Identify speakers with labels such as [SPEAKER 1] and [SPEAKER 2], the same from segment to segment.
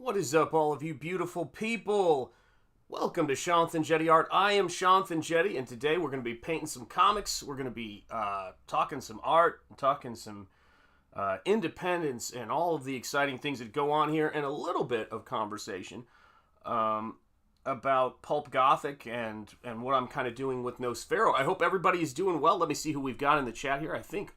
[SPEAKER 1] What is up, all of you beautiful people? Welcome to SHANTH ENJETI Art. I am SHANTH ENJETI, and today we're going to be painting some comics. We're going to be talking some art, talking some independence, and all of the exciting things that go on here, and a little bit of conversation about pulp gothic and what I'm kind of doing with Nosfero. I hope everybody is doing well. Let me see who we've got in the chat here. I think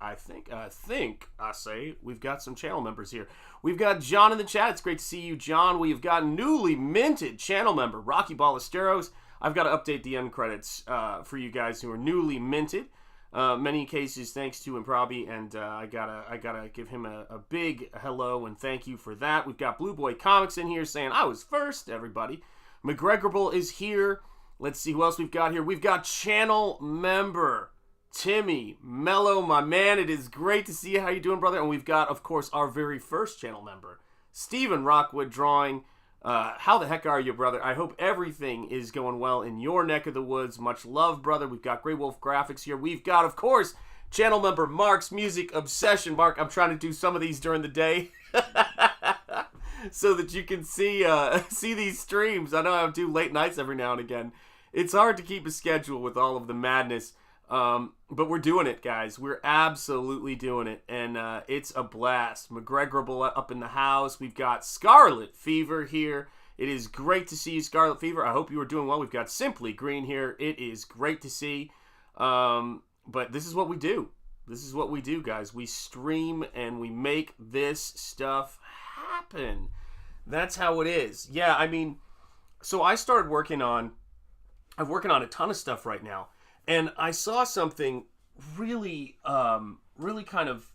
[SPEAKER 1] we've got some channel members here. We've got John in the chat. It's great to see you, John. We've got newly minted channel member Rocky Ballesteros. I've got to update the end credits for you guys who are newly minted. Many cases thanks to Improbi, and I gotta give him a big hello and thank you for that. We've got Blue Boy Comics in here saying I was first, everybody. McGregorable is here. Let's see who else we've got here. We've got channel member Timmy Mello, my man. It is great to see you. How you doing, brother? And we've got, of course, our very first channel member, Stephen Rockwood Drawing. How the heck are you, brother? I hope everything is going well in your neck of the woods. Much love, brother. We've got Grey Wolf Graphics here. We've got, of course, channel member Mark's Music Obsession. Mark, I'm trying to do some of these during the day so that you can see these streams. I know I do late nights every now and again. It's hard to keep a schedule with all of the madness, but we're doing it, guys. We're absolutely doing it, and it's a blast. McGregorable up in the house. We've got Scarlet Fever here. It is great to see you, Scarlet Fever. I hope you are doing well. We've got Simply Green here. It is great to see. But this is what we do. This is what we do, guys. We stream and we make this stuff happen. That's how it is. Yeah, I mean, so I started working on a ton of stuff right now, and I saw something really kind of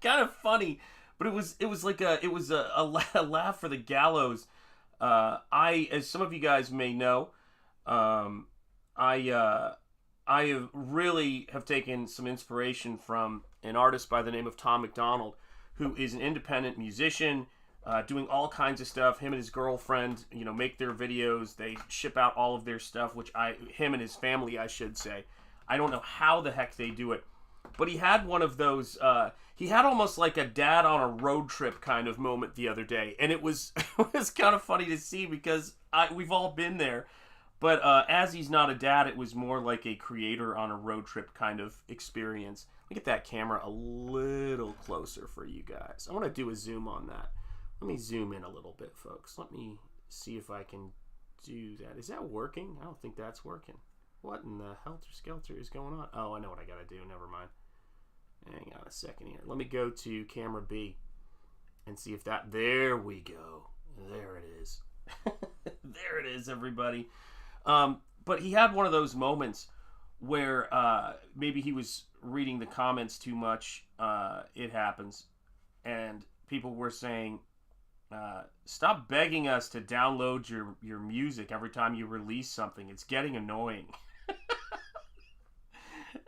[SPEAKER 1] kind of funny, but it was a laugh for the gallows. As some of you guys may know, I really have taken some inspiration from an artist by the name of Tom McDonald, who is an independent musician, doing all kinds of stuff. Him and his girlfriend, make their videos. They ship out all of their stuff, him and his family, I should say. I don't know how the heck they do it. But he had one of those, he had almost like a dad on a road trip kind of moment the other day. And it was, it was kind of funny to see because we've all been there. But as he's not a dad, it was more like a creator on a road trip kind of experience. Let me get that camera a little closer for you guys. I want to do a zoom on that. Let me zoom in a little bit, folks. Let me see if I can do that. Is that working? I don't think that's working. What in the helter-skelter is going on? Oh, I know what I got to do. Never mind. Hang on a second here. Let me go to camera B and see if that... There we go. There it is. There it is, everybody. But he had one of those moments where maybe he was reading the comments too much. It happens. And people were saying, stop begging us to download your music every time you release something. It's getting annoying.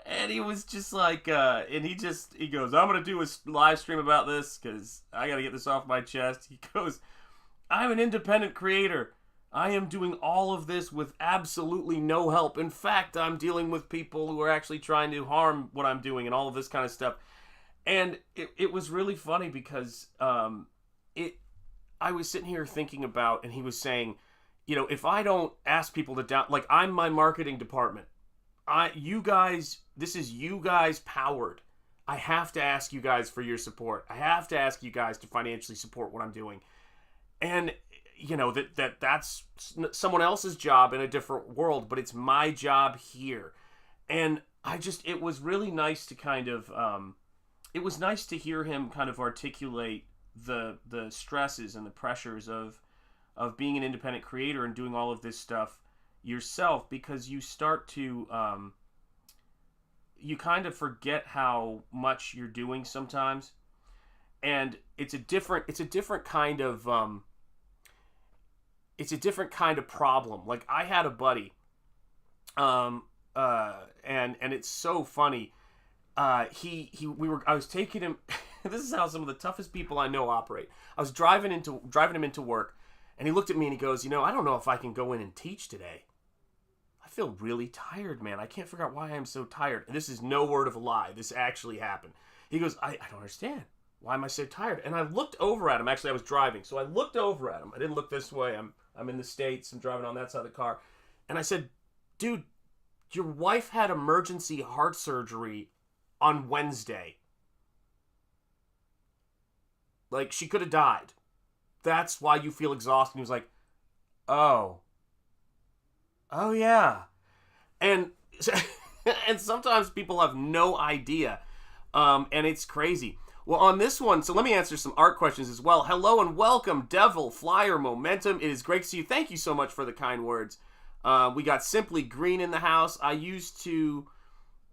[SPEAKER 1] And he was just like, and he goes, I'm going to do a live stream about this because I got to get this off my chest. He goes, I'm an independent creator. I am doing all of this with absolutely no help. In fact, I'm dealing with people who are actually trying to harm what I'm doing and all of this kind of stuff. And it was really funny because I was sitting here thinking about, and he was saying, if I don't ask people to I'm my marketing department. This is you guys powered. I have to ask you guys for your support. I have to ask you guys to financially support what I'm doing. And that's someone else's job in a different world, but it's my job here. And it was really nice to kind of, it was nice to hear him kind of articulate the stresses and the pressures of being an independent creator and doing all of this stuff yourself, because you start to, you kind of forget how much you're doing sometimes. And it's a different kind of, it's a different kind of problem. Like, I had a buddy, and it's so funny. I was taking him. This is how some of the toughest people I know operate. I was driving him into work, and he looked at me and he goes, I don't know if I can go in and teach today. I feel really tired, man. I can't figure out why I'm so tired. And this is no word of a lie. This actually happened. He goes, I don't understand. why am I so tired? And I looked over at him. Actually, I was driving, so I looked over at him. I didn't look this way. I'm in the States. I'm driving on that side of the car. And I said, dude, your wife had emergency heart surgery on Wednesday. Like, she could have died. That's why you feel exhausted. And he was like, oh yeah. And and sometimes people have no idea. And it's crazy. Well, on this one, so let me answer some art questions as well. Hello and welcome, Devil, Flyer, Momentum. It is great to see you. Thank you so much for the kind words. We got Simply Green in the house. I got used to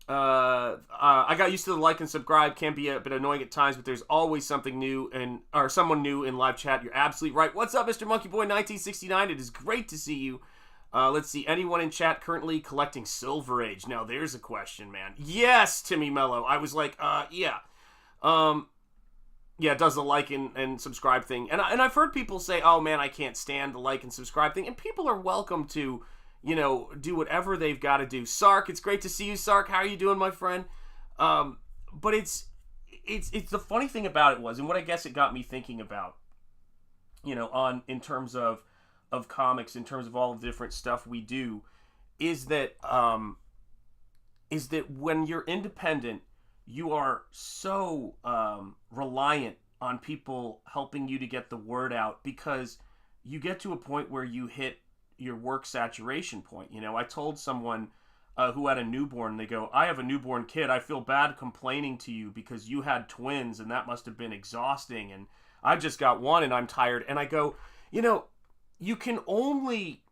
[SPEAKER 1] the like and subscribe. Can be a bit annoying at times, but there's always something new or someone new in live chat. You're absolutely right. What's up, Mr. Monkey Boy 1969? It is great to see you. Let's see. Anyone in chat currently collecting Silver Age? Now, there's a question, man. Yes, Timmy Mello. I was like, yeah. Yeah, it does the like and subscribe thing. And I've heard people say, oh, man, I can't stand the like and subscribe thing. And people are welcome to, do whatever they've got to do. Sark, it's great to see you, Sark. How are you doing, my friend? But it's the funny thing about it was, and what I guess it got me thinking about, in terms of comics, in terms of all of the different stuff we do, is that when you're independent, you are so reliant on people helping you to get the word out, because you get to a point where you hit your work saturation point. I told someone who had a newborn, they go, I have a newborn kid. I feel bad complaining to you because you had twins and that must have been exhausting. And I just got one and I'm tired. And I go, you can only,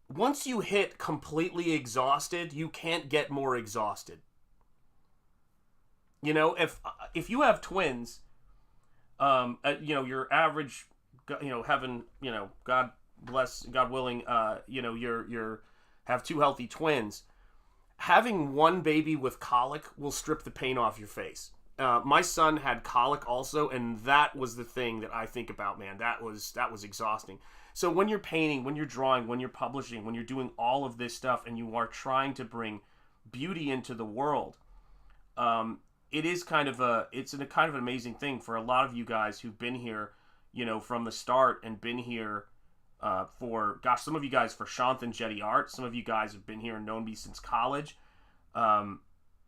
[SPEAKER 1] once you hit completely exhausted, you can't get more exhausted. If you have twins, your average, having, God bless, God willing, you're have two healthy twins. Having one baby with colic will strip the paint off your face. My son had colic also, and that was the thing that I think about, man. That was exhausting. So when you're painting, when you're drawing, when you're publishing, when you're doing all of this stuff, and you are trying to bring beauty into the world, it is kind of an amazing thing for a lot of you guys who've been here, from the start, and been here for, gosh, some of you guys for SHANTH ENJETI art. Some of you guys have been here and known me since college.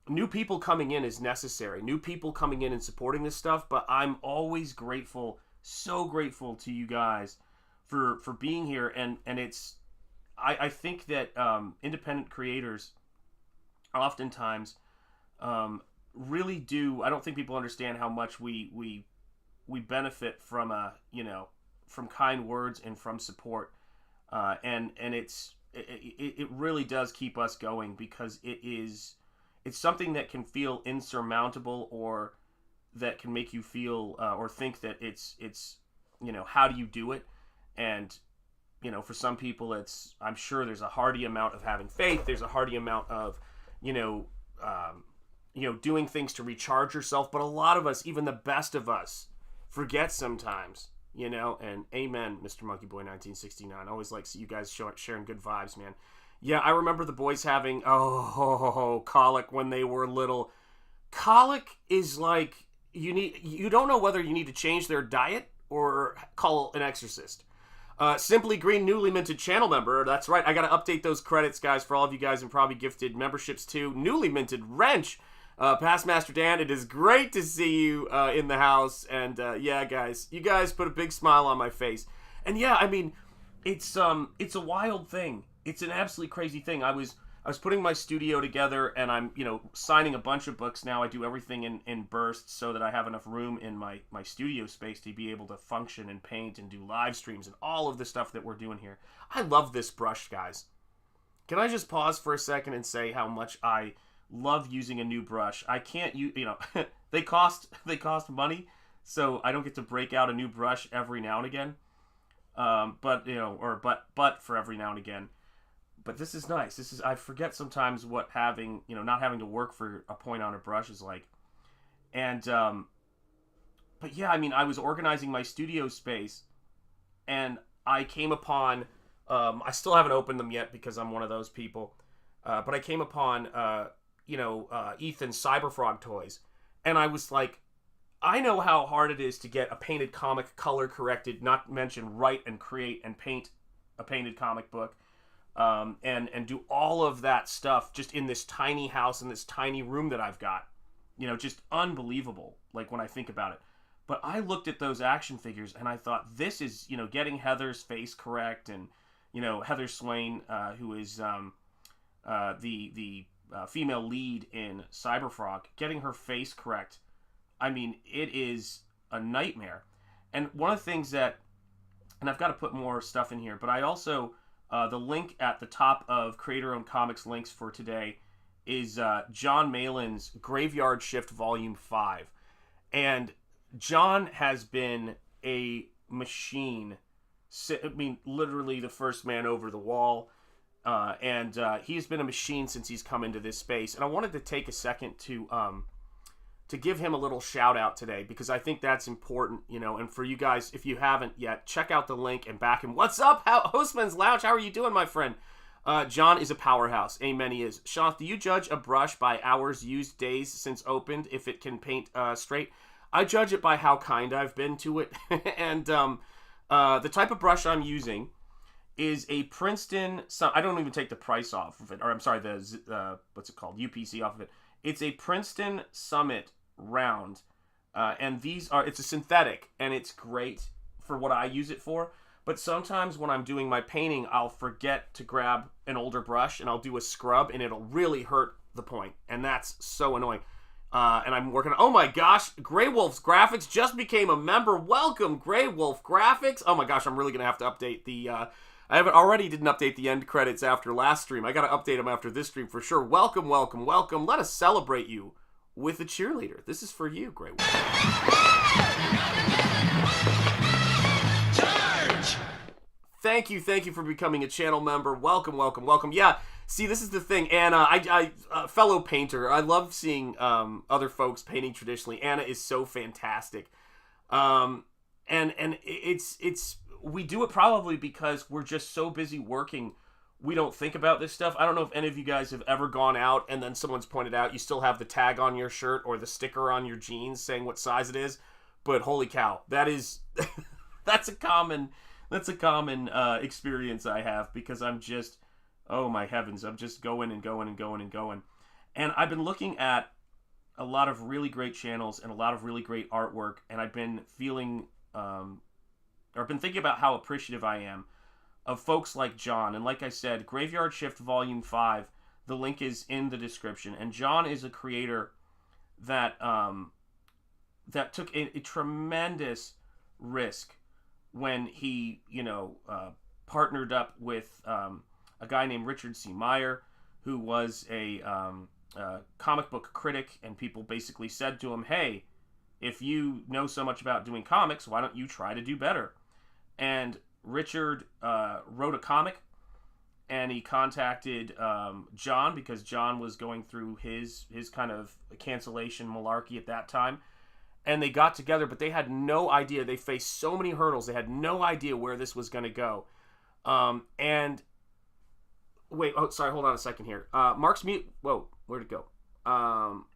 [SPEAKER 1] New people coming in is necessary. New people coming in and supporting this stuff, but I'm always grateful, so grateful to you guys for being here. And it's, I think that independent creators oftentimes really do, I don't think people understand how much we benefit from from kind words and from support, and it really does keep us going, because it's something that can feel insurmountable, or that can make you feel or think that it's how do you do it? And for some people, I'm sure there's a hearty amount of having faith. There's a hearty amount of doing things to recharge yourself. But a lot of us, even the best of us, forget sometimes. And amen, Mr. Monkey Boy 1969. I always like see you guys sharing good vibes, man. Yeah, I remember the boys having colic when they were little. Colic is like you don't know whether you need to change their diet or call an exorcist. Simply Green, newly minted channel member. That's right. I got to update those credits, guys, for all of you guys and probably gifted memberships too. Newly minted Wrench. Past Master Dan, it is great to see you in the house. And yeah, guys, you guys put a big smile on my face. And yeah, I mean, it's a wild thing. It's an absolutely crazy thing. I was putting my studio together, and I'm signing a bunch of books now. I do everything in bursts so that I have enough room in my studio space to be able to function and paint and do live streams and all of the stuff that we're doing here. I love this brush, guys. Can I just pause for a second and say how much I love using a new brush? I can't use, they cost money, so I don't get to break out a new brush every now and again. But for every now and again. But this is nice. I forget sometimes what having, not having to work for a point on a brush is like. And, but yeah, I mean, I was organizing my studio space, and I came upon, I still haven't opened them yet because I'm one of those people. But I came upon, Ethan's CYBERFROG toys. And I was like, I know how hard it is to get a painted comic color corrected, not to mention write and create and paint a painted comic book, and do all of that stuff just in this tiny house, in this tiny room that I've got. You know, just unbelievable, like, when I think about it. But I looked at those action figures and I thought, this is, you know, getting Heather's face correct, and, you know, Heather Swain, who is the female lead in CYBERFROG, getting her face correct. I mean, it is a nightmare. And one of the things that, and I've got to put more stuff in here, but I also, the link at the top of Creator-Owned Comics links for today is John Malin's Graveyard Shift Volume 5. And John has been a machine. I mean, literally the first man over the wall. And he's been a machine since he's come into this space. And I wanted to take a second to give him a little shout out today, because I think that's important, you know. And for you guys, if you haven't yet, check out the link and back him. What's up, Hostman's Lounge? How are you doing, my friend? John is a powerhouse. Amen, he is. Shanth, do you judge a brush by hours used, days since opened, if it can paint straight? I judge it by how kind I've been to it. And the type of brush I'm using is a Princeton. I don't even take the price off of it, or I'm sorry, the what's it called, UPC off of it. It's a Princeton Summit round, and it's a synthetic, and it's great for what I use it for. But sometimes when I'm doing my painting, I'll forget to grab an older brush, and I'll do a scrub, and it'll really hurt the point, and that's so annoying. And I'm working on, oh my gosh, Grey Wolf's Graphics just became a member. Welcome, Grey Wolf Graphics. Oh my gosh, I'm really gonna have to update the I didn't update the end credits after last stream. I gotta update them after this stream for sure. Welcome, welcome, welcome. Let us celebrate you with a cheerleader. This is for you, Grey Wolf. Charge! Thank you for becoming a channel member. Welcome, welcome, welcome. Yeah, see, this is the thing. Anna, I fellow painter, I love seeing other folks painting traditionally. Anna is so fantastic. And it's we do it probably because we're just so busy working, we don't think about this stuff. I don't know if any of you guys have ever gone out and then someone's pointed out you still have the tag on your shirt or the sticker on your jeans saying what size it is, but holy cow, that is that's a common experience I have, because I'm just, oh my heavens, I'm just going and going and going and going. And I've been looking at a lot of really great channels and a lot of really great artwork, and I've been feeling I've been thinking about how appreciative I am of folks like John. And like I said, Graveyard Shift Volume 5, the link is in the description. And John is a creator that that took a tremendous risk when he, partnered up with a guy named Richard C. Meyer, who was a comic book critic, and people basically said to him, hey, if you know so much about doing comics, why don't you try to do better? And Richard wrote a comic, and he contacted John, because John was going through his kind of cancellation malarkey at that time. And they got together, but they had no idea. They faced so many hurdles. They had no idea where this was going to go. And wait, sorry, hold on a second here. Mark's whoa, where'd it go?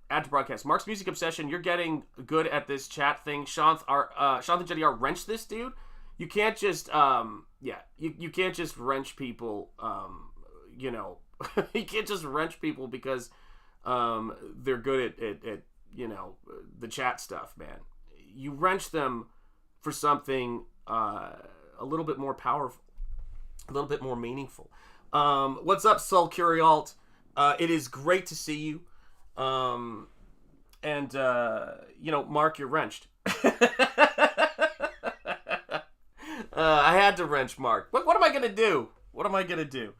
[SPEAKER 1] Add to broadcast. Mark's Music Obsession, you're getting good at this chat thing. Shanth Enjeti Art, wrench this dude. You can't just, you can't just wrench people, you can't just wrench people because they're good at the chat stuff, man. You wrench them for something a little bit more powerful, a little bit more meaningful. What's up, Soul Curialt? It is great to see you. Mark, you're wrenched. I had to wrench Mark. What am I gonna do? What am I gonna do?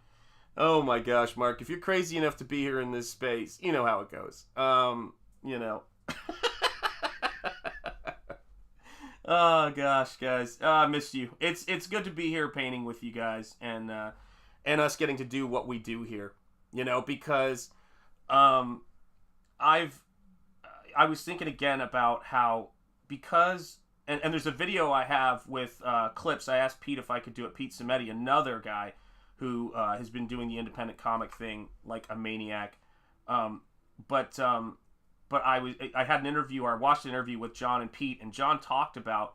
[SPEAKER 1] Oh my gosh, Mark, if you're crazy enough to be here in this space, you know how it goes. Oh gosh, guys, I missed you. It's good to be here painting with you guys, and us getting to do what we do here. Because I was thinking again about how, because and there's a video I have with clips. I asked Pete if I could do it. Pete Cimetti, another guy who has been doing the independent comic thing like a maniac. But but I had an interview, or I watched an interview with John and Pete, and John talked about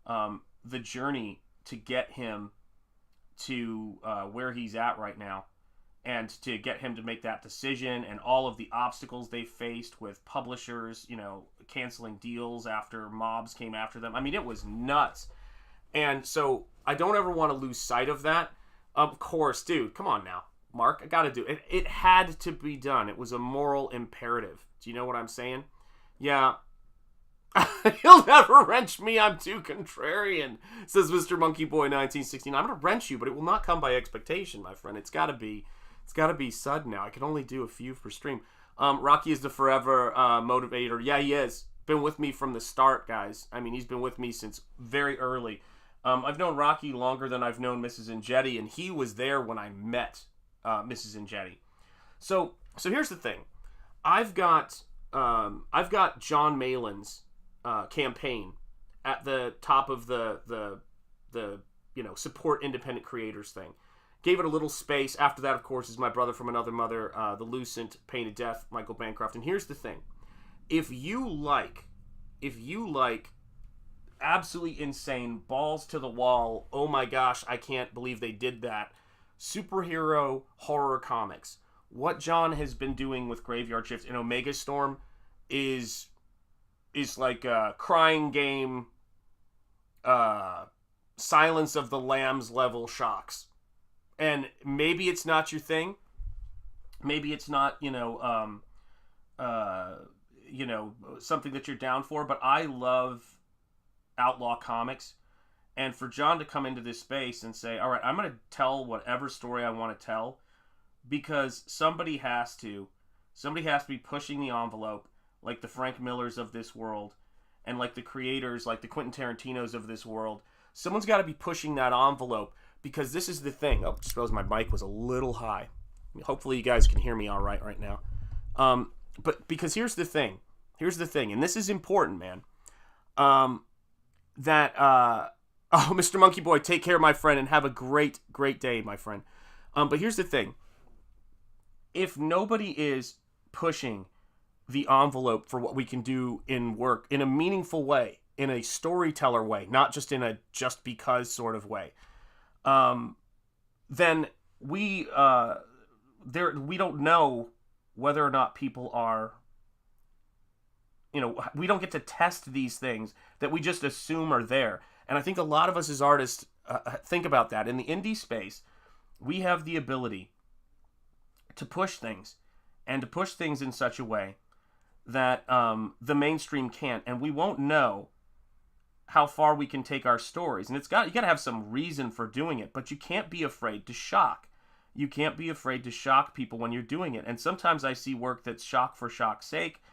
[SPEAKER 1] the journey to get him to where he's at right now, and to get him to make that decision, and all of the obstacles they faced with publishers, canceling deals after mobs came after them. I mean, it was nuts. And so I don't ever want to lose sight of that. Of course, dude, come on now, Mark, I gotta do it. It had to be done. It was a moral imperative. Do you know what I'm saying? Yeah. He'll never wrench me. I'm too contrarian, says Mr. Monkey Boy 1969. I'm gonna wrench you, but it will not come by expectation, my friend. It's gotta be sudden now. I can only do a few per stream. Rocky is the forever motivator. Yeah, he is. Been with me from the start, guys. I mean, he's been with me since very early. I've known Rocky longer than I've known Mrs. Enjeti, and he was there when I met Mrs. Enjeti. So here's the thing. I've got John Malin's campaign at the top of the support independent creators thing. Gave it a little space. After that, of course, is my brother from another mother, the Lucent, Painted Death, Michael Bancroft. And here's the thing. If you like absolutely insane, balls to the wall, oh my gosh, I can't believe they did that, superhero horror comics, what John has been doing with Graveyard Shift and Omega Storm is like a crying game, Silence of the Lambs level shocks. And maybe it's not your thing. Maybe it's not, something that you're down for. But I love outlaw comics. And for John to come into this space and say, all right, I'm going to tell whatever story I want to tell, because somebody has to be pushing the envelope, like the Frank Millers of this world, and like the creators, like the Quentin Tarantinos of this world. Someone's got to be pushing that envelope. Because this is the thing. Oh, just realized my mic was a little high. Hopefully you guys can hear me all right now. But because here's the thing, and this is important, man. Mr. Monkey Boy, take care, my friend, and have a great day, my friend. But here's the thing. If nobody is pushing the envelope for what we can do in work in a meaningful way, in a storyteller way, not just in a just because sort of way, then we don't know whether or not people are, we don't get to test these things that we just assume are there. And I think a lot of us as artists think about that. In the indie space, we have the ability to push things, and to push things in such a way that the mainstream can't, and we won't know how far we can take our stories. And you got to have some reason for doing it, but you can't be afraid to shock. You can't be afraid to shock people when you're doing it. And sometimes I see work that's shock for shock's sake.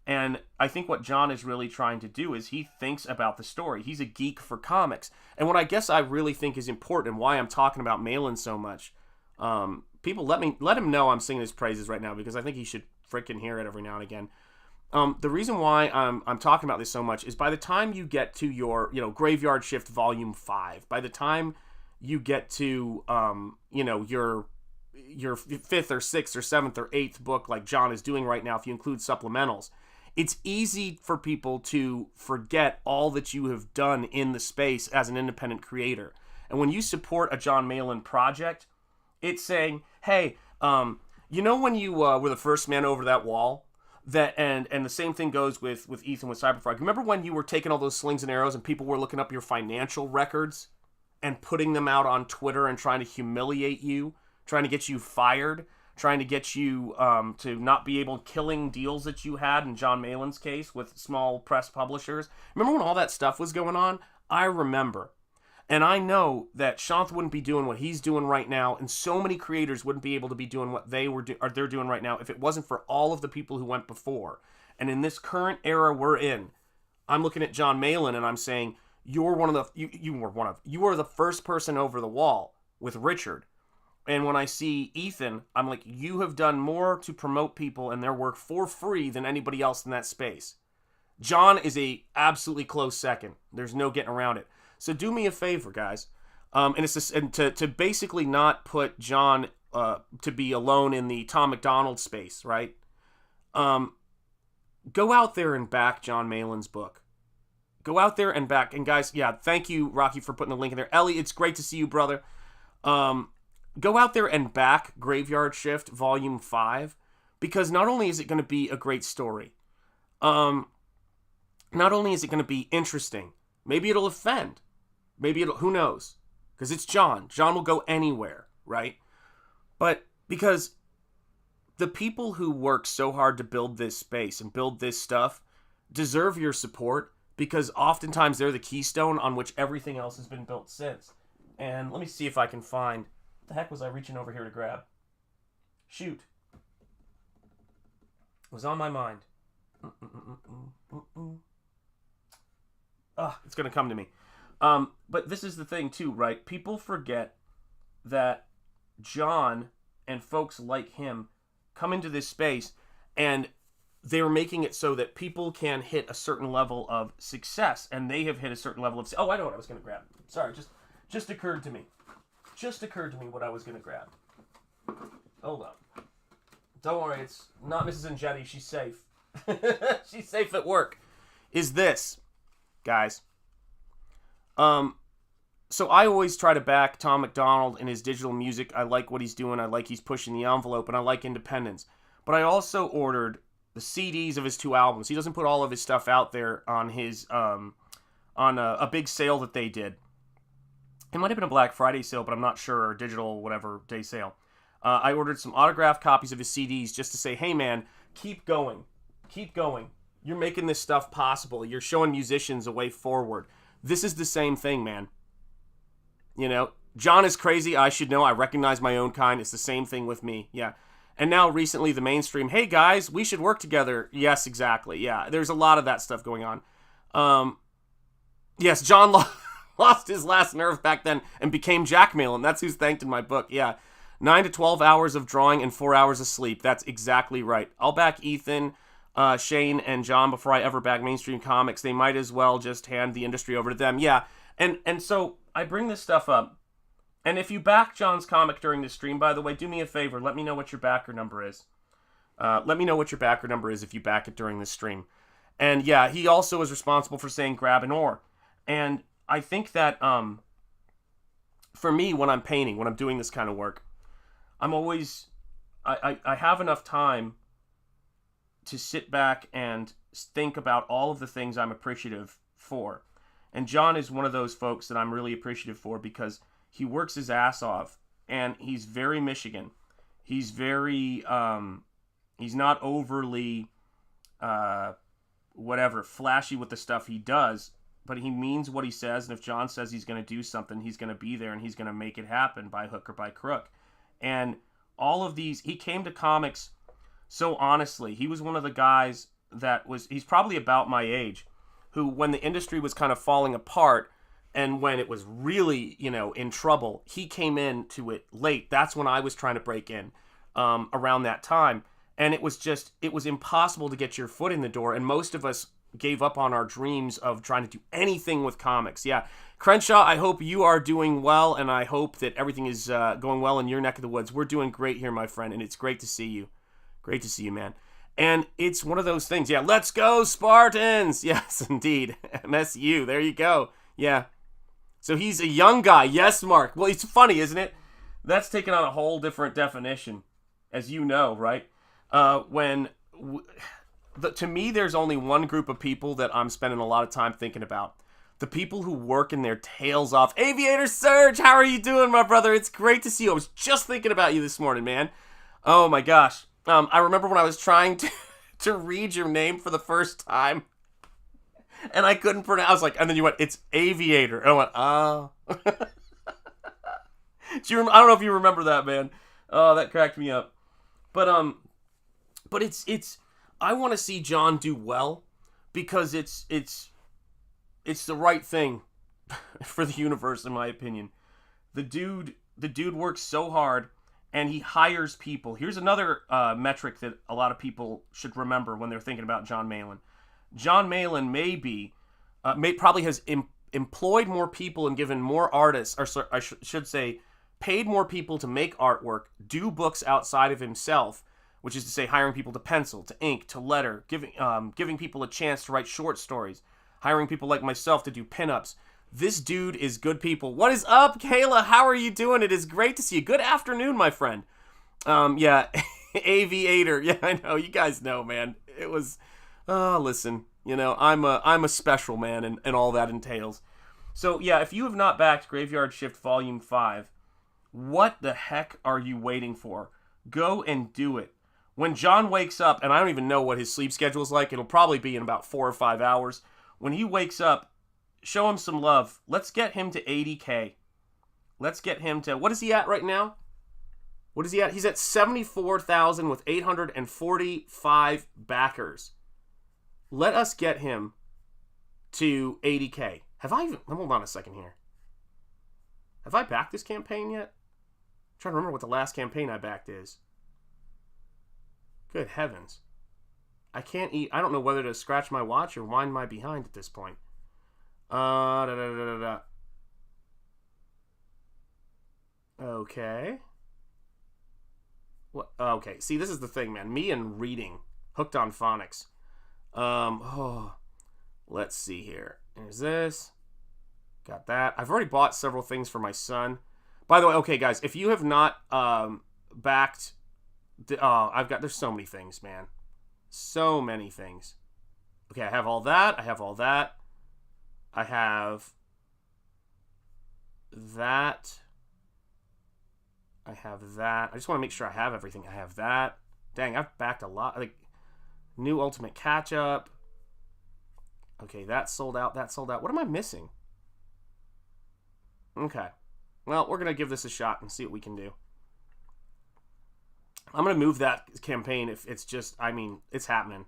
[SPEAKER 1] And I think what John is really trying to do is he thinks about the story. He's a geek for comics. And what I guess I really think is important, and why I'm talking about Malin so much, people let him know I'm singing his praises right now, because I think he should freaking hear it every now and again. The reason why I'm talking about this so much is by the time you get to your, Graveyard Shift Volume 5, by the time you get to, your 5th or 6th or 7th or 8th book like John is doing right now, if you include supplementals, it's easy for people to forget all that you have done in the space as an independent creator. And when you support a John Malin project, it's saying, hey, when you were the first man over that wall? That and the same thing goes with Ethan with CYBERFROG. Remember when you were taking all those slings and arrows and people were looking up your financial records and putting them out on Twitter and trying to humiliate you, trying to get you fired, trying to get you to not be able, killing deals that you had in John Malin's case with small press publishers? Remember when all that stuff was going on? I remember. And I know that Shanth wouldn't be doing what he's doing right now, and so many creators wouldn't be able to be doing what they're doing right now if it wasn't for all of the people who went before. And in this current era we're in, I'm looking at John Malin and I'm saying, you are the first person over the wall with Richard. And when I see Ethan, I'm like, you have done more to promote people and their work for free than anybody else in that space. John is a absolutely close second. There's no getting around it. So do me a favor, guys, and to basically not put John to be alone in the Tom McDonald space, right? go out there and back John Malin's book. Go out there and back. And guys, yeah, thank you, Rocky, for putting the link in there. Ellie, it's great to see you, brother. Go out there and back Graveyard Shift Volume 5, because not only is it going to be a great story, not only is it going to be interesting, maybe it'll offend, maybe it'll, who knows, because it's John. John will go anywhere, right? But because the people who work so hard to build this space and build this stuff deserve your support, because oftentimes they're the keystone on which everything else has been built since. And let me see if I can find... What the heck was I reaching over here to grab? Shoot. It was on my mind. It's going to come to me. But this is the thing too, right? People forget that John and folks like him come into this space and they're making it so that people can hit a certain level of success, and they have hit a certain level of... Oh, I know what I was going to grab. Sorry, just occurred to me. Just occurred to me what I was going to grab. Hold up. Don't worry, it's not Mrs. Enjetti. She's safe. She's safe at work. Is this, guys. So I always try to back Tom MacDonald in his digital music. I like what he's doing. I like he's pushing the envelope, and I like independence. But I also ordered the CDs of his 2 albums. He doesn't put all of his stuff out there on his on a big sale that they did. It might have been a Black Friday sale, but I'm not sure, or digital whatever day sale. I ordered some autographed copies of his CDs just to say, hey man, keep going. Keep going. You're making this stuff possible. You're showing musicians a way forward. This is the same thing, man. You know, John is crazy. I should know. I recognize my own kind. It's the same thing with me. Yeah. And now recently the mainstream, hey guys, we should work together. Yes, exactly. Yeah. There's a lot of that stuff going on. Yes, John lost his last nerve back then and became Jack Malin. That's who's thanked in my book. Yeah. 9 to 12 hours of drawing and 4 hours of sleep. That's exactly right. I'll back Ethan, Shane, and John before I ever back mainstream comics. They might as well just hand the industry over to them. Yeah. And so I bring this stuff up. And if you back John's comic during this stream, by the way, do me a favor. Let me know what your backer number is. Let me know what your backer number is if you back it during this stream. And yeah, he also is responsible for saying grab an ore. And I think that for me, when I'm painting, when I'm doing this kind of work, I'm always... I have enough time to sit back and think about all of the things I'm appreciative for. And John is one of those folks that I'm really appreciative for because he works his ass off, and he's very Michigan. He's very, he's not overly, flashy with the stuff he does, but he means what he says, and if John says he's going to do something, he's going to be there, and he's going to make it happen by hook or by crook. And all of these, he came to comics so honestly. He was one of the guys he's probably about my age, who, when the industry was kind of falling apart, and when it was really, in trouble, he came into it late. That's when I was trying to break in around that time. And it was impossible to get your foot in the door. And most of us gave up on our dreams of trying to do anything with comics. Yeah. Crenshaw, I hope you are doing well. And I hope that everything is going well in your neck of the woods. We're doing great here, my friend. And it's great to see you. Great to see you, man. And it's one of those things. Yeah. Let's go, Spartans. Yes, indeed. MSU. There you go. Yeah. So he's a young guy. Yes, Mark. Well, it's funny, isn't it? That's taken on a whole different definition, as you know, right? To me, there's only one group of people that I'm spending a lot of time thinking about. The people who work in their tails off. Aviator Surge, how are you doing, my brother? It's great to see you. I was just thinking about you this morning, man. Oh, my gosh. I remember when I was trying to read your name for the first time. And I couldn't pronounce. I was like, and then you went, it's Aviator. And I went, oh. I don't know if you remember that, man. Oh, that cracked me up. But it's. I want to see John do well because it's the right thing for the universe, in my opinion. The dude works so hard, and he hires people. Here's another metric that a lot of people should remember when they're thinking about John Malin. John Malin probably has employed more people and given more artists, or I should say, paid more people to make artwork, do books outside of himself, which is to say hiring people to pencil, to ink, to letter, giving people a chance to write short stories, hiring people like myself to do pinups. This dude is good people. What is up, Kayla? How are you doing? It is great to see you. Good afternoon, my friend. Yeah, Aviator. Yeah, I know. You guys know, man. It was, listen, you know, I'm a special man and all that entails. So, yeah, if you have not backed Graveyard Shift Volume 5, what the heck are you waiting for? Go and do it. When John wakes up, and I don't even know what his sleep schedule is like, it'll probably be in about 4 or 5 hours. When he wakes up, show him some love. Let's get him to 80K. Let's get him to, what is he at right now? What is he at? He's at 74,000 with 845 backers. Let us get him to 80K. Have I even, hold on a second here. Have I backed this campaign yet? I'm trying to remember what the last campaign I backed is. Good heavens. I can't eat, I don't know whether to scratch my watch or wind my behind at this point. Okay. What? Okay. See, this is the thing, man. Me and reading. Hooked on phonics. Let's see here. There's this. Got that. I've already bought several things for my son. By the way, okay, guys, if you have not backed, there's so many things, man. So many things. Okay, I have all that. I have all that. I have that. I have that. I just want to make sure I have everything. I have that. Dang, I've backed a lot. Like, new Ultimate Catch-Up. Okay, that sold out. That sold out. What am I missing? Okay. Well, we're going to give this a shot and see what we can do. I'm going to move that campaign if it's just, I mean, it's happening.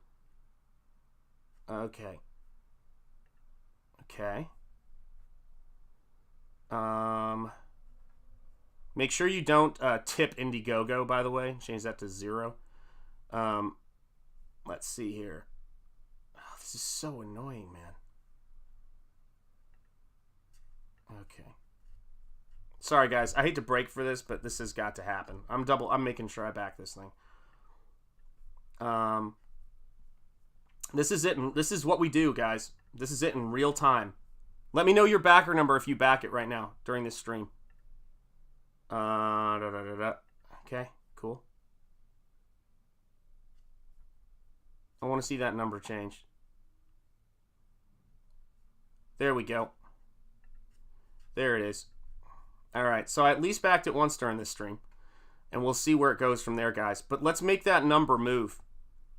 [SPEAKER 1] Okay. Okay. Make sure you don't tip Indiegogo, by the way. Change that to 0. Let's see here. Oh, this is so annoying, man. Okay. Sorry, guys. I hate to break for this, but this has got to happen. I'm making sure I back this thing. This is it. And this is what we do, guys. This is it in real time. Let me know your backer number if you back it right now during this stream. Okay, cool. I want to see that number change. There we go. There it is. All right, so I at least backed it once during this stream, and we'll see where it goes from there, guys. But let's make that number move.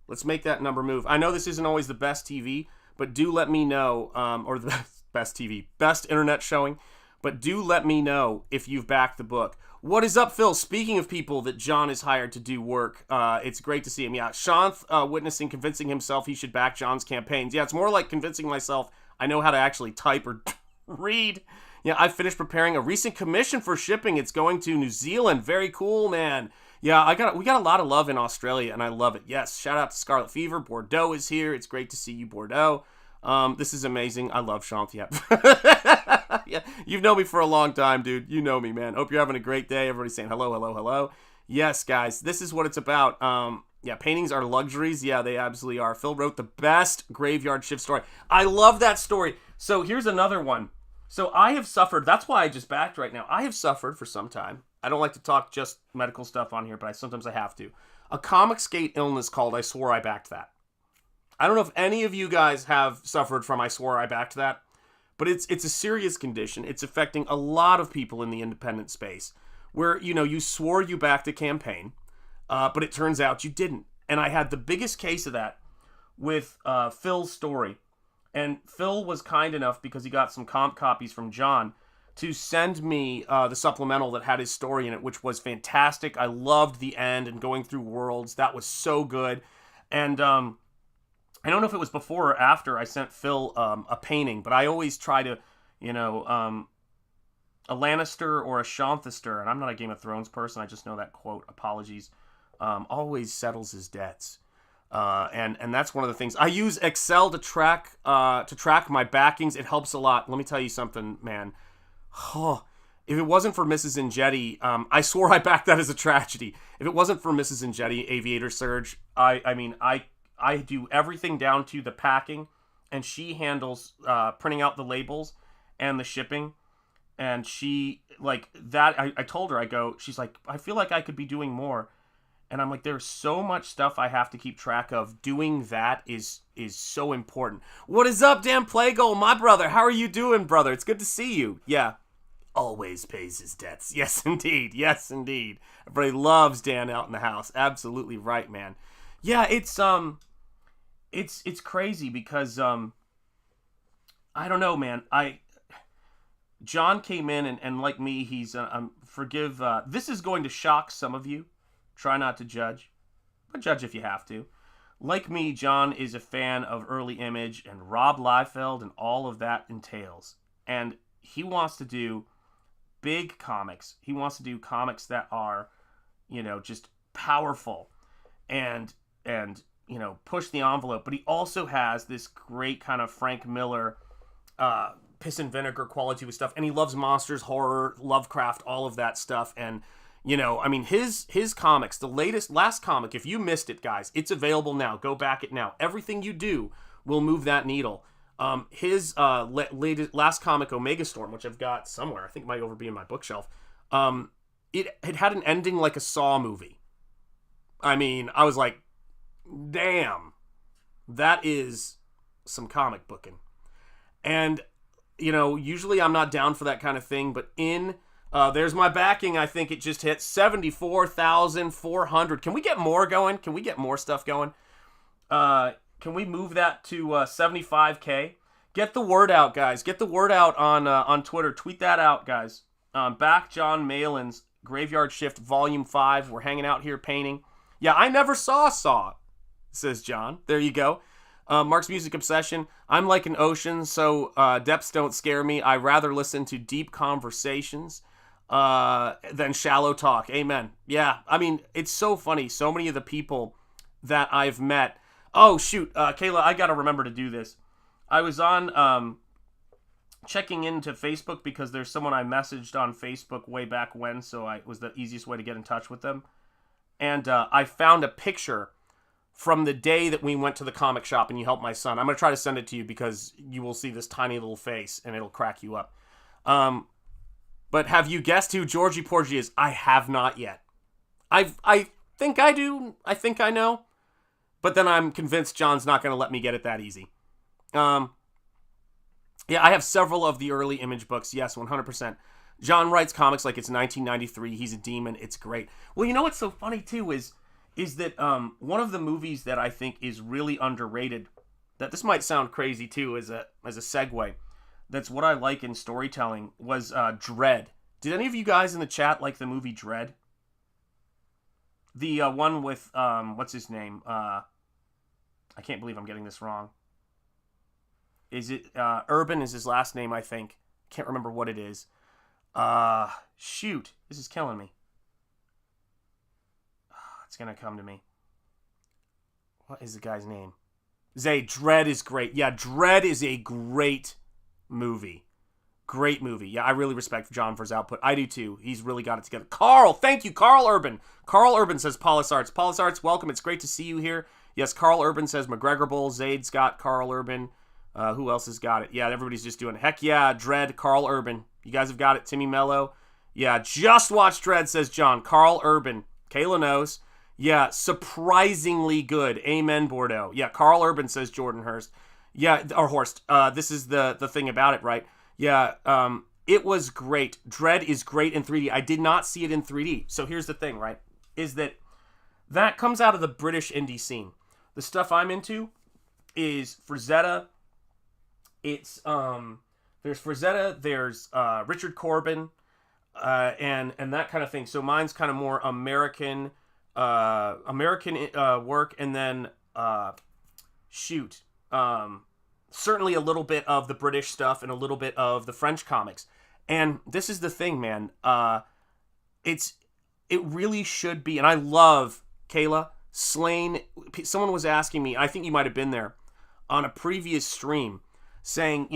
[SPEAKER 1] Let's make that number move. I know this isn't always the best TV, but do let me know, or the best TV, best internet showing, but do let me know if you've backed the book. What is up, Phil? Speaking of people that John is hired to do work, it's great to see him. Yeah, Shanth witnessing, convincing himself he should back John's campaigns. Yeah, it's more like convincing myself I know how to actually type or read. Yeah, I finished preparing a recent commission for shipping. It's going to New Zealand. Very cool, man. Yeah, we got a lot of love in Australia, and I love it. Yes, shout out to Scarlet Fever. Bordeaux is here. It's great to see you, Bordeaux. This is amazing. I love Shanth. Yep. Yeah, you've known me for a long time, dude. You know me, man. Hope you're having a great day. Everybody's saying hello, hello, hello. Yes, guys, this is what it's about. Yeah, paintings are luxuries. Yeah, they absolutely are. Phil wrote the best graveyard shift story. I love that story. So here's another one. So I have suffered, that's why I just backed right now. I have suffered for some time. I don't like to talk just medical stuff on here, but sometimes I have to. A Comicsgate illness called I Swore I Backed That. I don't know if any of you guys have suffered from I Swore I Backed That, but it's a serious condition. It's affecting a lot of people in the independent space where, you know, you swore you backed a campaign, but it turns out you didn't. And I had the biggest case of that with Phil's story. And Phil was kind enough, because he got some comp copies from John, to send me the supplemental that had his story in it, which was fantastic. I loved the end and going through worlds. That was so good. And I don't know if it was before or after I sent Phil a painting, but I always try to, you know, a Lannister or a Shanthester, and I'm not a Game of Thrones person, I just know that quote, apologies, always settles his debts. And that's one of the things. I use Excel to track my backings. It helps a lot. Let me tell you something, man. Oh, If it wasn't for Mrs. Enjeti, I swore I backed that as a tragedy. If it wasn't for Mrs. Enjeti, Aviator Surge, I do everything down to the packing, and she handles printing out the labels and the shipping. And she, like, that, I told her, she's like, I feel like I could be doing more. And I'm like, there's so much stuff I have to keep track of. Doing that is so important. What is up, Dan Plague-O, my brother? How are you doing, brother? It's good to see you. Yeah. Always pays his debts. Yes, indeed. Yes, indeed. Everybody loves Dan out in the house. Absolutely right, man. Yeah, it's crazy because, I don't know, man. John came in and like me, he's, this is going to shock some of you. Try not to judge, but judge if you have to. Like me, John is a fan of early Image and Rob Liefeld and all of that entails. And he wants to do big comics. He wants to do comics that are, just powerful and push the envelope. But he also has this great kind of Frank Miller, piss and vinegar quality with stuff. And he loves monsters, horror, Lovecraft, all of that stuff. And his comics, the last comic, if you missed it, guys, it's available now. Go back it now. Everything you do will move that needle. His last comic, Omega Storm, which I've got somewhere, I think it might over be in my bookshelf, it had an ending like a Saw movie. I was like, damn, that is some comic booking. And, usually I'm not down for that kind of thing, but there's my backing. I think it just hit 74,400. Can we get more going? Can we get more stuff going? Can we move that to 75K? Get the word out, guys. Get the word out on Twitter. Tweet that out, guys. Back John Malin's Graveyard Shift Volume 5. We're hanging out here painting. Yeah, I never saw Saw, says John. There you go. Mark's Music Obsession. I'm like an ocean, so depths don't scare me. I rather listen to deep conversations than shallow talk. Amen. Yeah, it's so funny. So many of the people that I've met. Oh, shoot. Kayla, I got to remember to do this. I was on checking into Facebook because there's someone I messaged on Facebook way back when, so it was the easiest way to get in touch with them. And I found a picture from the day that we went to the comic shop and you helped my son. I'm going to try to send it to you because you will see this tiny little face and it'll crack you up. But have you guessed who Georgie Porgy is? I have not yet. I think I do. I think I know. But then I'm convinced John's not going to let me get it that easy. Yeah, I have several of the early Image books. Yes, 100%. John writes comics like it's 1993. He's a demon. It's great. Well, you know what's so funny, too, is that one of the movies that I think is really underrated, that this might sound crazy, too, as a segue, that's what I like in storytelling, was Dread. Did any of you guys in the chat like the movie Dread? The one with, what's his name? I can't believe I'm getting this wrong. Is it, Urban is his last name, I think. Can't remember what it is. Shoot. This is killing me. It's gonna come to me. What is the guy's name? Zay, Dread is great. Yeah, Dread is a great movie. Great movie. Yeah, I really respect John for his output. I do too. He's really got it together. Carl, thank you. Carl Urban. Carl Urban says Paulus Arts. Paulus Arts, welcome. It's great to see you here. Yes, Carl Urban says McGregor Bull. Zade's got Carl Urban. Who else has got it? Yeah, everybody's just doing it. Heck yeah, Dread, Carl Urban. You guys have got it. Timmy Mello. Yeah, just watch Dread, says John. Carl Urban. Kayla knows. Yeah, surprisingly good. Amen, Bordeaux. Yeah, Carl Urban, says Jordan Hurst. Yeah, or Horst. This is the thing about it, right? Yeah, it was great. Dread is great in 3D. I did not see it in 3D. So here's the thing, right? Is that comes out of the British indie scene. The stuff I'm into is Frazetta. It's, there's Frazetta, there's Richard Corbin, and that kind of thing. So mine's kind of more American work, and then, certainly a little bit of the British stuff and a little bit of the French comics. And this is the thing, man. It really should be, and I love Kayla Slain. Someone was asking me, I think you might have been there, on a previous stream, saying,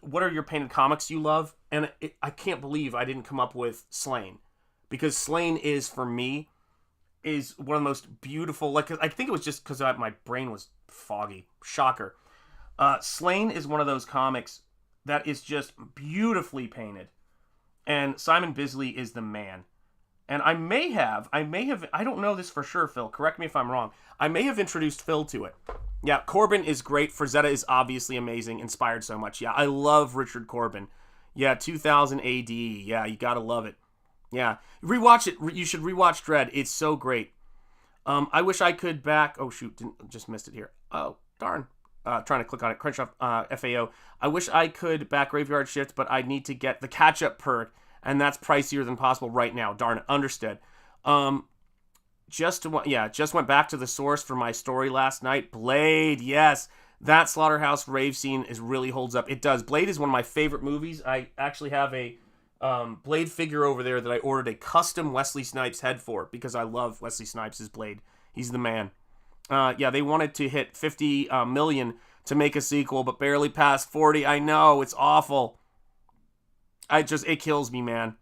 [SPEAKER 1] what are your painted comics you love? And I can't believe I didn't come up with Slain. Because Slain is, for me, is one of the most beautiful... Like, I think it was just because my brain was foggy. Shocker. Slain is one of those comics that is just beautifully painted. And Simon Bisley is the man. And I may have, I don't know this for sure, Phil. Correct me if I'm wrong. I may have introduced Phil to it. Yeah, Corbin is great. Frazetta is obviously amazing. Inspired so much. Yeah, I love Richard Corbin. Yeah, 2000 AD. Yeah, you gotta love it. Yeah. Rewatch it. You should rewatch Dread. It's so great. I wish I could back... Oh, shoot. Just missed it here. Oh, darn. Trying to click on it. Crunch FAO. I wish I could back Graveyard Shift, but I need to get the catch-up perk, and that's pricier than possible right now. Darn it. Understood. Just went back to the source for my story last night. Blade, yes. That Slaughterhouse rave scene really holds up. It does. Blade is one of my favorite movies. I actually have a Blade figure over there that I ordered a custom Wesley Snipes head for because I love Wesley Snipes' Blade. He's the man. Yeah, they wanted to hit 50 million to make a sequel, but barely passed 40. I know, it's awful. It kills me, man.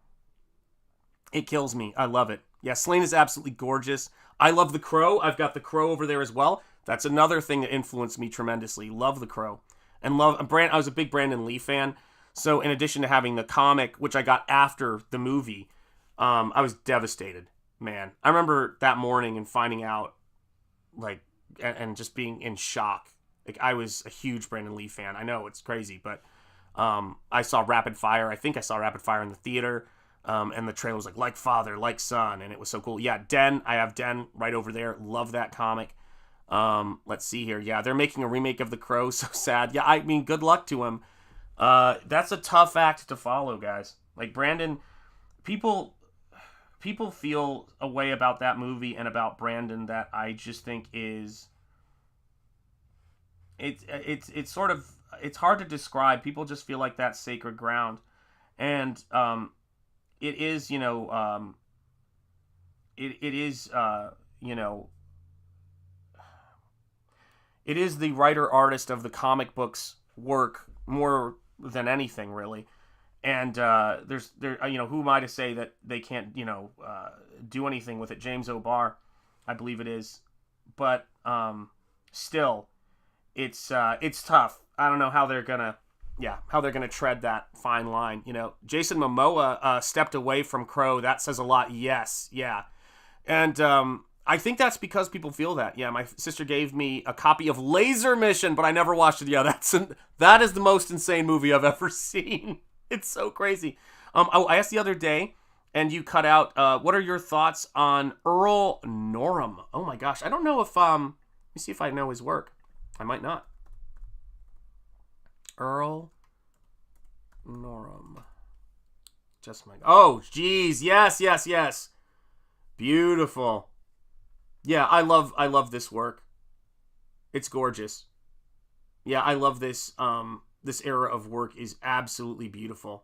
[SPEAKER 1] It kills me. I love it. Yeah, Slain is absolutely gorgeous. I love The Crow. I've got The Crow over there as well. That's another thing that influenced me tremendously. Love The Crow. And I was a big Brandon Lee fan. So in addition to having the comic, which I got after the movie, I was devastated, man. I remember that morning and finding out, like, and just being in shock. Like, I was a huge Brandon Lee fan. I know, it's crazy, but I saw Rapid Fire. I think I saw Rapid Fire in the theater, and the trailer was like father, like son, and it was so cool. Yeah, Den. I have Den right over there. Love that comic. Let's see here. Yeah, they're making a remake of The Crow. So sad. Yeah, I mean, good luck to him. That's a tough act to follow, guys. Like, Brandon, people feel a way about that movie and about Brandon that I just think is... It's sort of... It's hard to describe. People just feel like that's sacred ground. And, it is, it is, it is the writer-artist of the comic books work more than anything, really. And who am I to say that they can't, do anything with it? James O'Barr, I believe it is. But still, it's tough. I don't know how they're gonna tread that fine line. Jason Momoa stepped away from Crow. That says a lot. Yes, yeah, and I think that's because people feel that. Yeah, my sister gave me a copy of Laser Mission, but I never watched it. Yeah, that is the most insane movie I've ever seen. It's so crazy. I asked the other day, and you cut out, what are your thoughts on Earl Norham? Oh my gosh, I don't know if, let me see if I know his work. I might not. Earl Norham. Oh, geez, yes. Beautiful. Yeah, I love this work. It's gorgeous. Yeah, I love this, this era of work is absolutely beautiful.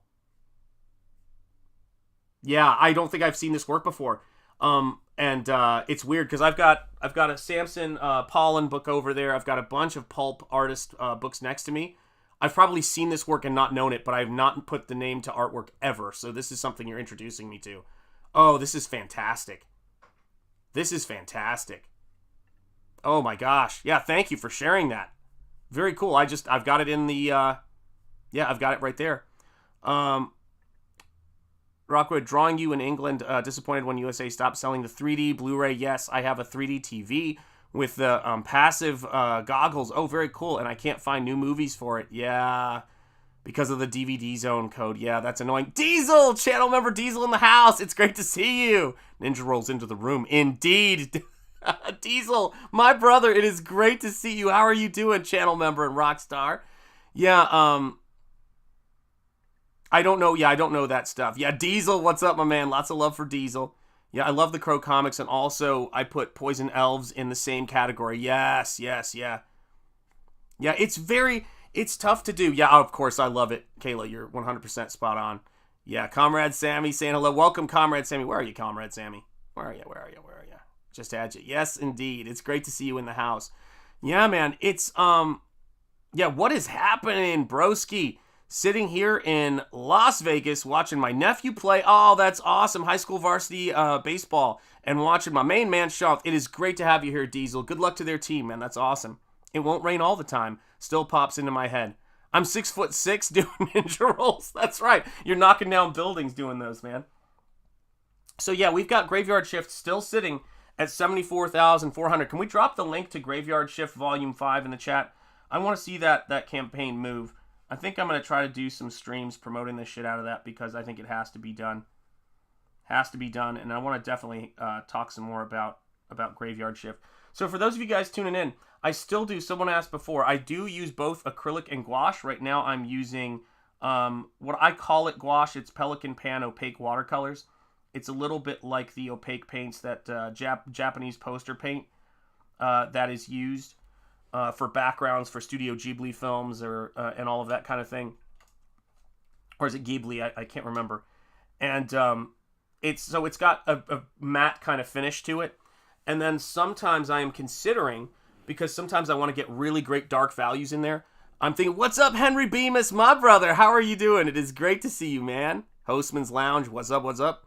[SPEAKER 1] Yeah, I don't think I've seen this work before. And it's weird because I've got a Samson Pollan book over there. I've got a bunch of pulp artist books next to me. I've probably seen this work and not known it, but I've not put the name to artwork ever. So this is something you're introducing me to. Oh, this is fantastic. This is fantastic. Oh my gosh. Yeah, thank you for sharing that. Very cool. I've got it in the, I've got it right there. Rockwood, drawing you in England, disappointed when USA stopped selling the 3D Blu-ray. Yes, I have a 3D TV with the passive goggles. Oh, very cool. And I can't find new movies for it. Yeah, because of the DVD Zone code. Yeah, that's annoying. Diesel! Channel member Diesel in the house. It's great to see you. Ninja rolls into the room. Indeed. Diesel, my brother, it is great to see you. How are you doing, channel member and Rockstar? Yeah, I don't know. Yeah, I don't know that stuff. Yeah, Diesel, what's up, my man? Lots of love for Diesel. Yeah, I love the Crow comics, and also I put Poison Elves in the same category. Yes, yeah. Yeah, it's tough to do. Yeah, of course, I love it. Kayla, you're 100% spot on. Yeah, Comrade Sammy saying hello. Welcome, Comrade Sammy. Where are you, Comrade Sammy? Where are you? Just had you. Yes, indeed. It's great to see you in the house. Yeah, man. It's, yeah, what is happening, broski? sitting here in Las Vegas watching my nephew play. Oh, that's awesome. High school varsity baseball. And watching my main man, Shanth. It is great to have you here, Diesel. Good luck to their team, man. That's awesome. It won't rain all the time. Still pops into my head. I'm 6'6" doing ninja rolls. That's right. You're knocking down buildings doing those, man. So yeah, we've got Graveyard Shift still sitting at 74,400. Can we drop the link to Graveyard Shift Volume 5 in the chat? I want to see that campaign move. I think I'm going to try to do some streams promoting the shit out of that because I think it has to be done. Has to be done, and I want to definitely talk some more about Graveyard Shift. So for those of you guys tuning in, I still do, someone asked before, I do use both acrylic and gouache. Right now I'm using what I call it gouache. It's Pelican Pan opaque watercolors. It's a little bit like the opaque paints that Japanese poster paint that is used for backgrounds for Studio Ghibli films or and all of that kind of thing. Or is it Ghibli? I can't remember. And it's got a matte kind of finish to it. And then sometimes I am considering, because sometimes I want to get really great dark values in there, I'm thinking, what's up, Henry Bemis, my brother? How are you doing? It is great to see you, man. Hostman's Lounge, what's up, what's up?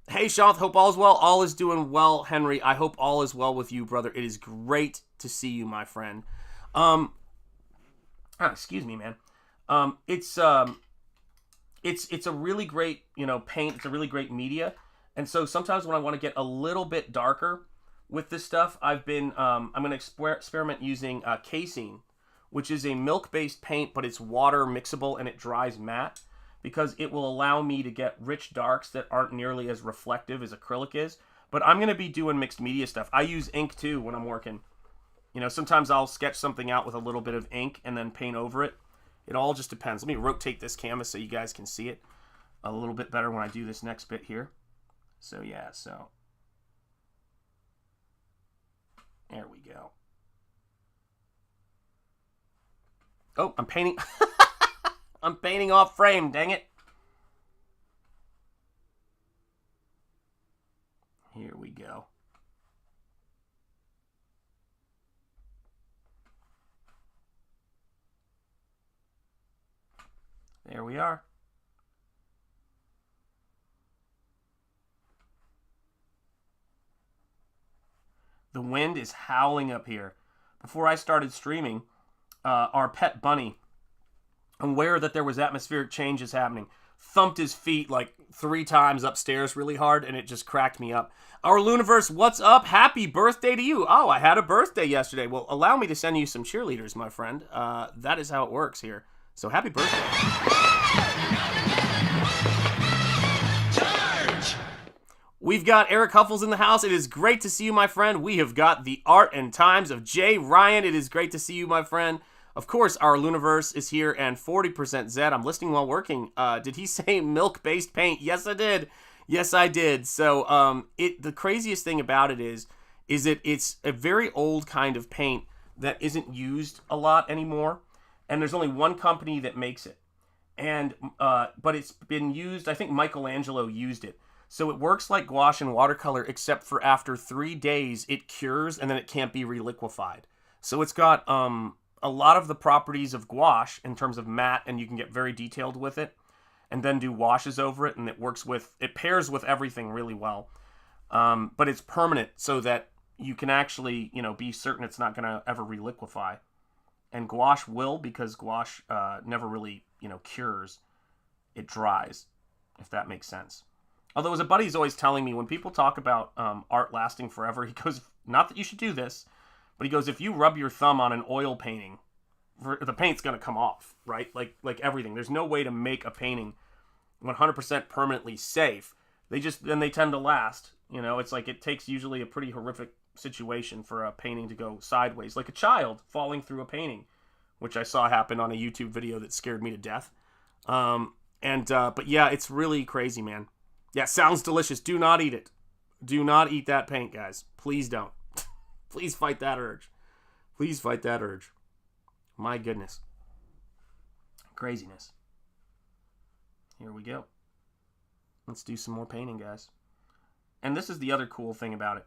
[SPEAKER 1] Hey, Shanth, hope all is well. All is doing well, Henry. I hope all is well with you, brother. It is great to see you, my friend. Excuse me, man. It's a really great, paint. It's a really great media. And so sometimes when I want to get a little bit darker with this stuff, I've been, I'm going to experiment using casein, which is a milk-based paint, but it's water mixable and it dries matte, because it will allow me to get rich darks that aren't nearly as reflective as acrylic is. But I'm going to be doing mixed media stuff. I use ink too when I'm working. Sometimes I'll sketch something out with a little bit of ink and then paint over it. It all just depends. Let me rotate this canvas so you guys can see it a little bit better when I do this next bit here. So yeah, so there we go. Oh, I'm painting. I'm painting off frame, dang it. Here we go. There we are. The wind is howling up here. Before I started streaming, our pet bunny, aware that there was atmospheric changes happening, thumped his feet like 3 times upstairs really hard, and it just cracked me up. Our Luniverse, what's up? Happy birthday to you. Oh, I had a birthday yesterday. Well, allow me to send you some cheerleaders, my friend. That is how it works here. So happy birthday. Charge! We've got Eric Huffles in the house. It is great to see you, my friend. We have got the art and times of Jay Ryan. It is great to see you, my friend. Of course, our Luniverse is here, and 40% Zed. I'm listening while working. Did he say milk-based paint? Yes, I did. Yes, I did. So, the craziest thing about it is that it's a very old kind of paint that isn't used a lot anymore, and there's only one company that makes it. And but it's been used. I think Michelangelo used it. So it works like gouache and watercolor, except for after 3 days it cures, and then it can't be reliquefied. So it's got a lot of the properties of gouache in terms of matte, and you can get very detailed with it and then do washes over it, and it pairs with everything really well. But it's permanent so that you can actually, be certain it's not going to ever reliquefy. And gouache will, because gouache never really, cures. It dries, if that makes sense. Although, as a buddy's always telling me, when people talk about art lasting forever, he goes, not that you should do this, but he goes, if you rub your thumb on an oil painting, the paint's going to come off, right? Like everything. There's no way to make a painting 100% permanently safe. They tend to last. It's like it takes usually a pretty horrific situation for a painting to go sideways, like a child falling through a painting, which I saw happen on a YouTube video that scared me to death. But yeah, it's really crazy, man. Yeah, sounds delicious. Do not eat it. Do not eat that paint, guys. Please don't. Please fight that urge. Please fight that urge. My goodness. Craziness. Here we go. Let's do some more painting, guys. And this is the other cool thing about it.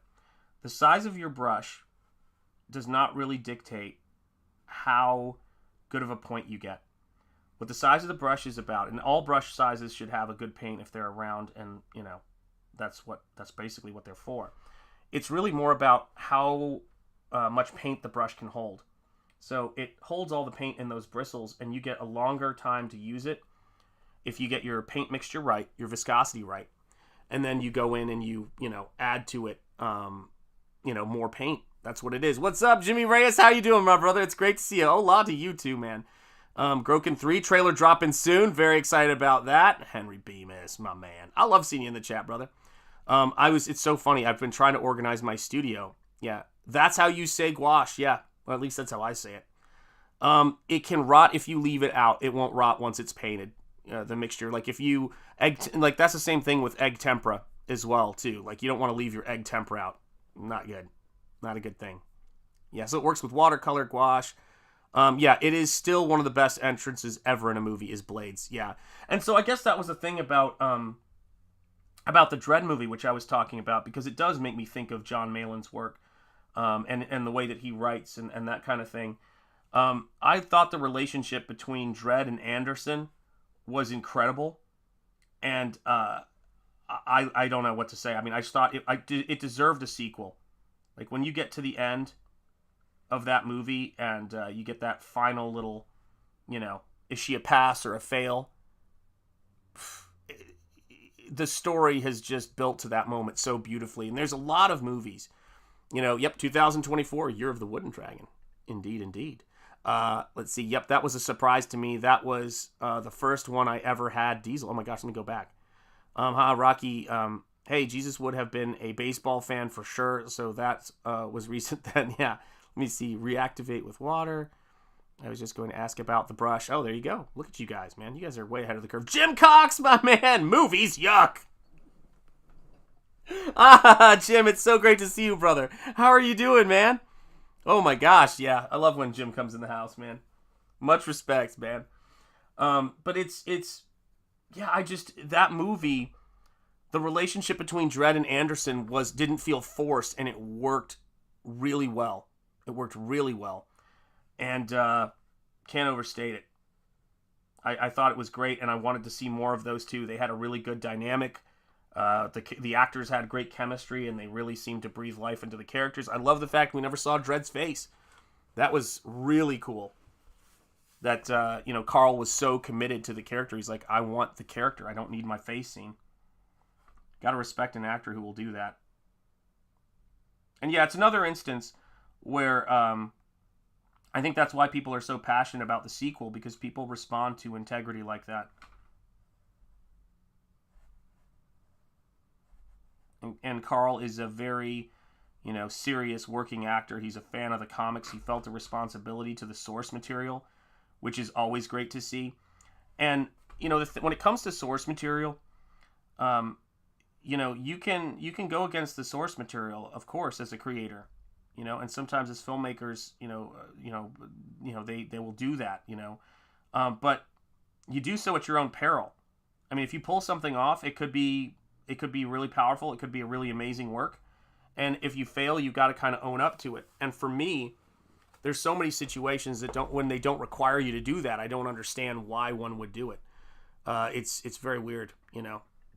[SPEAKER 1] The size of your brush does not really dictate how good of a point you get. what the size of the brush is about, and all brush sizes should have a good paint if they're round, and that's basically what they're for. It's really more about how much paint the brush can hold. So it holds all the paint in those bristles, and you get a longer time to use it if you get your paint mixture right, your viscosity right, and then you go in and you add to it more paint. That's what it is. What's up, Jimmy Reyes? How you doing, my brother? It's great to see you. Hola to you too, man. Groken 3 trailer dropping soon. Very excited about that. Henry Bemis, my man. I love seeing you in the chat, brother. It's so funny. I've been trying to organize my studio. Yeah, that's how you say gouache. Yeah, well, at least that's how I say it. It can rot if you leave it out. It won't rot once it's painted. The mixture, like if you that's the same thing with egg tempera as well too. Like you don't want to leave your egg tempera out. Not good. Not a good thing. Yeah, so it works with watercolor, gouache. Yeah, it is still one of the best entrances ever in a movie is blades. Yeah, and so I guess that was the thing about the Dredd movie, which I was talking about, because it does make me think of John Malin's work, and the way that he writes and that kind of thing. I thought the relationship between Dredd and Anderson was incredible, and I don't know what to say. I mean, I just thought it deserved a sequel. Like when you get to the end of that movie and you get that final little, is she a pass or a fail? The story has just built to that moment so beautifully. And there's a lot of movies, 2024, Year of the Wooden Dragon. Indeed, indeed. Let's see. Yep, that was a surprise to me. That was the first one I ever had. Diesel. Oh my gosh, let me go back. Rocky. Hey, Jesus would have been a baseball fan for sure. So that was recent then. Yeah. Let me see. Reactivate with water. I was just going to ask about the brush. Oh, there you go. Look at you guys, man. You guys are way ahead of the curve. Jim Cox, my man. Movies, yuck. Jim, it's so great to see you, brother. How are you doing, man? Oh my gosh, yeah. I love when Jim comes in the house, man. Much respect, man. But that movie, the relationship between Dredd and Anderson didn't feel forced, and it worked really well. It worked really well. And can't overstate it. I thought it was great, and I wanted to see more of those two. They had a really good dynamic. The actors had great chemistry, and they really seemed to breathe life into the characters. I love the fact we never saw Dredd's face. That was really cool. That Carl was so committed to the character. He's like, I want the character. I don't need my face seen. Got to respect an actor who will do that. And yeah, it's another instance where I think that's why people are so passionate about the sequel, because people respond to integrity like that. And Carl is a very, serious working actor. He's a fan of the comics. He felt a responsibility to the source material, which is always great to see. And, when it comes to source material, you can go against the source material, of course, as a creator, and sometimes as filmmakers, they will do that, but you do so at your own peril. I mean, if you pull something off, it could be really powerful. It could be a really amazing work. And if you fail, you got to kind of own up to it. And for me, there's so many situations when they don't require you to do that, I don't understand why one would do it. It's very weird,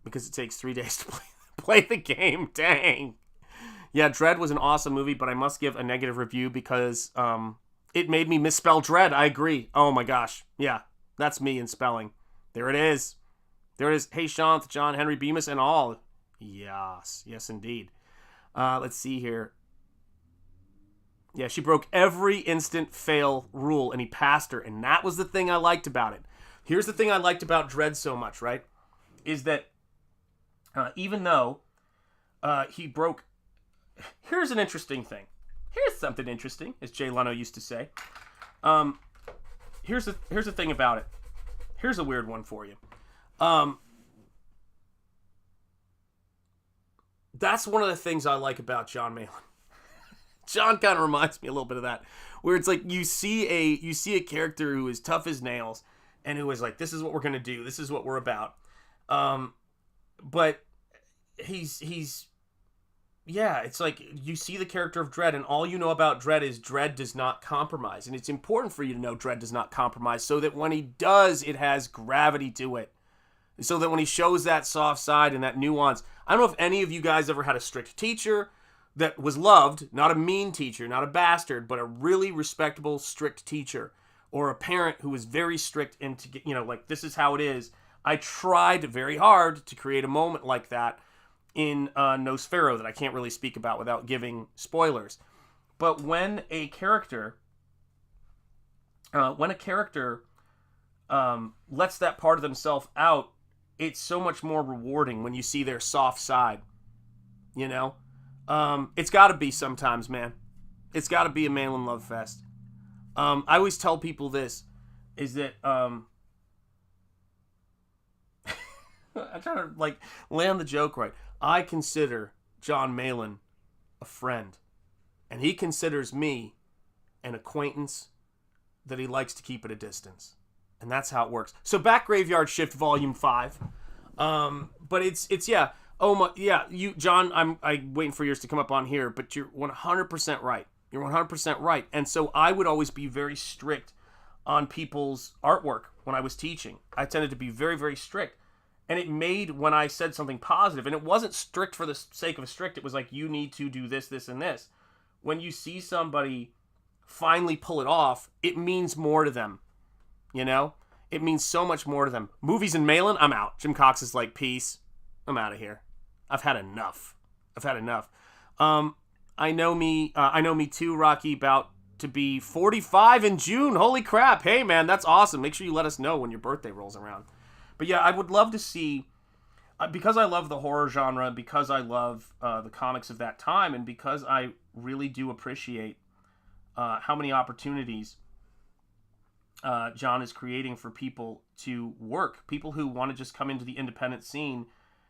[SPEAKER 1] because it takes 3 days to play the game. Dang. Yeah, Dredd was an awesome movie, but I must give a negative review because it made me misspell Dredd. I agree. Oh my gosh. Yeah, that's me in spelling. There it is. There it is. Hey, Shanth, John, Henry Bemis, and all. Yes. Yes, indeed. Let's see here. Yeah, she broke every instant fail rule, and he passed her, and that was the thing I liked about it. Here's the thing I liked about Dredd so much, right? Is that even though he broke... Here's an interesting thing. Here's something interesting, as Jay Leno used to say. Here's the thing about it. Here's a weird one for you. That's one of the things I like about John Malin. John kind of reminds me a little bit of that, where it's like you see a character who is tough as nails and who is like, this is what we're gonna do, this is what we're about. But he's yeah, it's like you see the character of Dredd, and all you know about Dredd is Dredd does not compromise. And it's important for you to know Dredd does not compromise so that when he does, it has gravity to it. So that when he shows that soft side and that nuance, I don't know if any of you guys ever had a strict teacher that was loved, not a mean teacher, not a bastard, but a really respectable, strict teacher, or a parent who was very strict and to get, like, this is how it is. I tried very hard to create a moment like that in Nosfero that I can't really speak about without giving spoilers. But when a character lets that part of themselves out, it's so much more rewarding when you see their soft side. It's got to be sometimes, man. It's got to be a Malin love fest. I always tell people this, is that I'm trying to land the joke right. I consider John Malin a friend, and he considers me an acquaintance that he likes to keep at a distance. And that's how it works. So back Graveyard Shift Volume 5. But it's yeah. Oh my, yeah, you, John, I'm waiting for yours to come up on here, but you're 100% right. You're 100% right. And so I would always be very strict on people's artwork when I was teaching. I tended to be very, very strict. And it made, when I said something positive, and it wasn't strict for the sake of strict, it was like, you need to do this, this, and this. When you see somebody finally pull it off, it means more to them. It means so much more to them. Movies and Malin, I'm out. Jim Cox is like, peace. I'm out of here. I've had enough. I know me too, Rocky, about to be 45 in June. Holy crap. Hey, man, that's awesome. Make sure you let us know when your birthday rolls around. But yeah, I would love to see, because I love the horror genre, because I love the comics of that time, and because I really do appreciate how many opportunities John is creating for people to work, people who want to just come into the independent scene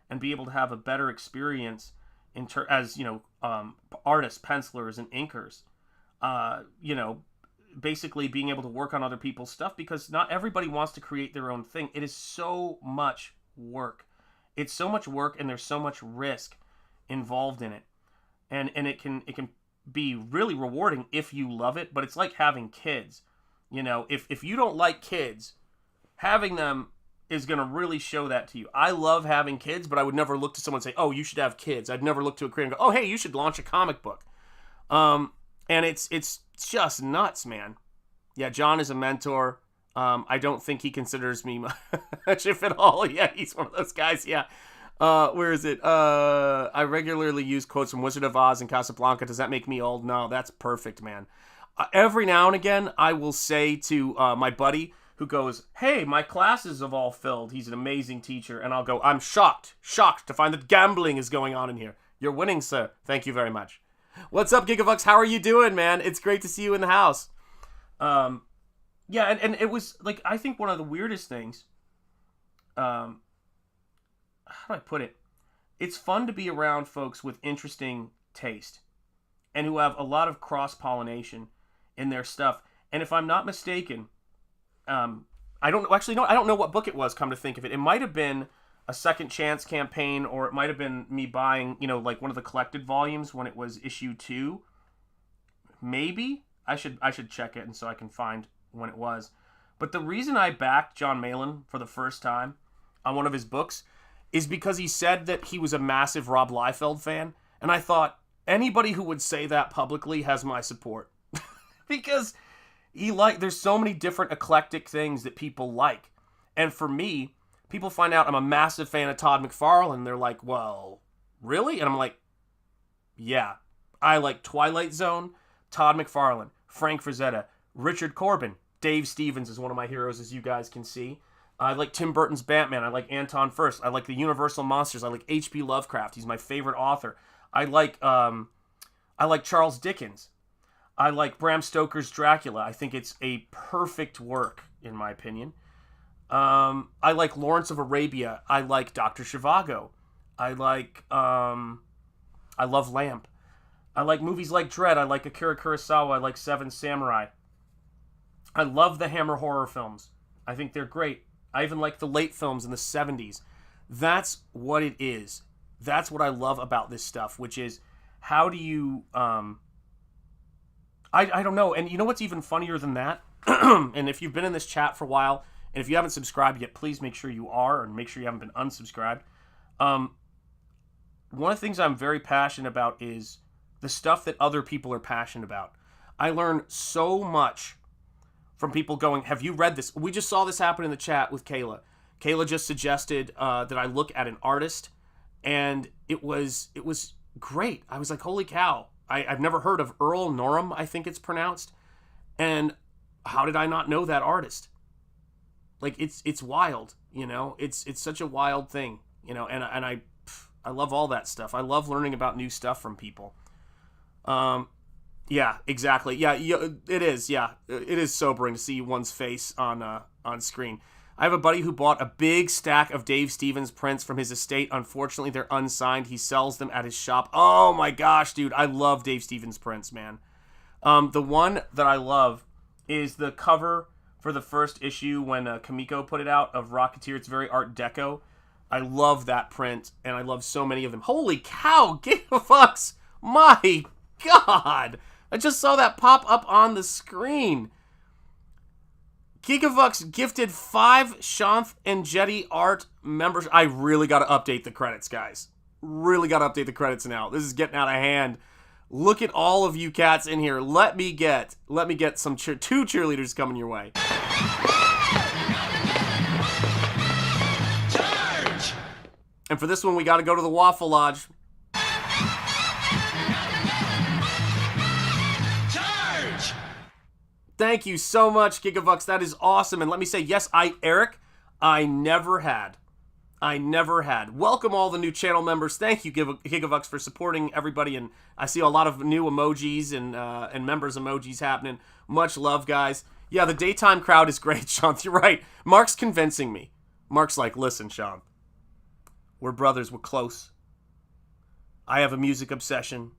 [SPEAKER 1] and be able to have a better experience as artists, pencilers, and inkers. Basically being able to work on other people's stuff, because not everybody wants to create their own thing. It is so much work. It's so much work, and there's so much risk involved in it. And it can be really rewarding if you love it, but it's like having kids. If you don't like kids, having them is going to really show that to you. I love having kids, but I would never look to someone and say, oh, you should have kids. I'd never look to a creator and go, oh, hey, you should launch a comic book. And it's just nuts, man. Yeah, John is a mentor. I don't think he considers me much, if at all. Yeah, he's one of those guys, yeah. Where is it? I regularly use quotes from Wizard of Oz and Casablanca. Does that make me old? No, that's perfect, man. Every now and again, I will say to my buddy who goes, hey, my classes have all filled. He's an amazing teacher. And I'll go, I'm shocked to find that gambling is going on in here. You're winning, sir. Thank you very much. What's up, Gigafux? How are you doing, man? It's great to see you in the house. Yeah, and it was, I think one of the weirdest things, how do I put it? It's fun to be around folks with interesting taste and who have a lot of cross-pollination in their stuff. And if I'm not mistaken, I don't know what book it was, come to think of it. It might have been a Second Chance campaign, or it might have been me buying, one of the collected volumes when it was issue 2. Maybe. I should check it, and so I can find when it was. But the reason I backed John Malin for the first time on one of his books is because he said that he was a massive Rob Liefeld fan, and I thought, anybody who would say that publicly has my support. Because there's so many different eclectic things that people like. And for me, people find out I'm a massive fan of Todd McFarlane. They're like, well, really? And I'm like, yeah. I like Twilight Zone, Todd McFarlane, Frank Frazetta, Richard Corbin. Dave Stevens is one of my heroes, as you guys can see. I like Tim Burton's Batman. I like Anton Furst. I like the Universal Monsters. I like H.P. Lovecraft. He's my favorite author. I like Charles Dickens. I like Bram Stoker's Dracula. I think it's a perfect work, in my opinion. I like Lawrence of Arabia. I like Dr. Zhivago. I love Lamp. I like movies like Dredd. I like Akira Kurosawa. I like Seven Samurai. I love the Hammer horror films. I think they're great. I even like the late films in the 70s. That's what it is. That's what I love about this stuff, which is how do you, I don't know. And you know what's even funnier than that? And if you've been in this chat for a while, and if you haven't subscribed yet, please make sure you are, and make sure you haven't been unsubscribed. One of the things I'm very passionate about is the stuff that other people are passionate about. I learn so much from people going, have you read this? We just saw this happen in the chat with Kayla. Kayla just suggested that I look at an artist, and it was great. I was like, holy cow. I've never heard of Earl Norham, I think it's pronounced. And how did I not know that artist? Like, it's wild, you know? It's such a wild thing, you know? And I love all that stuff. I love learning about new stuff from people. Yeah, exactly. Yeah, it is. Yeah, it is sobering to see one's face on screen. I have a buddy who bought a big stack of Dave Stevens prints from his estate. Unfortunately, they're unsigned. He sells them at his shop. Oh my gosh, dude. I love Dave Stevens prints, man. The one that I love is the cover for the first issue when Kamiko put it out of Rocketeer. It's very Art Deco. I love that print, and I love so many of them. Holy cow, Gigafucks! My God! I just saw that pop up on the screen. Gigavox gifted 5 Shanth Enjeti art members. I really got to update the credits, guys. Really got to update the credits now. This is getting out of hand. Look at all of you cats in here. Let me get some 2 cheerleaders coming your way. Charge! And for this one, we got to go to the Waffle Lodge. Thank you so much, Gigavox. That is awesome. And let me say, yes, Eric, I never had. Welcome all the new channel members. Thank you, Gigavox, for supporting everybody. And I see a lot of new emojis and members emojis happening. Much love, guys. Yeah, the daytime crowd is great, Shanth. You're right. Mark's convincing me. Mark's like, listen, Shanth. We're brothers. We're close. I have a music obsession.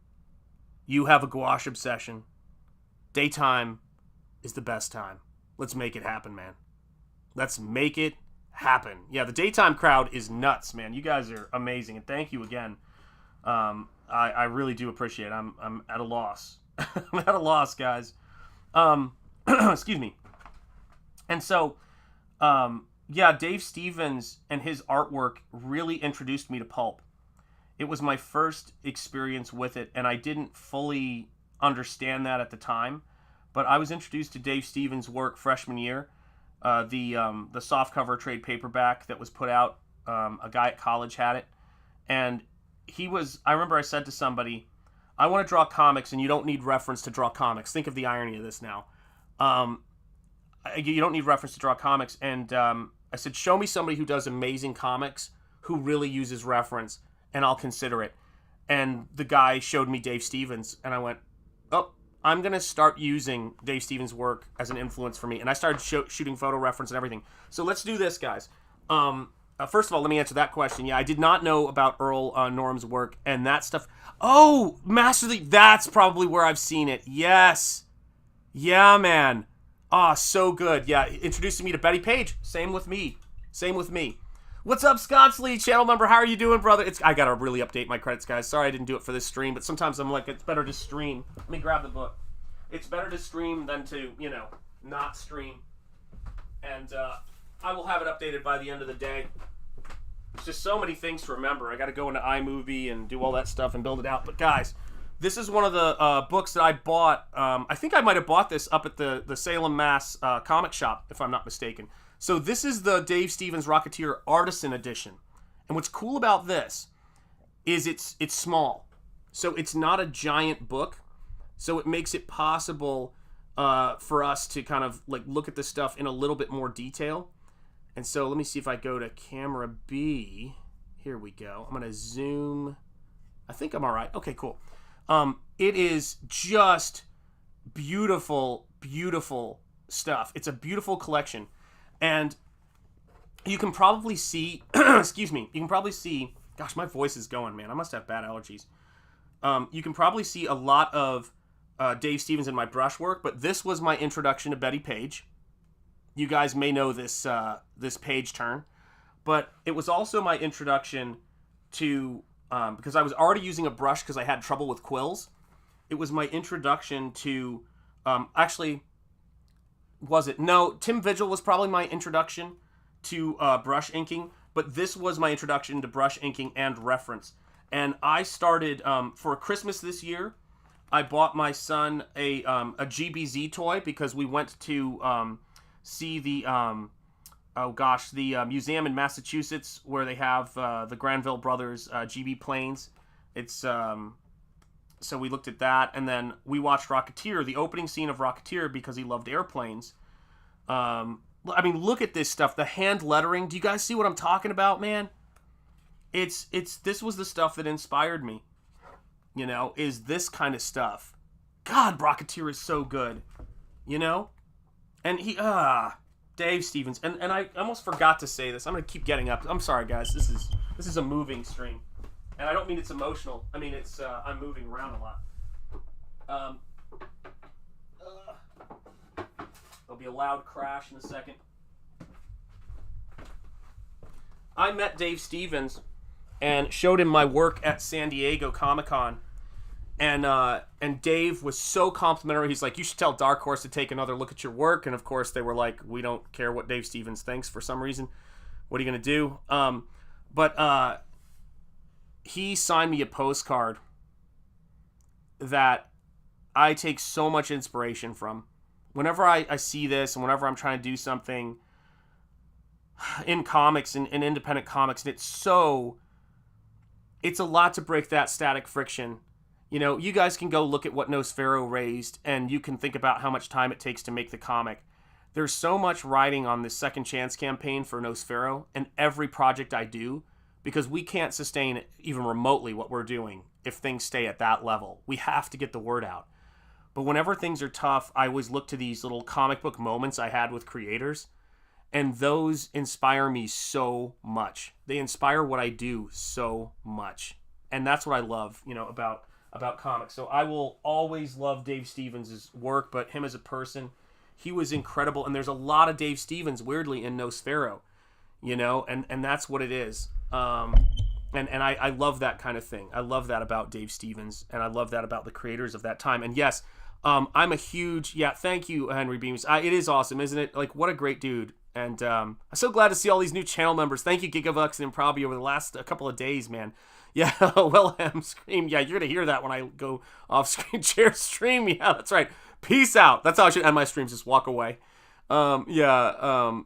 [SPEAKER 1] You have a gouache obsession. Daytime is the best time. Let's make it happen, man. Let's make it happen. Yeah, the daytime crowd is nuts, man. You guys are amazing, and thank you again. I really do appreciate it. I'm at a loss. I'm at a loss, guys. Excuse me. And so, yeah, Dave Stevens and his artwork really introduced me to pulp. It was my first experience with it, and I didn't fully understand that at the time. But I was introduced to Dave Stevens' work freshman year, the softcover trade paperback that was put out. A guy at college had it, and I remember I said to somebody, I want to draw comics, and you don't need reference to draw comics. Think of the irony of this now. You don't need reference to draw comics, and I said, show me somebody who does amazing comics, who really uses reference, and I'll consider it. And the guy showed me Dave Stevens, and I went, oh, I'm going to start using Dave Stevens' work as an influence for me. And I started shooting photo reference and everything. So let's do this, guys. First of all, let me answer that question. Yeah, I did not know about Earl Norham's work and that stuff. Oh, Master League. That's probably where I've seen it. Yes. Yeah, man. Ah, so good. Yeah, introducing me to Betty Page. Same with me. What's up, Scotchley, channel member? How are you doing, brother? I gotta really update my credits, guys. Sorry I didn't do it for this stream, but sometimes I'm like, it's better to stream. Let me grab the book. It's better to stream than to, not stream. And I will have it updated by the end of the day. It's just so many things to remember. I gotta go into iMovie and do all that stuff and build it out. But guys, this is one of the books that I bought. I think I might have bought this up at the Salem, Mass comic shop, if I'm not mistaken. So this is the Dave Stevens Rocketeer Artisan Edition. And what's cool about this is it's small. So it's not a giant book. So it makes it possible for us to kind of like look at this stuff in a little bit more detail. And so let me see if I go to camera B. Here we go. I'm going to zoom. I think I'm all right. Okay, cool. It is just beautiful, beautiful stuff. It's a beautiful collection. And you can probably see, excuse me, you can probably see, gosh, my voice is going, man. I must have bad allergies. You can probably see a lot of Dave Stevens in my brushwork, but this was my introduction to Betty Page. You guys may know this this page turn, but it was also my introduction to because I was already using a brush because I had trouble with quills. It was my introduction to, actually, was it? No, Tim Vigil was probably my introduction to brush inking, but this was my introduction to brush inking and reference. And I started, for Christmas this year, I bought my son a GBZ toy because we went to see the, the museum in Massachusetts where they have the Granville Brothers GB planes. It's, so we looked at that, and then we watched Rocketeer, the opening scene of Rocketeer, because he loved airplanes. I mean, look at this stuff, the hand lettering. Do you guys see what I'm talking about, man? This was the stuff that inspired me, you know, is this kind of stuff. God, Rocketeer is so good, you know? And Dave Stevens, and I almost forgot to say this. I'm going to keep getting up. I'm sorry, guys. This is a moving stream. And I don't mean it's emotional. I mean, it's, I'm moving around a lot. There'll be a loud crash in a second. I met Dave Stevens and showed him my work at San Diego Comic-Con. And Dave was so complimentary. He's like, you should tell Dark Horse to take another look at your work. And of course they were like, we don't care what Dave Stevens thinks for some reason. What are you going to do? But he signed me a postcard that I take so much inspiration from. Whenever I see this and whenever I'm trying to do something in comics and in independent comics, and it's a lot to break that static friction. You know, you guys can go look at what Nosfero raised, and you can think about how much time it takes to make the comic. There's so much riding on this Second Chance campaign for Nosfero and every project I do, because we can't sustain even remotely what we're doing if things stay at that level. We have to get the word out. But whenever things are tough, I always look to these little comic book moments I had with creators, and those inspire me so much. They inspire what I do so much. And that's what I love, you know, about comics. So I will always love Dave Stevens' work, but him as a person, he was incredible. And there's a lot of Dave Stevens, weirdly, in Nosfero, you know, and that's what it is. And I love that kind of thing. I love that about Dave Stevens, and I love that about the creators of that time. And yes, I'm a huge, thank you, Henry Beams. It is awesome, isn't it? Like, what a great dude. And I'm so glad to see all these new channel members. Thank you, Gigavux and Improbi, over the last couple of days, man. Yeah, Wilhelm Scream. Yeah, you're going to hear that when I go off screen share stream. Yeah, that's right. Peace out. That's how I should end my streams, just walk away. The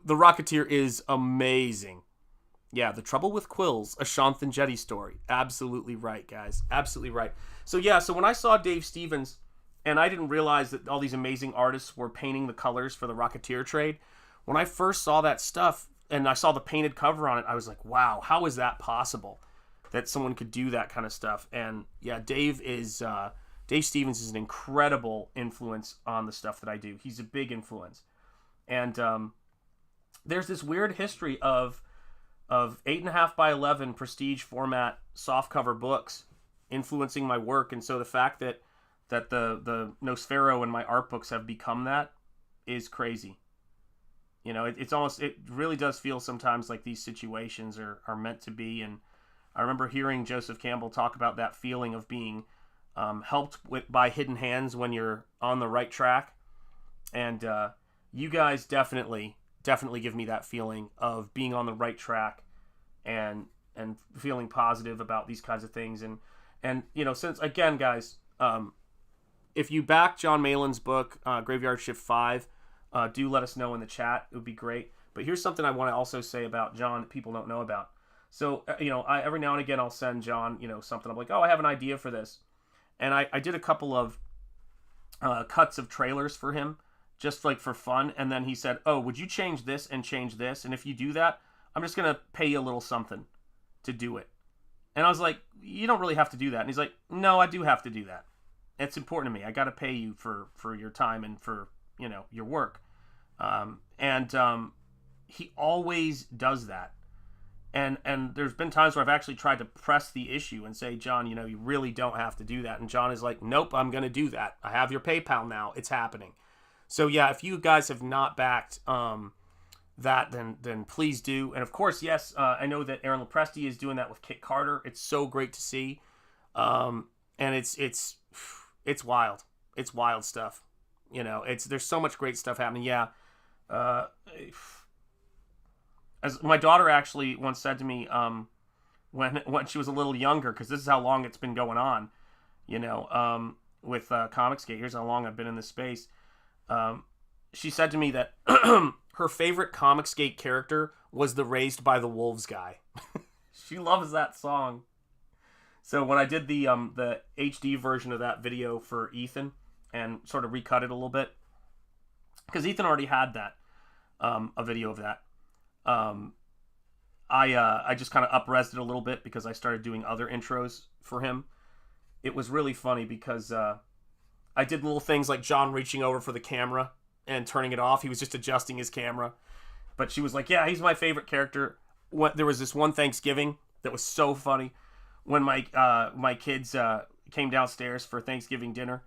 [SPEAKER 1] Rocketeer is amazing. Yeah, The Trouble with Quills, a SHANTH ENJETI story. Absolutely right, guys. Absolutely right. So when I saw Dave Stevens, and I didn't realize that all these amazing artists were painting the colors for the Rocketeer trade, when I first saw that stuff and I saw the painted cover on it, I was like, wow, how is that possible that someone could do that kind of stuff? And yeah, Dave Stevens is an incredible influence on the stuff that I do. He's a big influence. And there's this weird history of 8.5 by 11 prestige format softcover books influencing my work. And so the fact that the Nosfero and my art books have become that is crazy. You know, it really does feel sometimes like these situations are meant to be. And I remember hearing Joseph Campbell talk about that feeling of being helped by hidden hands when you're on the right track. And you guys definitely give me that feeling of being on the right track and feeling positive about these kinds of things. And you know, since, again, guys, if you back John Malin's book, Graveyard Shift 5, do let us know in the chat. It would be great. But here's something I want to also say about John that people don't know about. So, you know, every now and again I'll send John, you know, something. I'm like, oh, I have an idea for this. And I did a couple of cuts of trailers for him, just like for fun. And then he said, oh, would you change this and change this? And if you do that, I'm just going to pay you a little something to do it. And I was like, you don't really have to do that. And he's like, no, I do have to do that. It's important to me. I got to pay you for your time and for, you know, your work. He always does that. And there's been times where I've actually tried to press the issue and say, John, you know, you really don't have to do that. And John is like, nope, I'm going to do that. I have your PayPal now. It's happening. So yeah, if you guys have not backed that, then please do. And of course, yes, I know that Aaron Lopresti is doing that with Kit Carter. It's so great to see, and it's wild. It's wild stuff. You know, there's so much great stuff happening. Yeah, as my daughter actually once said to me, when she was a little younger, because this is how long it's been going on. You know, with Comicsgate. Here's how long I've been in this space. She said to me that her favorite Comicsgate character was the Raised by the Wolves guy. She loves that song. So when I did the HD version of that video for Ethan and sort of recut it a little bit, because Ethan already had that, a video of that. I just kind of up-resed it a little bit because I started doing other intros for him. It was really funny because I did little things like John reaching over for the camera and turning it off. He was just adjusting his camera. But she was like, yeah, he's my favorite character. There was this one Thanksgiving that was so funny when my kids came downstairs for Thanksgiving dinner.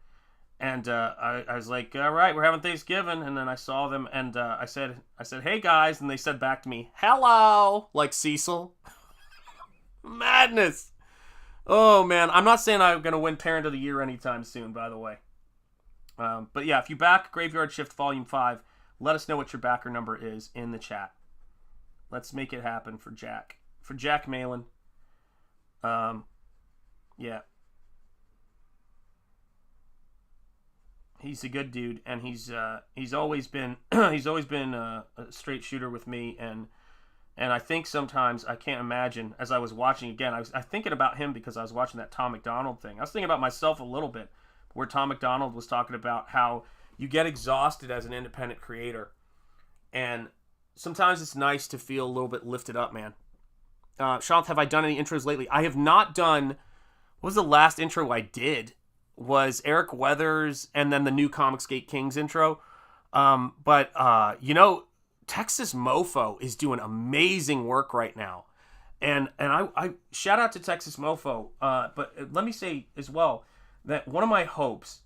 [SPEAKER 1] And I was like, all right, we're having Thanksgiving. And then I saw them and I said, hey, guys. And they said back to me, hello, like Cecil. Madness. Oh, man. I'm not saying I'm going to win Parent of the Year anytime soon, by the way. But yeah, if you back Graveyard Shift Volume 5, let us know what your backer number is in the chat. Let's make it happen for Jack. For Jack Malin. Yeah. He's a good dude, and he's always been a straight shooter with me, and I think sometimes I can't imagine, as I was watching again, I was thinking about him because I was watching that Tom McDonald thing. I was thinking about myself a little bit, where Tom McDonald was talking about how you get exhausted as an independent creator, and sometimes it's nice to feel a little bit lifted up, man. Shanth, have I done any intros lately? I have not done. What was the last intro I did? Was Eric Weathers and then the new Comicsgate Kings intro. But you know, Texas Mofo is doing amazing work right now. And I shout out to Texas Mofo. But let me say as well that one of my hopes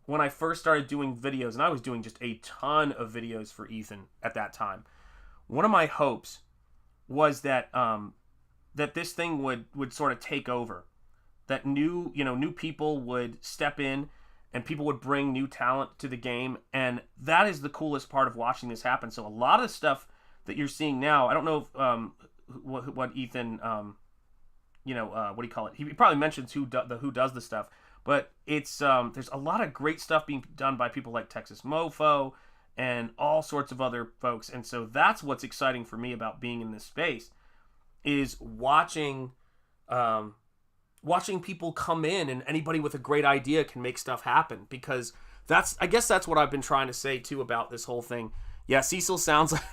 [SPEAKER 1] when I first started doing videos, and I was doing just a ton of videos for Ethan at that time, one of my hopes was that that this thing would sort of take over. That new people would step in and people would bring new talent to the game. And that is the coolest part of watching this happen. So a lot of stuff that you're seeing now, I don't know if, what Ethan, what do you call it? He probably mentions who does the stuff, but it's, there's a lot of great stuff being done by people like Texas Mofo and all sorts of other folks. And so that's what's exciting for me about being in this space is watching people come in, and anybody with a great idea can make stuff happen, because I guess that's what I've been trying to say too about this whole thing. Yeah, Cecil sounds like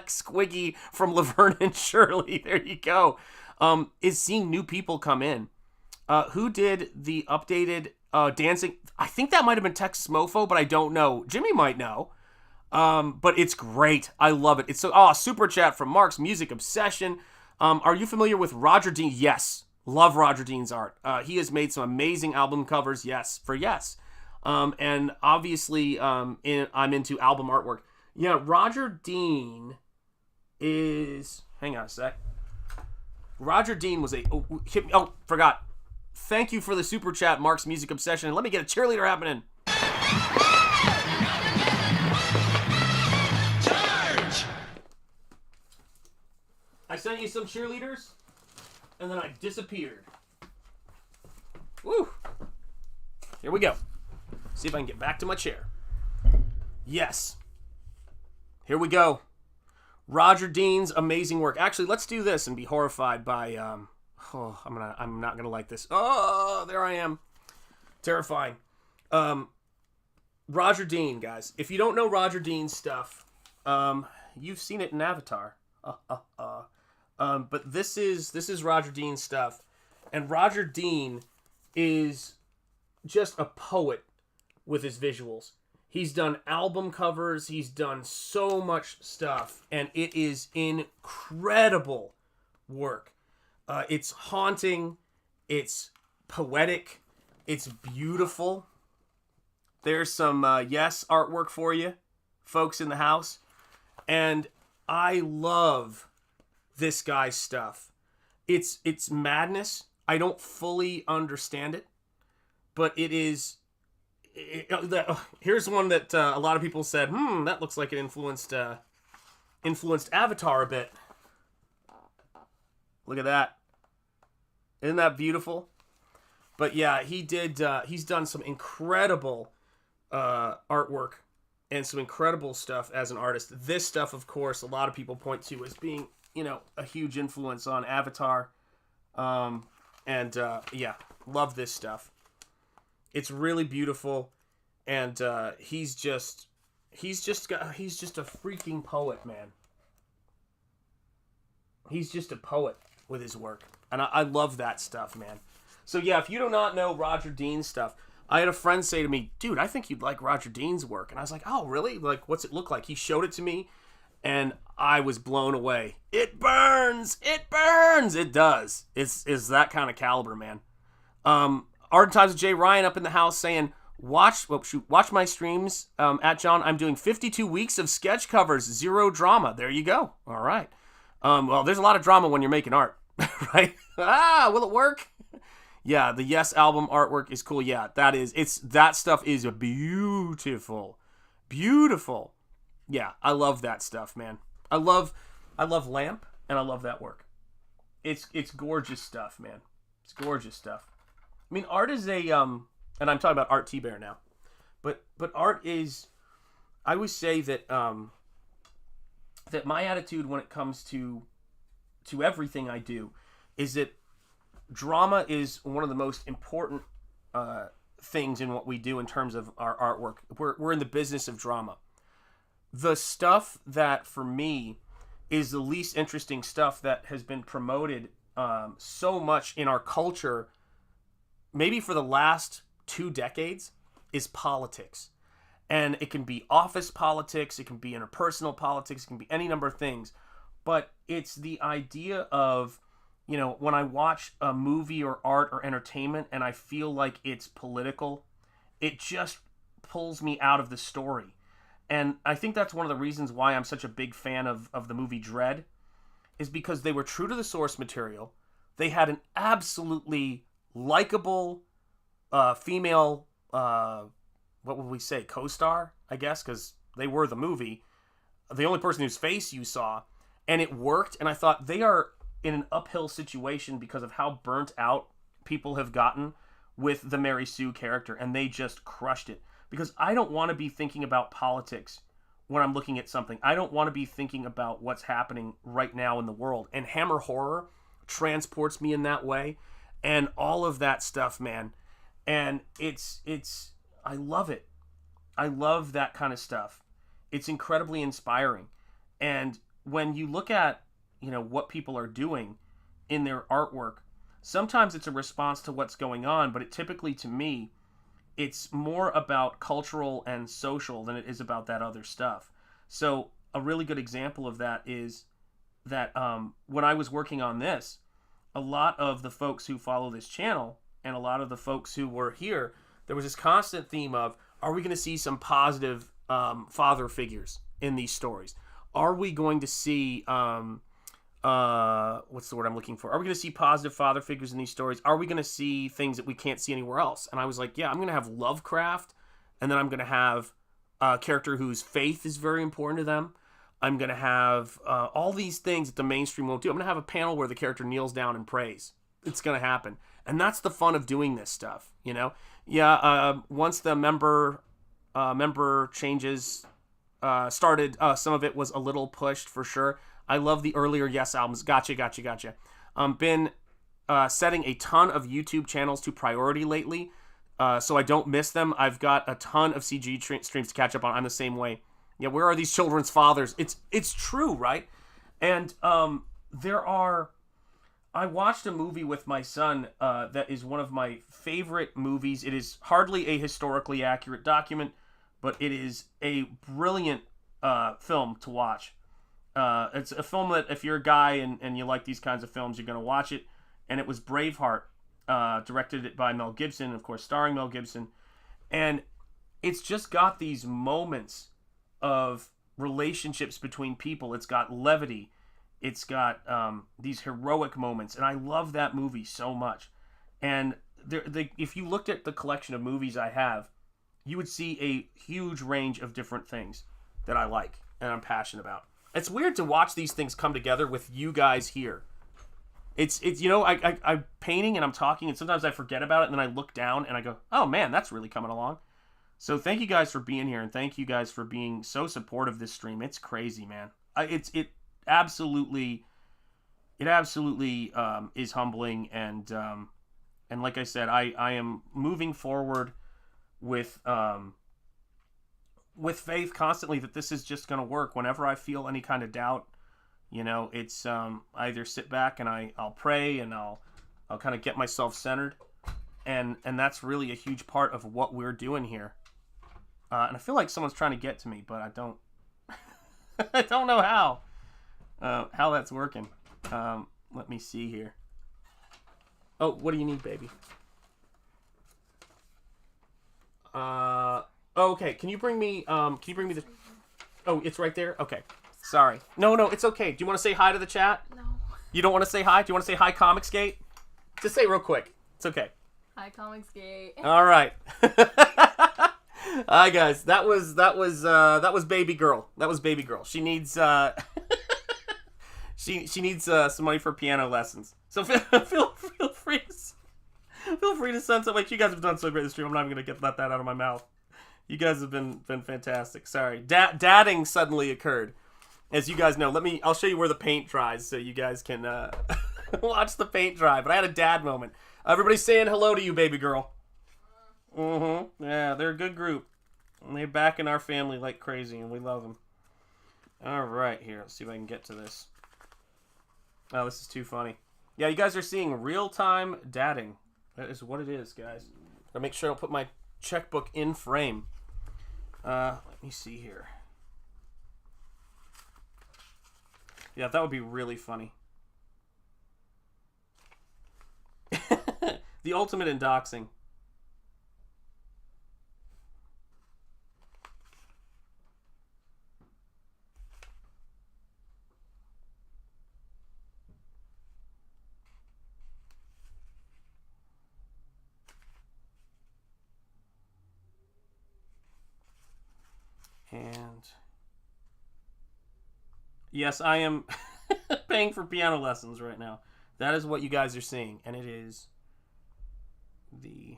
[SPEAKER 1] Squiggy from Laverne and Shirley. There you go. Is seeing new people come in. Who did the updated dancing? I think that might have been Texas Mofo, but I don't know. Jimmy might know. But it's great. I love it. It's super chat from Mark's Music Obsession. Are you familiar with Roger Dean? Yes. Love Roger Dean's art. He has made some amazing album covers. Yes. And obviously, I'm into album artwork. Yeah, Roger Dean is. Hang on a sec. Roger Dean was forgot. Thank you for the super chat, Mark's Music Obsession. Let me get a cheerleader happening. Charge! I sent you some cheerleaders. And then I disappeared. Woo! Here we go. See if I can get back to my chair. Yes. Here we go. Roger Dean's amazing work. Actually, let's do this and be horrified by I'm not gonna like this. Oh, there I am. Terrifying. Roger Dean, guys. If you don't know Roger Dean's stuff, you've seen it in Avatar. But this is Roger Dean's stuff, and Roger Dean is just a poet with his visuals. He's done album covers, he's done so much stuff, and it is incredible work. It's haunting, it's poetic, it's beautiful. There's some yes artwork for you, folks in the house. And I love this guy's stuff. It's madness. I don't fully understand it, but it is. Here's one that a lot of people said, that looks like it influenced Avatar a bit. Look at that. Isn't that beautiful? But yeah, he's done some incredible artwork and some incredible stuff as an artist. This stuff, of course, a lot of people point to as being, a huge influence on Avatar. Yeah, love this stuff. It's really beautiful, and he's just a freaking poet, man. He's just a poet with his work, and I love that stuff, man. So yeah, if you do not know Roger Dean's stuff, I had a friend say to me, dude, I think you'd like Roger Dean's work. And I was like, oh, really? Like, what's it look like? He showed it to me, and I was blown away. It burns! It burns! It does. It's that kind of caliber, man. Art Times with Jay Ryan up in the house saying, watch my streams at John. I'm doing 52 weeks of sketch covers, 0 drama. There you go. All right. Well, there's a lot of drama when you're making art, right? Will it work? Yeah, the Yes album artwork is cool. Yeah, that stuff is beautiful. Beautiful. Yeah, I love that stuff, man. I love Lamp, and I love that work. It's gorgeous stuff, man. It's gorgeous stuff. I mean, art is and I'm talking about Art T-Bear now. But art is, I would say that that my attitude when it comes to everything I do is that drama is one of the most important things in what we do in terms of our artwork. We're in the business of drama. The stuff that, for me, is the least interesting stuff that has been promoted so much in our culture, maybe for the last 2 decades, is politics. And it can be office politics, it can be interpersonal politics, it can be any number of things. But it's the idea of, when I watch a movie or art or entertainment and I feel like it's political, it just pulls me out of the story. And I think that's one of the reasons why I'm such a big fan of the movie Dredd, is because they were true to the source material. They had an absolutely likable female, what would we say, co-star, I guess, because they were the movie. The only person whose face you saw. And it worked, and I thought they are in an uphill situation because of how burnt out people have gotten with the Mary Sue character, and they just crushed it. Because I don't want to be thinking about politics when I'm looking at something. I don't want to be thinking about what's happening right now in the world. And Hammer Horror transports me in that way, and all of that stuff, man. And it's I love it. I love that kind of stuff. It's incredibly inspiring. And when you look at, what people are doing in their artwork, sometimes it's a response to what's going on, but it typically, to me, it's more about cultural and social than it is about that other stuff. So a really good example of that is that when I was working on this, a lot of the folks who follow this channel and a lot of the folks who were here, there was this constant theme of, are we going to see some positive father figures in these stories? Are we going to see, what's the word I'm looking for? Are we going to see positive father figures in these stories? Are we going to see things that we can't see anywhere else? And I was like, yeah, I'm going to have Lovecraft, and then I'm going to have a character whose faith is very important to them. I'm going to have all these things that the mainstream won't do. I'm going to have a panel where the character kneels down and prays. It's going to happen. And that's the fun of doing this stuff, Yeah, once the member changes started, some of it was a little pushed for sure. I love the earlier Yes albums. Gotcha. Been setting a ton of YouTube channels to priority lately, so I don't miss them. I've got a ton of CG streams to catch up on. I'm the same way. Yeah, where are these children's fathers? It's true, right? And I watched a movie with my son that is one of my favorite movies. It is hardly a historically accurate document, but it is a brilliant film to watch. It's a film that if you're a guy and you like these kinds of films, you're going to watch it. And it was Braveheart, directed by Mel Gibson, of course, starring Mel Gibson. And it's just got these moments of relationships between people. It's got levity. It's got these heroic moments, and I love that movie so much. And if you looked at the collection of movies I have, you would see a huge range of different things that I like and I'm passionate about. It's weird to watch these things come together with you guys here. It's you know, I'm painting and I'm talking, and sometimes I forget about it, and then I look down and I go, oh man, that's really coming along. So thank you guys for being here, and thank you guys for being so supportive of this stream. It's crazy, man. It absolutely is humbling, and like I said, I am moving forward with faith constantly that this is just going to work. Whenever I feel any kind of doubt, you know, it's I either sit back and I'll pray, and I'll kind of get myself centered, and that's really a huge part of what we're doing here. And I feel like someone's trying to get to me, but I don't I don't know how that's working. Let me see here. Oh, what do you need, baby? Okay. Can you bring me the... Oh, it's right there? Okay. Sorry. No, it's okay. Do you want to say hi to the chat?
[SPEAKER 2] No.
[SPEAKER 1] You don't want to say hi? Do you want to say hi, Comicsgate? Just say it real quick. It's okay.
[SPEAKER 2] Hi, Comicsgate.
[SPEAKER 1] All right. Hi, guys. That was baby girl. That was baby girl. She needs she needs some money for piano lessons. So feel free to send something. Like, you guys have done so great this stream. I'm not even gonna let that out of my mouth. You guys have been fantastic. Sorry, dadding suddenly occurred. As you guys know, I'll show you where the paint dries so you guys can watch the paint dry. But I had a dad moment. Everybody's saying hello to you, baby girl. Yeah, they're a good group. And they're back in our family like crazy, and we love them. All right, here. Let's see if I can get to this. Oh, this is too funny. Yeah, you guys are seeing real-time dadding. That is what it is, guys. Gotta make sure I don't put my checkbook in frame. Let me see here. Yeah, that would be really funny. The ultimate in doxing. And yes, I am paying for piano lessons right now. That is what you guys are seeing, and it is the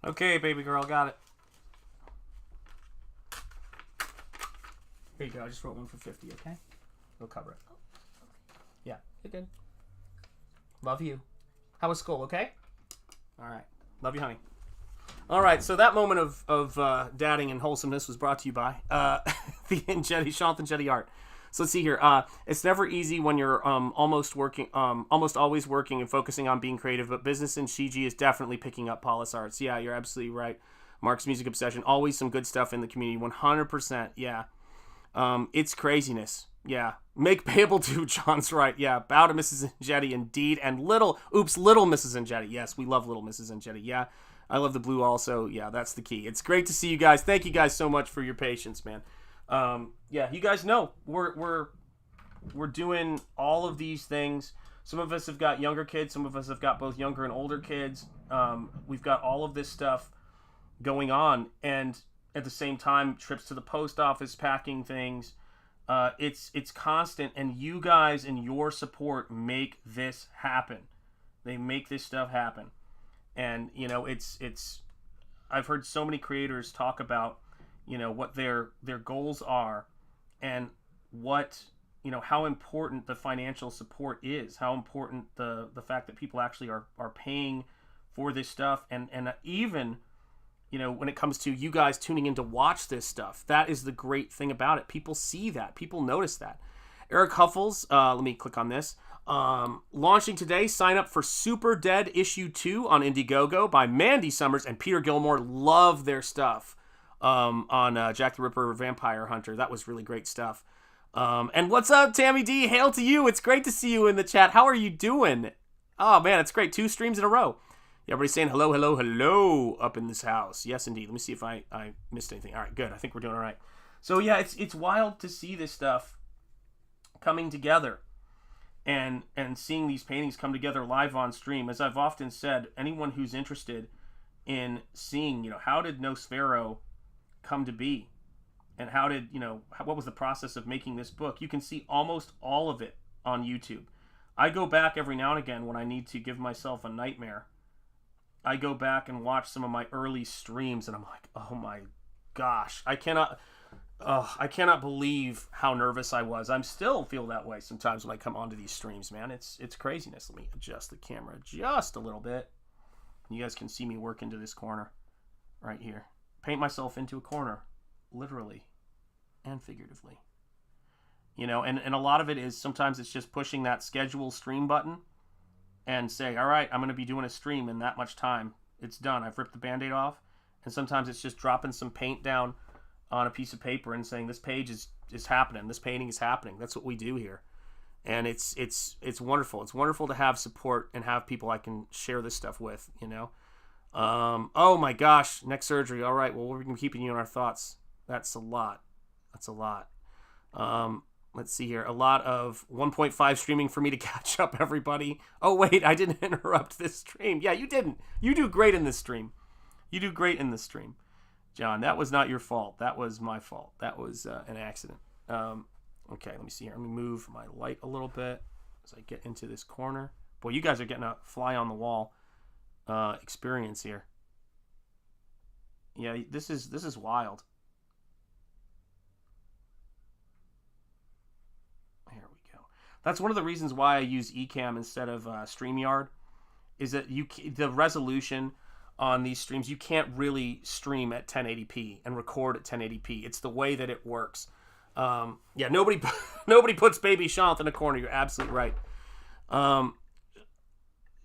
[SPEAKER 1] Okay, baby girl, got it. Here you go. I just wrote one for 50, okay? We'll cover it.
[SPEAKER 2] Oh, okay.
[SPEAKER 1] Yeah, you're good. Love you. How was school, okay? All right. Love you, honey. All right, so that moment of dadding and wholesomeness was brought to you by the Shanth Enjeti art. So let's see here. It's never easy when you're almost always working and focusing on being creative, but business in Shiji is definitely picking up Paulus Arts. Yeah, you're absolutely right. Mark's Music Obsession. Always some good stuff in the community. 100%. Yeah. It's craziness. Yeah. Make payable too, John's right. Yeah. Bow to Mrs. Enjeti, indeed. And little Mrs. Enjeti. Yes, we love little Mrs. Enjeti. Yeah. I love the blue also. Yeah, that's the key. It's great to see you guys. Thank you guys so much for your patience, man. Yeah, you guys know we're doing all of these things. Some of us have got younger kids. Some of us have got both younger and older kids. We've got all of this stuff going on, and at the same time, trips to the post office, packing things. It's constant, and you guys and your support make this happen. They make this stuff happen, and you know it's. I've heard so many creators talk about, you know, what their goals are, and what, you know, how important the financial support is, how important the fact that people actually are paying for this stuff, and even, you know, when it comes to you guys tuning in to watch this stuff, that is the great thing about it. People see that. People notice that. Eric Huffles, let me click on this. Launching today, sign up for Super Dead Issue 2 on Indiegogo by Mandy Summers and Peter Gilmore. Love their stuff on Jack the Ripper Vampire Hunter. That was really great stuff. And what's up, Tammy D? Hail to you. It's great to see you in the chat. How are you doing? Oh, man, it's great. 2 streams in a row. Everybody's saying hello, hello, hello up in this house. Yes, indeed. Let me see if I missed anything. All right, good. I think we're doing all right. So, yeah, it's wild to see this stuff coming together and seeing these paintings come together live on stream. As I've often said, anyone who's interested in seeing, you know, how did Nosfero come to be? And how did, you know, what was the process of making this book? You can see almost all of it on YouTube. I go back every now and again when I need to give myself a nightmare. I go back and watch some of my early streams, and I'm like, oh my gosh, I cannot believe how nervous I was. I'm still feel that way sometimes when I come onto these streams, man. It's craziness. Let me adjust the camera just a little bit. You guys can see me work into this corner right here. Paint myself into a corner, literally and figuratively. You know, and a lot of it is sometimes it's just pushing that schedule stream button and say, all right, I'm going to be doing a stream in that much time. It's done. I've ripped the Band-Aid off. And sometimes it's just dropping some paint down on a piece of paper and saying, this page is happening. This painting is happening. That's what we do here. And it's wonderful. It's wonderful to have support and have people I can share this stuff with, you know. Oh my gosh, neck surgery. All right, well, we're going to be keeping you in our thoughts. That's a lot. That's a lot. Let's see here. A lot of 1.5 streaming for me to catch up, everybody. Oh, wait, I didn't interrupt this stream. Yeah, you didn't. You do great in this stream. You do great in this stream. John, that was not your fault. That was my fault. That was an accident. Okay, let me see here. Let me move my light a little bit as I get into this corner. Boy, you guys are getting a fly on the wall experience here. Yeah, this is wild. Here we go. That's one of the reasons why I use Ecamm instead of StreamYard, is that the resolution on these streams, you can't really stream at 1080p and record at 1080p. It's the way that it works. Yeah, nobody puts baby Shanth in a corner. You're absolutely right.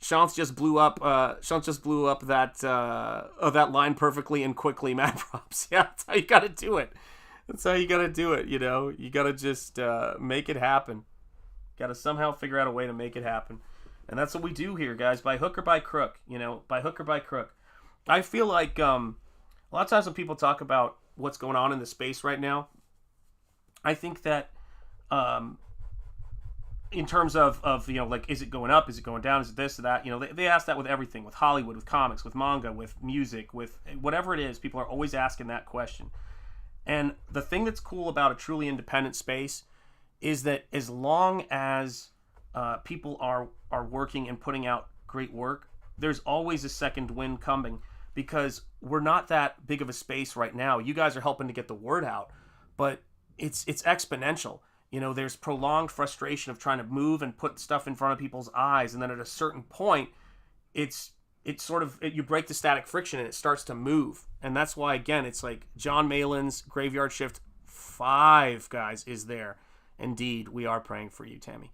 [SPEAKER 1] Shanth just blew up that line perfectly and quickly. Mad props. Yeah, that's how you gotta do it. That's how you gotta do it. You know, you gotta just make it happen. Gotta somehow figure out a way to make it happen, and that's what we do here, guys. By hook or by crook. You know, by hook or by crook. I feel like a lot of times when people talk about what's going on in the space right now, I think that in terms of you know, like, is it going up, is it going down, is it this or that, you know, they ask that with everything, with Hollywood, with comics, with manga, with music, with whatever it is. People are always asking that question. And the thing that's cool about a truly independent space is that as long as people are working and putting out great work, there's always a second wind coming, because we're not that big of a space right now. You guys are helping to get the word out, but it's exponential. You know, there's prolonged frustration of trying to move and put stuff in front of people's eyes, and then at a certain point, it's sort of, you break the static friction and it starts to move. And that's why, again, it's like John Malin's Graveyard Shift 5, guys, is there. Indeed, we are praying for you, Tammy.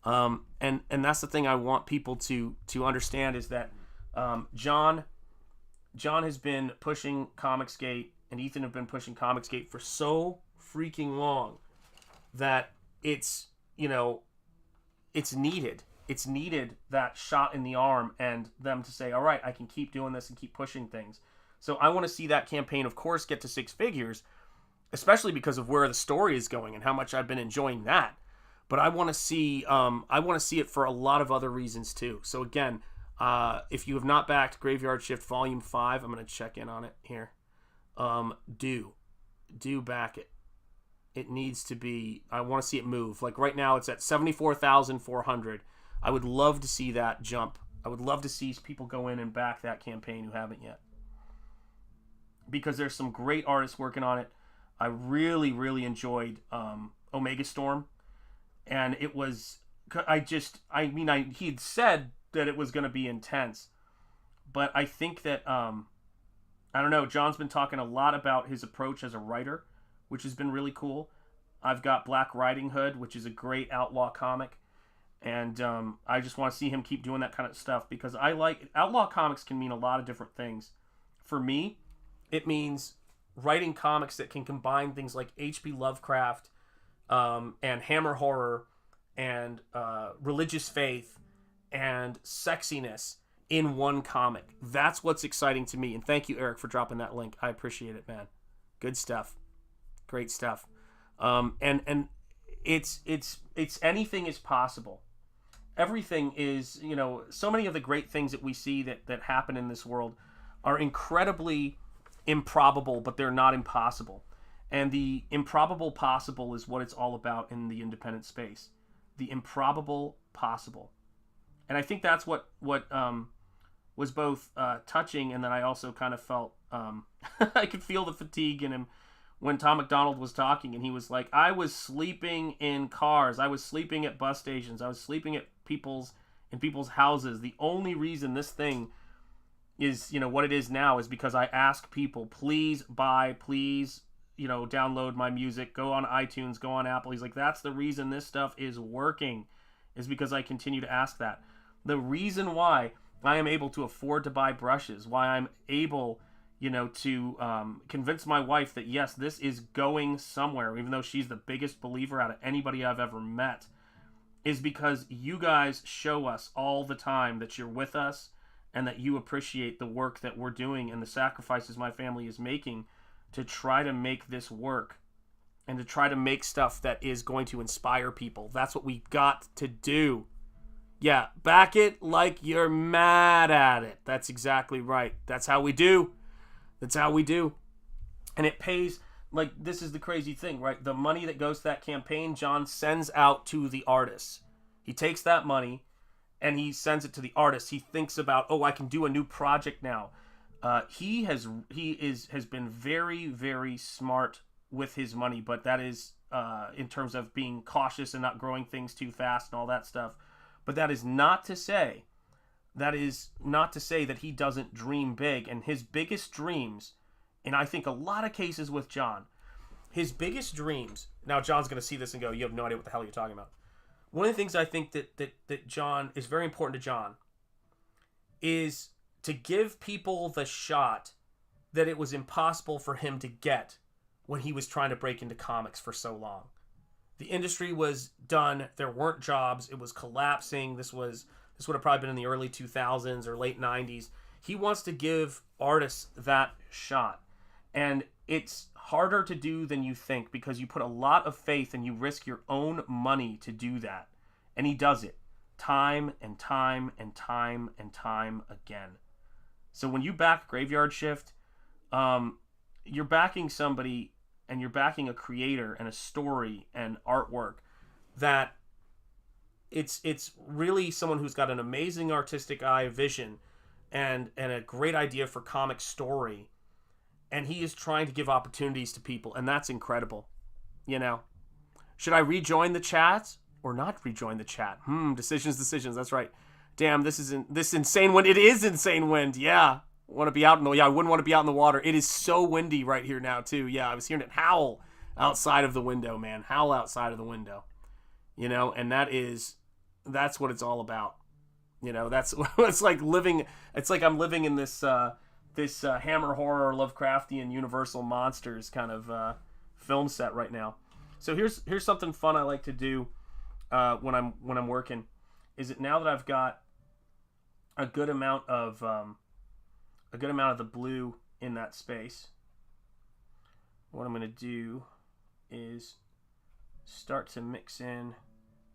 [SPEAKER 1] And that's the thing I want people to understand, is that John has been pushing Comicsgate, and Ethan have been pushing Comicsgate for so freaking long that it's, you know, it's needed. It's needed, that shot in the arm, and them to say, all right, I can keep doing this and keep pushing things. So I want to see that campaign, of course, get to 6 figures, especially because of where the story is going and how much I've been enjoying that. But I want to see it for a lot of other reasons too. So again, if you have not backed Graveyard Shift Volume 5, I'm going to check in on it here. Do back it. It needs to be, I want to see it move. Like right now it's at 74,400. I would love to see that jump. I would love to see people go in and back that campaign who haven't yet, because there's some great artists working on it. I really, really enjoyed Omega Storm. And it was, he'd said that it was going to be intense, but I think that I don't know. John's been talking a lot about his approach as a writer, which has been really cool. I've got Black Riding Hood, which is a great outlaw comic, and I just want to see him keep doing that kind of stuff because I like outlaw comics can mean a lot of different things. For me, it means writing comics that can combine things like H.P. Lovecraft and Hammer horror and religious faith and sexiness in one comic. That's what's exciting to me. And thank you, Eric, for dropping that link. I appreciate it, man. Good stuff. Great stuff. And it's anything is possible. Everything is, you know, so many of the great things that we see that happen in this world are incredibly improbable, but they're not impossible. And the improbable possible is what it's all about in the independent space. The improbable possible. And I think that's what was both touching, and then I also kind of felt I could feel the fatigue in him when Tom McDonald was talking, and he was like, I was sleeping in cars, I was sleeping at bus stations, I was sleeping at people's houses. The only reason this thing is, you know, what it is now is because I ask people, please buy, please, you know, download my music, go on iTunes, go on Apple. He's like, that's the reason this stuff is working, is because I continue to ask that. The reason why I am able to afford to buy brushes, why I'm able, you know, to convince my wife that, yes, this is going somewhere, even though she's the biggest believer out of anybody I've ever met, is because you guys show us all the time that you're with us and that you appreciate the work that we're doing and the sacrifices my family is making to try to make this work and to try to make stuff that is going to inspire people. That's what we got to do. Yeah, back it like you're mad at it. That's exactly right. That's how we do. That's how we do. And it pays, like, this is the crazy thing, right? The money that goes to that campaign, John sends out to the artists. He takes that money and he sends it to the artists. He thinks about, oh, I can do a new project now. He has been very, very smart with his money, but that is in terms of being cautious and not growing things too fast and all that stuff. But that is not to say that he doesn't dream big. And his biggest dreams, and I think a lot of cases with John, his biggest dreams, now John's going to see this and go, you have no idea what the hell you're talking about. One of the things I think that John is very important to John is to give people the shot that it was impossible for him to get when he was trying to break into comics for so long. The industry was done. There weren't jobs. It was collapsing. This would have probably been in the early 2000s or late 90s. He wants to give artists that shot. And it's harder to do than you think because you put a lot of faith and you risk your own money to do that. And he does it time and time and time and time again. So when you back Graveyard Shift, you're backing somebody and you're backing a creator and a story and artwork that it's really someone who's got an amazing artistic eye, vision, and a great idea for comic story. And he is trying to give opportunities to people, and that's incredible. You know, should I rejoin the chat or not rejoin the chat? Decisions. That's right. Damn, this insane wind. It is insane wind. Yeah. I wouldn't want to be out in the water. It is so windy right here now too. Yeah, I was hearing it howl outside of the window, man. Howl outside of the window. You know, and that's what it's all about. You know, that's it's like living. It's like I'm living in this Hammer horror Lovecraftian Universal Monsters kind of film set right now. So here's something fun I like to do when I'm working. Is it now that I've got a good amount of the blue in that space, what I'm going to do is start to mix in,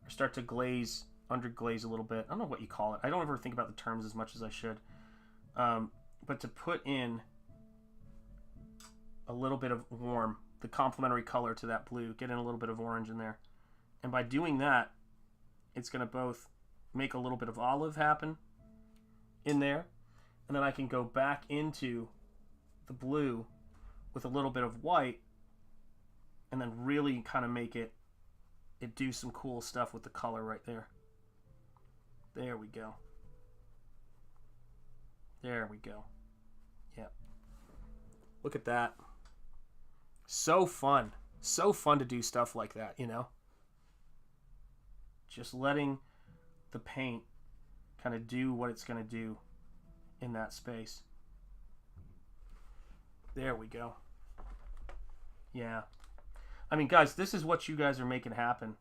[SPEAKER 1] or start to underglaze a little bit. I don't know what you call it. I don't ever think about the terms as much as I should. But to put in a little bit of warm, the complementary color to that blue, get in a little bit of orange in there. And by doing that, it's going to both make a little bit of olive happen in there, and then I can go back into the blue with a little bit of white and then really kind of make it do some cool stuff with the color right there. There we go. There we go. Yeah. Look at that. So fun. So fun to do stuff like that, you know? Just letting the paint kind of do what it's going to do in that space. There we go. Yeah. I mean, guys, this is what you guys are making happen.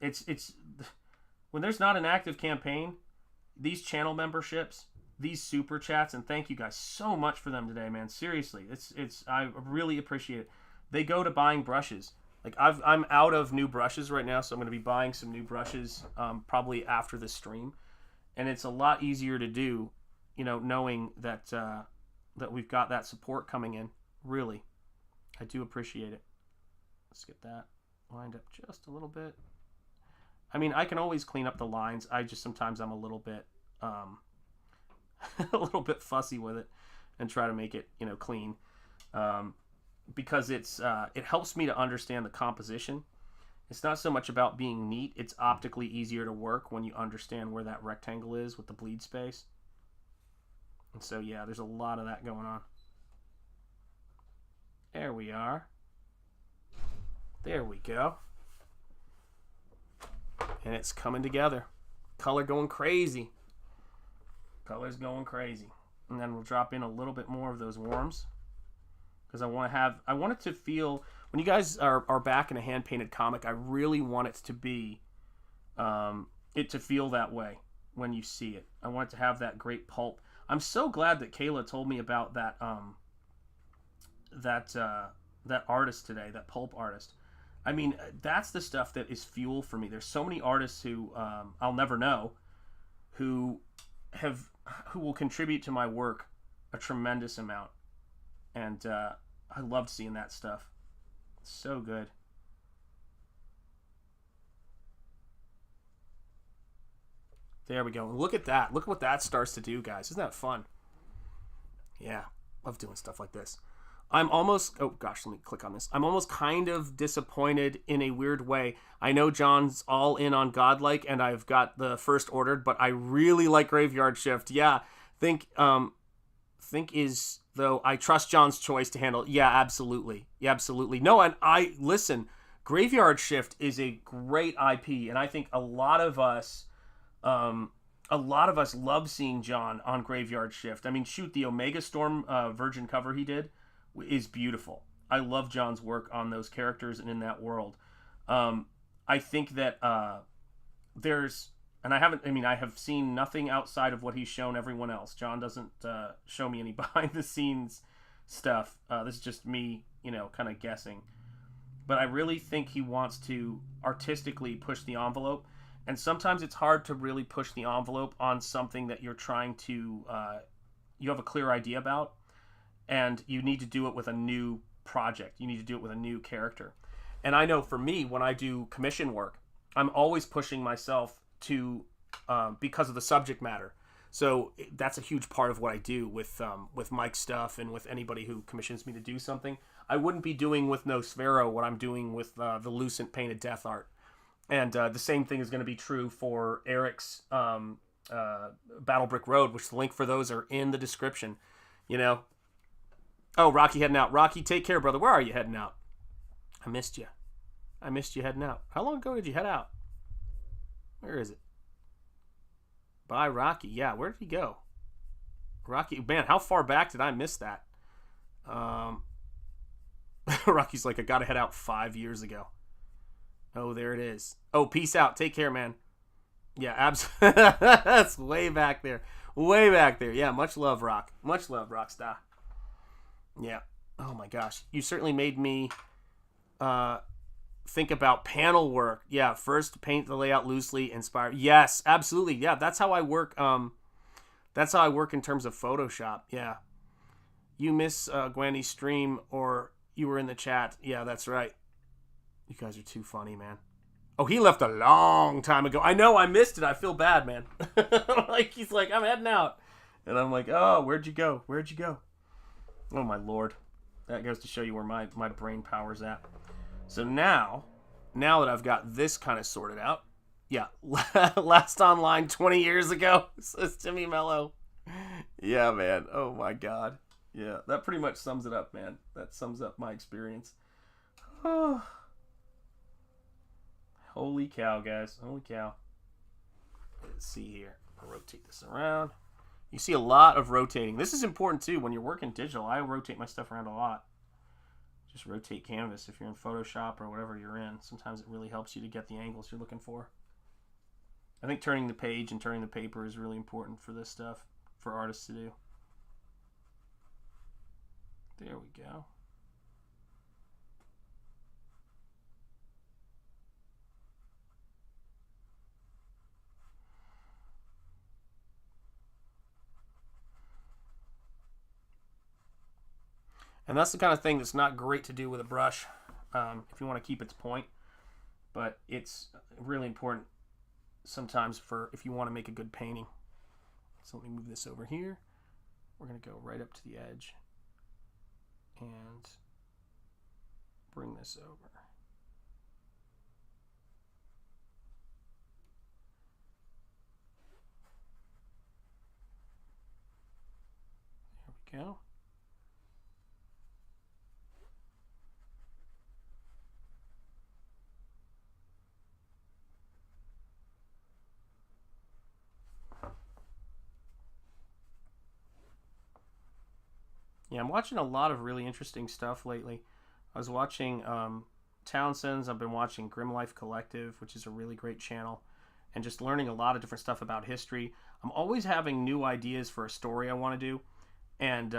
[SPEAKER 1] It's when there's not an active campaign, these channel memberships, these super chats, and thank you guys so much for them today, man. Seriously, I really appreciate it. They go to buying brushes. Like I'm out of new brushes right now, so I'm going to be buying some new brushes probably after this stream, and it's a lot easier to do, you know, knowing that that we've got that support coming in. Really, I do appreciate it. Let's get that lined up just a little bit. I mean, I can always clean up the lines. I just sometimes I'm a little bit a little bit fussy with it and try to make it, you know, clean. Because it helps me to understand the composition. It's not so much about being neat. It's optically easier to work when you understand where that rectangle is with the bleed space. And so, yeah, there's a lot of that going on. There we are. There we go. And it's coming together. Color going crazy. Color's going crazy. And then we'll drop in a little bit more of those worms. Because I want it to feel, when you guys are back in a hand-painted comic, I really want it to be, it to feel that way when you see it. I want it to have that great pulp. I'm so glad that Kayla told me about that, that artist today, that pulp artist. I mean, that's the stuff that is fuel for me. There's so many artists who I'll never know, who will contribute to my work a tremendous amount. And I loved seeing that stuff. It's so good. There we go. Look at that. Look what that starts to do, guys. Isn't that fun? Yeah. Love doing stuff like this. I'm almost... Oh, gosh. Let me click on this. I'm almost kind of disappointed in a weird way. I know John's all in on Godlike, and I've got the first ordered, but I really like Graveyard Shift. Yeah. Think is... Though I trust John's choice to handle. Yeah, absolutely. Yeah, absolutely. No, and listen, Graveyard Shift is a great IP, and I think a lot of us love seeing John on Graveyard Shift. I mean, shoot, the Omega Storm Virgin cover he did is beautiful. I love John's work on those characters and in that world. I think that there's... And I have seen nothing outside of what he's shown everyone else. John doesn't show me any behind-the-scenes stuff. This is just me, you know, kind of guessing. But I really think he wants to artistically push the envelope. And sometimes it's hard to really push the envelope on something that you're trying to... you have a clear idea about. And you need to do it with a new project. You need to do it with a new character. And I know for me, when I do commission work, I'm always pushing myself to because of the subject matter. So that's a huge part of what I do with Mike's stuff and with anybody who commissions me to do something. I wouldn't be doing with Nosfero what I'm doing with the Lucent painted death art. And the same thing is going to be true for Eric's Battle Brick Road, which the link for those are in the description. You know. Oh, Rocky heading out. Rocky, take care, brother. Where are you heading out? I missed you. I missed you heading out. How long ago did you head out? Where is it? Bye, Rocky. Yeah, where did he go? Rocky, man, how far back did I miss that? Rocky's like, I gotta head out 5 years ago. Oh, there it is. Oh, peace out. Take care, man. Yeah, absolutely. That's way back there. Way back there. Yeah, much love, Rock. Much love, Rockstar. Yeah. Oh, my gosh. You certainly made me... think about panel work. Yeah, first paint the layout loosely, inspire. Yes, absolutely. Yeah, that's how I work. That's how I work in terms of Photoshop. Yeah. You miss Gwendy's stream, or you were in the chat. Yeah, that's right. You guys are too funny, man. Oh, he left a long time ago. I know, I missed it. I feel bad, man. Like, he's like, I'm heading out. And I'm like, oh, where'd you go? Where'd you go? Oh, my Lord. That goes to show you where my brain power's at. So now that I've got this kind of sorted out, yeah, last online 20 years ago, says Timmy Mello. Yeah, man. Oh my God. Yeah, that pretty much sums it up, man. That sums up my experience. Oh. Holy cow, guys. Holy cow. Let's see here. I'll rotate this around. You see a lot of rotating. This is important too when you're working digital. I rotate my stuff around a lot. Just rotate canvas if you're in Photoshop or whatever you're in. Sometimes it really helps you to get the angles you're looking for. I think turning the page and turning the paper is really important for this stuff, for artists to do. There we go. And that's the kind of thing that's not great to do with a brush if you want to keep its point. But it's really important sometimes for if you want to make a good painting. So let me move this over here. We're going to go right up to the edge and bring this over. There we go. Yeah, I'm watching a lot of really interesting stuff lately. I was watching Townsend's. I've been watching Grim Life Collective, which is a really great channel, and just learning a lot of different stuff about history. I'm always having new ideas for a story I want to do, and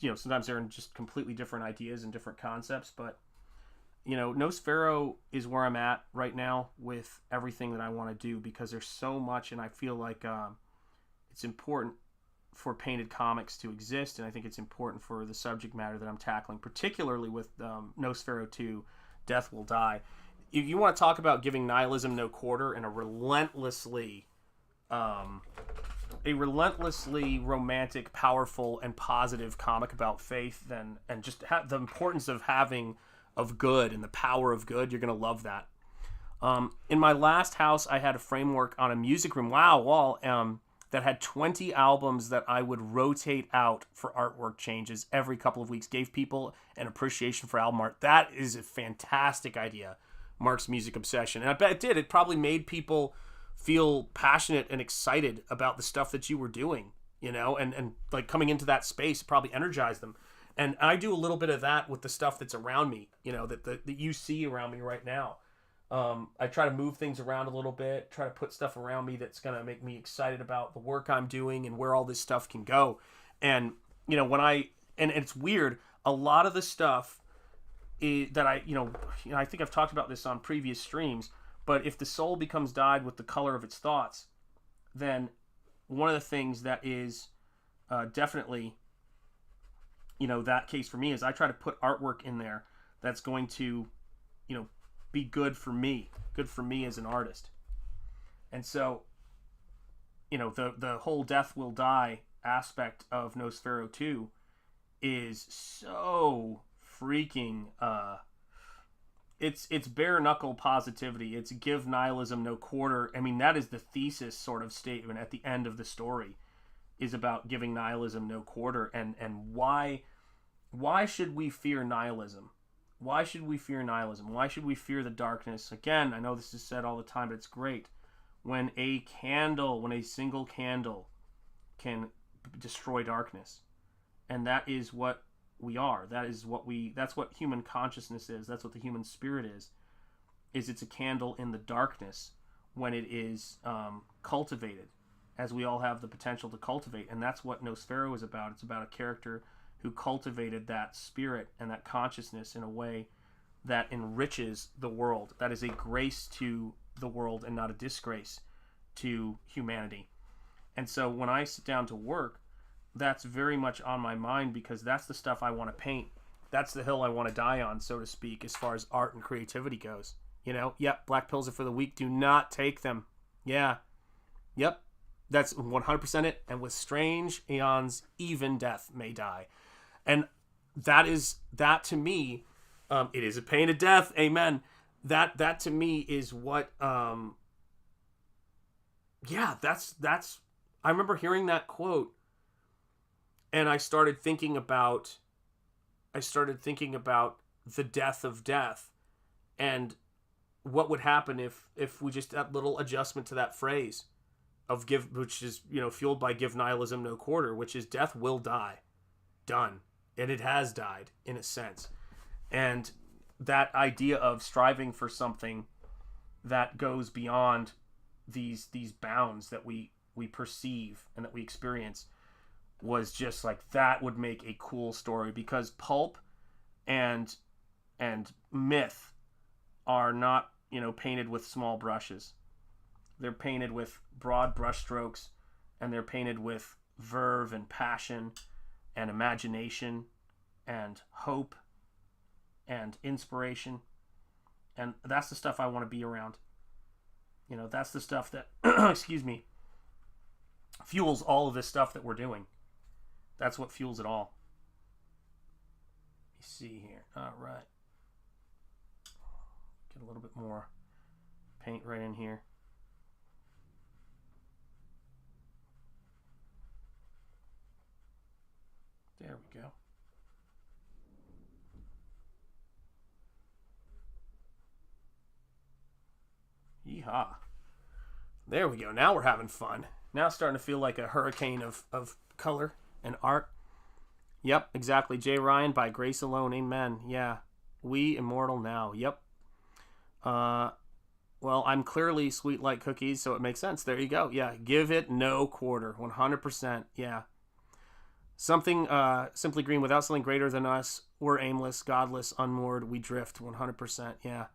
[SPEAKER 1] you know, sometimes they're just completely different ideas and different concepts. But you know, Nosfero is where I'm at right now with everything that I want to do because there's so much, and I feel like it's important for painted comics to exist, and I think it's important for the subject matter that I'm tackling, particularly with Nosfero 2, Death Will Die. If you want to talk about giving nihilism no quarter and a relentlessly romantic, powerful, and positive comic about faith, and just the importance of good and the power of good, you're going to love that. In my last house, I had a framework on a music room wall that had 20 albums that I would rotate out for artwork changes every couple of weeks. Gave people an appreciation for album art. That is a fantastic idea, Mark's music obsession. And I bet it did. It probably made people feel passionate and excited about the stuff that you were doing, you know, and like coming into that space, it probably energized them. And I do a little bit of that with the stuff that's around me, you know, that you see around me right now. I try to move things around a little bit, try to put stuff around me that's going to make me excited about the work I'm doing and where all this stuff can go. And, you know, and it's weird, a lot of the stuff that I think I've talked about this on previous streams, but if the soul becomes dyed with the color of its thoughts, then one of the things that is definitely, you know, that case for me is I try to put artwork in there that's going to, you know, be good for me as an artist. And so, you know, the whole Death Will Die aspect of Nosfero 2 is so freaking it's bare knuckle positivity. It's give nihilism no quarter. I mean, that is the thesis sort of statement at the end of the story, is about giving nihilism no quarter. And why should we fear nihilism? Why should we fear nihilism? Why should we fear the darkness? Again, I know this is said all the time, but it's great. When a single candle can destroy darkness. And that is what we are. That's what human consciousness is. That's what the human spirit is it's a candle in the darkness when it is cultivated, as we all have the potential to cultivate. And that's what Nosfero is about. It's about a character who cultivated that spirit and that consciousness in a way that enriches the world. That is a grace to the world and not a disgrace to humanity. And so when I sit down to work, that's very much on my mind, because that's the stuff I want to paint. That's the hill I want to die on, so to speak, as far as art and creativity goes. You know, yep, black pills are for the weak. Do not take them. Yeah. Yep. That's 100% it. And with strange aeons, even death may die. And that to me, it is a pain of death. Amen. That to me is what, that's, I remember hearing that quote And I started thinking about the death of death, and what would happen if we just that little adjustment to that phrase of give, which is, you know, fueled by give nihilism no quarter, which is death will die, done, and it has died in a sense. And that idea of striving for something that goes beyond these bounds that we perceive and that we experience was just like, that would make a cool story, because pulp and myth are not, you know, painted with small brushes. They're painted with broad brushstrokes, and they're painted with verve and passion and imagination and hope and inspiration. And that's the stuff I want to be around. You know, that's the stuff that, excuse me, fuels all of this stuff that we're doing. That's what fuels it all. Let me see here. All right. Get a little bit more paint right in here. There we go. Yeehaw. There we go. Now we're having fun. Now it's starting to feel like a hurricane of color and art. Yep, exactly. J. Ryan, by grace alone, amen. Yeah, we immortal now. Yep. Well, I'm clearly sweet like cookies, so it makes sense. There you go. Yeah, give it no quarter. 100%. Yeah. Something simply green, without something greater than us, we're aimless, godless, unmoored, we drift. 100%. Yeah.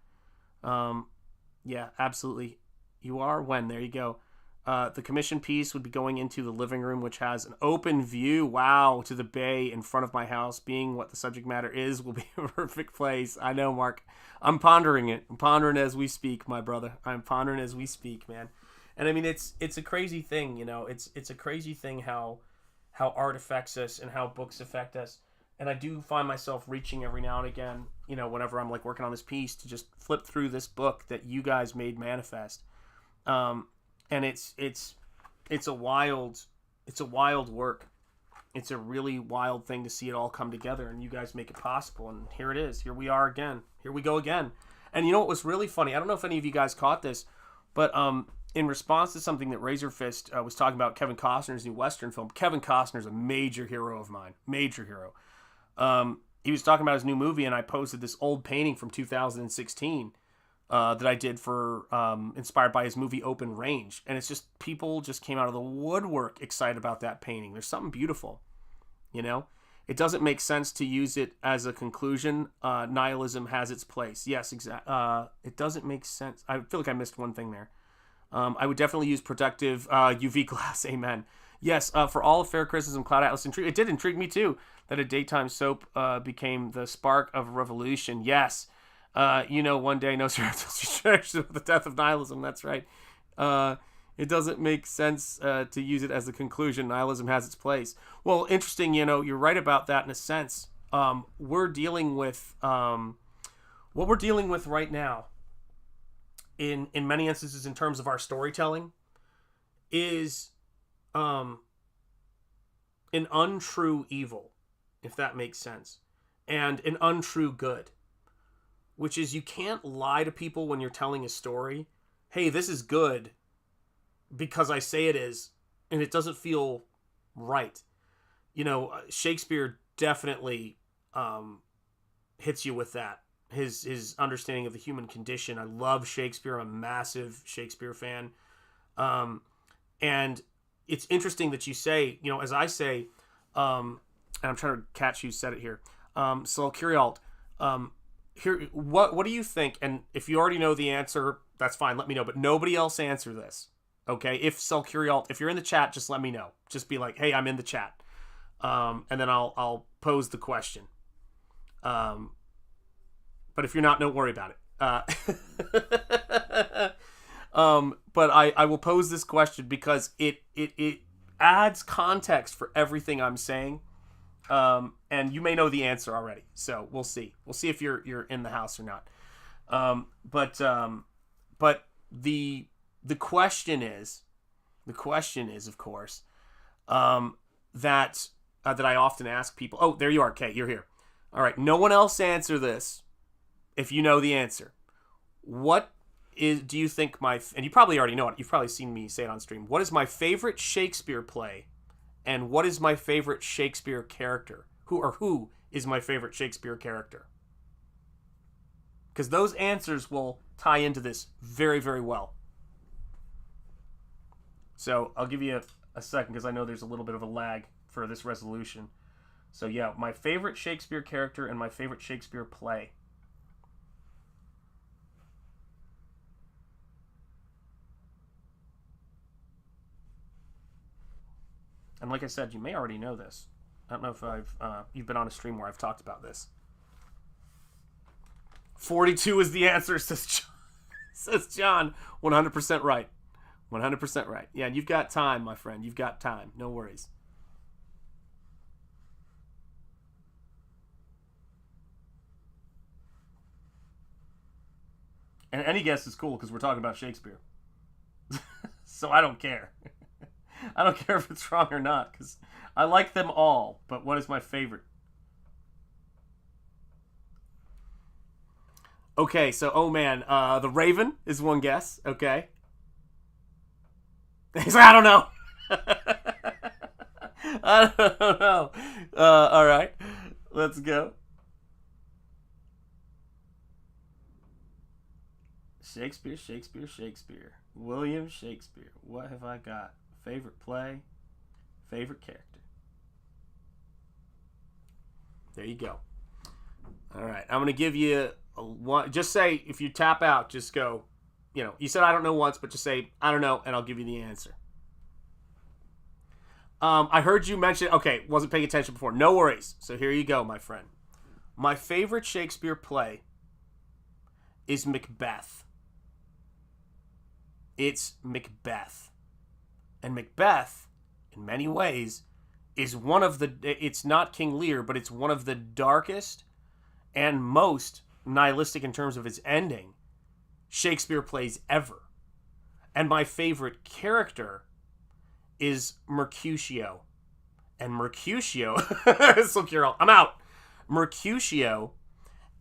[SPEAKER 1] Yeah, absolutely. You are when. There you go. The commission piece would be going into the living room, which has an open view, wow, to the bay in front of my house. Being what the subject matter is, will be a perfect place. I know, Mark. I'm pondering it. I'm pondering as we speak, my brother. I'm pondering as we speak, man. And I mean, it's a crazy thing, you know. It's a crazy thing how art affects us and how books affect us. And I do find myself reaching every now and again, you know, whenever I'm like working on this piece, to just flip through this book that you guys made manifest. And it's a wild work. It's a really wild thing to see it all come together, and you guys make it possible. And here it is. Here we are again. Here we go again. And you know what was really funny? I don't know if any of you guys caught this, but in response to something that Razorfist was talking about, Kevin Costner's new Western film. Kevin Costner's a major hero of mine. Major hero. He was talking about his new movie, and I posted this old painting from 2016 that I did for inspired by his movie Open Range. And it's just, people just came out of the woodwork excited about that painting. There's something beautiful, you know? It doesn't make sense to use it as a conclusion. Nihilism has its place. Yes, exactly. It doesn't make sense. I feel like I missed one thing there. I would definitely use protective UV glass. Amen. Yes, for all of fair criticism, Cloud Atlas intrigued. It did intrigue me too, that a daytime soap became the spark of revolution. Yes. You know, one day Nosfero with the death of nihilism. That's right. It doesn't make sense to use it as a conclusion. Nihilism has its place. Well, interesting. You know, you're right about that in a sense. We're dealing with what we're dealing with right now. In many instances, in terms of our storytelling, is an untrue evil, if that makes sense, and an untrue good. Which is, you can't lie to people when you're telling a story. Hey, this is good because I say it is, and it doesn't feel right. You know, Shakespeare definitely hits you with that. His understanding of the human condition. I love Shakespeare. I'm a massive Shakespeare fan. And it's interesting that you say, you know, as I say, and I'm trying to catch who said it here. So Curialt, here, what do you think? And if you already know the answer, that's fine. Let me know. But nobody else answer this, okay? If Selcurialt, if you're in the chat, just let me know. Just be like, hey, I'm in the chat, and then I'll pose the question. But if you're not, don't worry about it. But I will pose this question because it adds context for everything I'm saying. And you may know the answer already, so we'll see. We'll see if you're in the house or not. But the question is, of course, that that I often ask people. Oh, there you are, Kate. You're here. All right. No one else answer this if you know the answer. What do you think and you probably already know it. You've probably seen me say it on stream. What is my favorite Shakespeare play? And what is my favorite Shakespeare character? Who is my favorite Shakespeare character? Because those answers will tie into this very, very well. So I'll give you a second because I know there's a little bit of a lag for this resolution. So yeah, my favorite Shakespeare character and my favorite Shakespeare play. And like I said, you may already know this. I don't know if you've been on a stream where I've talked about this. 42 is the answer, says John. 100% right. 100% right. Yeah, you've got time, my friend. You've got time. No worries. And any guess is cool because we're talking about Shakespeare. So I don't care. I don't care if it's wrong or not because I like them all. But what is my favorite? Okay, so, oh man, the Raven is one guess. Okay. He's like, I don't know. I don't know. All right, let's go. Shakespeare. William Shakespeare. What have I got? Favorite play, favorite character. There you go. All right, I'm going to give you one. Just say, if you tap out, just go, you said I don't know once, but just say, I don't know, and I'll give you the answer. I heard you mention, okay, wasn't paying attention before. No worries. So here you go, my friend. My favorite Shakespeare play is Macbeth. It's Macbeth. And Macbeth, in many ways, is it's not King Lear, but it's one of the darkest and most nihilistic in terms of its ending Shakespeare plays ever. And my favorite character is Mercutio. And Mercutio, so I'm out. Mercutio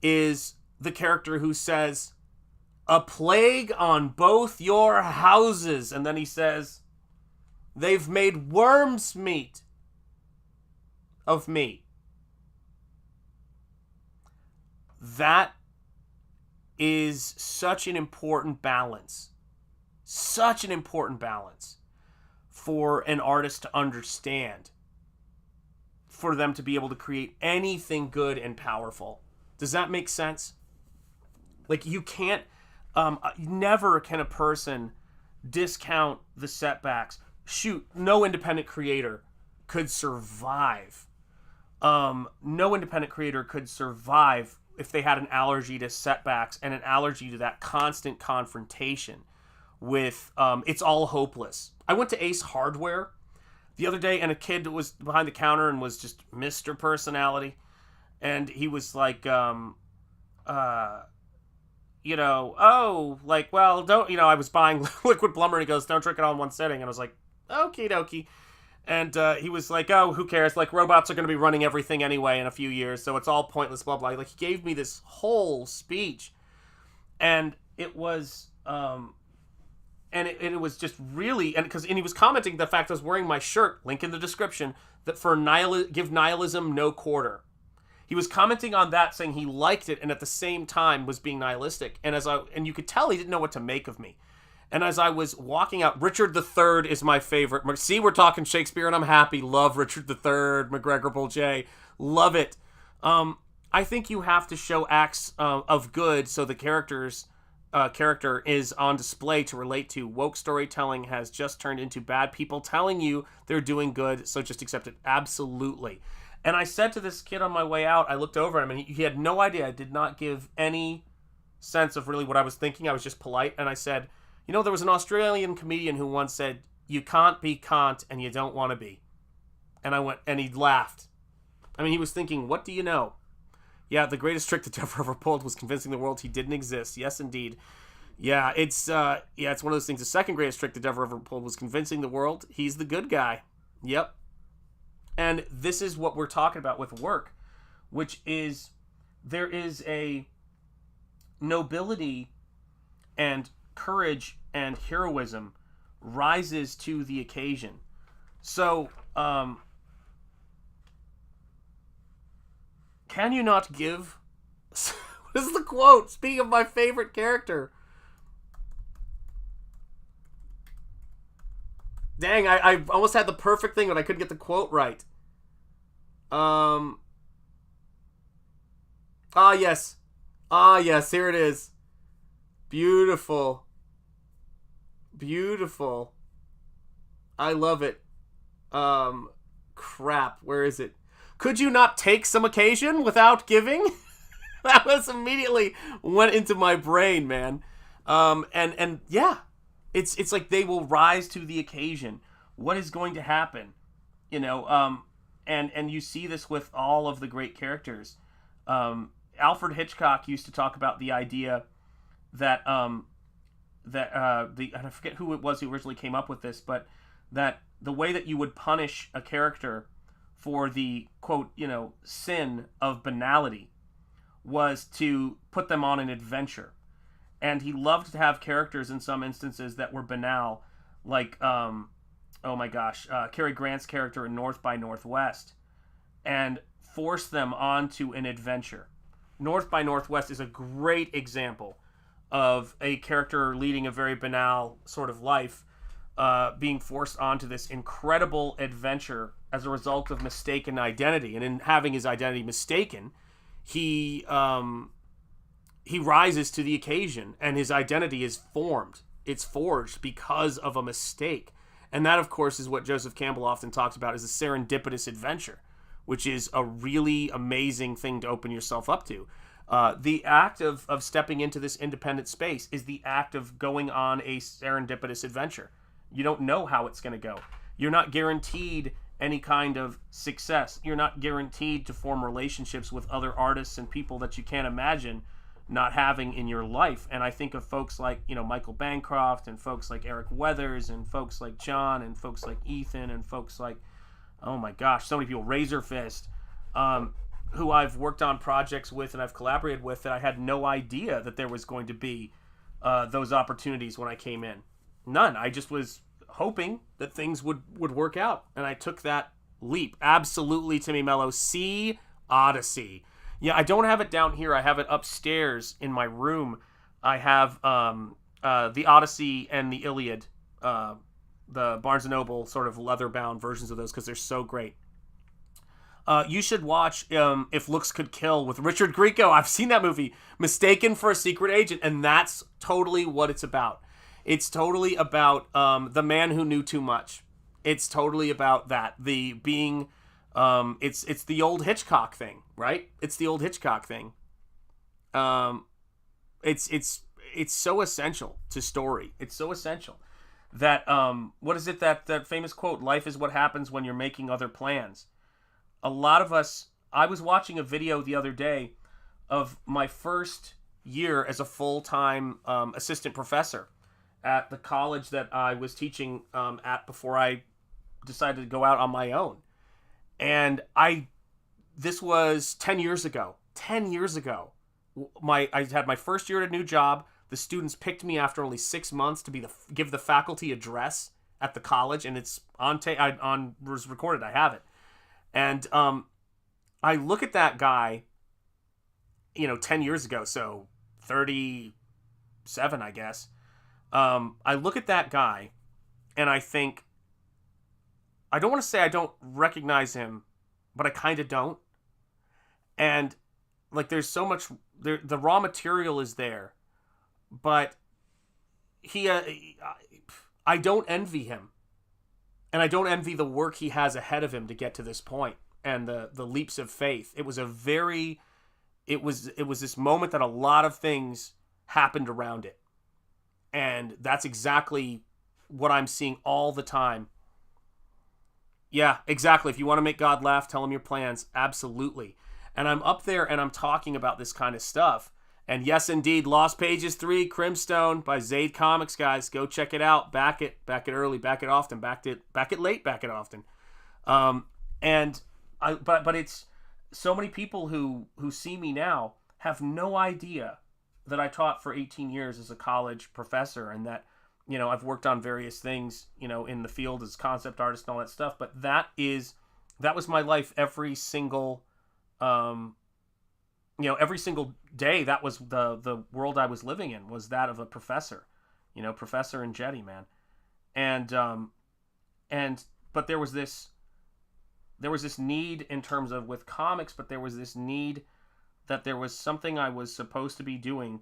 [SPEAKER 1] is the character who says, "A plague on both your houses." And then he says, "They've made worms meat of me." That is such an important balance. Such an important balance for an artist to understand. For them to be able to create anything good and powerful. Does that make sense? Like, you can't, never can a person discount the setbacks. Shoot, no independent creator could survive. No independent creator could survive if they had an allergy to setbacks and an allergy to that constant confrontation with, it's all hopeless. I went to Ace Hardware the other day, and a kid was behind the counter and was just Mr. Personality. And he was like, I was buying liquid plumber, and he goes, "Don't drink it all in one sitting." And I was like, okie dokie. And he was like, "Oh, who cares? Like, robots are going to be running everything anyway in a few years, so it's all pointless, blah, blah." Like, he gave me this whole speech. And it was, it was just really, and he was commenting the fact I was wearing my shirt, link in the description, that for give nihilism no quarter. He was commenting on that, saying he liked it, and at the same time was being nihilistic. And you could tell he didn't know what to make of me. And as I was walking out, Richard III is my favorite. See, we're talking Shakespeare, and I'm happy. Love Richard III, McGregor Bull J. Love it. I think you have to show acts of good so the character is on display to relate to. Woke storytelling has just turned into bad people telling you they're doing good, so just accept it. Absolutely. And I said to this kid on my way out, I looked over at him, and he had no idea. I did not give any sense of really what I was thinking. I was just polite, and I said, there was an Australian comedian who once said, "You can't be Kant, and you don't want to be." And he laughed. I mean, he was thinking, what do you know? Yeah, the greatest trick the devil ever pulled was convincing the world he didn't exist. Yes, indeed. Yeah, it's one of those things. The second greatest trick the devil ever pulled was convincing the world he's the good guy. Yep. And this is what we're talking about with work, which is there is a nobility and courage and heroism rises to the occasion. So, can you not give... What is the quote? Speaking of my favorite character. Dang, I almost had the perfect thing, but I couldn't get the quote right. Yes. Yes, here it is. Beautiful. Beautiful. I love it. Crap, where is it? Could you not take some occasion without giving? That was immediately went into my brain, man. And yeah, it's like they will rise to the occasion. What is going to happen? You know, and you see this with all of the great characters. Alfred Hitchcock used to talk about the idea that and I forget who it was who originally came up with this, but that the way that you would punish a character for the quote, sin of banality was to put them on an adventure. And he loved to have characters in some instances that were banal, like Cary Grant's character in North by Northwest, and force them onto an adventure. North by Northwest is a great example of a character leading a very banal sort of life, being forced onto this incredible adventure as a result of mistaken identity. And in having his identity mistaken, he rises to the occasion, and his identity is formed. It's forged because of a mistake. And that, of course, is what Joseph Campbell often talks about as a serendipitous adventure, which is a really amazing thing to open yourself up to. The act of stepping into this independent space is the act of going on a serendipitous adventure. You don't know how it's going to go. You're not guaranteed any kind of success. You're not guaranteed to form relationships with other artists and people that you can't imagine not having in your life. And I think of folks like, Michael Bancroft, and folks like Eric Weathers, and folks like John, and folks like Ethan, and folks like, oh my gosh, so many people, Razor Fist, who I've worked on projects with and I've collaborated with that I had no idea that there was going to be those opportunities when I came in. None. I just was hoping that things would work out, and I took that leap. Absolutely, Timmy Mello. See Odyssey. Yeah, I don't have it down here. I have it upstairs in my room. I have the Odyssey and the Iliad, the Barnes & Noble sort of leather-bound versions of those, because they're so great. You should watch If Looks Could Kill with Richard Grieco. I've seen that movie, Mistaken for a Secret Agent, and that's totally what it's about. It's totally about the man who knew too much. It's totally about that. The being, it's the old Hitchcock thing, right? It's the old Hitchcock thing. It's so essential to story. It's so essential that what is it that famous quote? Life is what happens when you're making other plans. A lot of us. I was watching a video the other day of my first year as a full-time assistant professor at the college that I was teaching at before I decided to go out on my own. And this was 10 years ago. 10 years ago. I had my first year at a new job. The students picked me after only 6 months to give the faculty address at the college, and it's was recorded. I have it. And I look at that guy, 10 years ago, so 37, I guess. I look at that guy, and I think, I don't want to say I don't recognize him, but I kind of don't. And, there's so much, the raw material is there, but I don't envy him. And I don't envy the work he has ahead of him to get to this point, and the leaps of faith. It was this moment that a lot of things happened around it. And that's exactly what I'm seeing all the time. Yeah, exactly. If you want to make God laugh, tell him your plans. Absolutely. And I'm up there and I'm talking about this kind of stuff. And yes, indeed, Lost Pages 3, CRIMSTONE by Zaid Comics, guys. Go check it out. Back it early, back it often, back it late, back it often. And but it's so many people who see me now have no idea that I taught for 18 years as a college professor, and that, you know, I've worked on various things, you know, in the field as concept artist and all that stuff. But that was my life every single, you know, every single day. That was the world I was living in, was that of a professor, you know, Professor Enjeti, man. But there was this need in terms of with comics, but there was this need that there was something I was supposed to be doing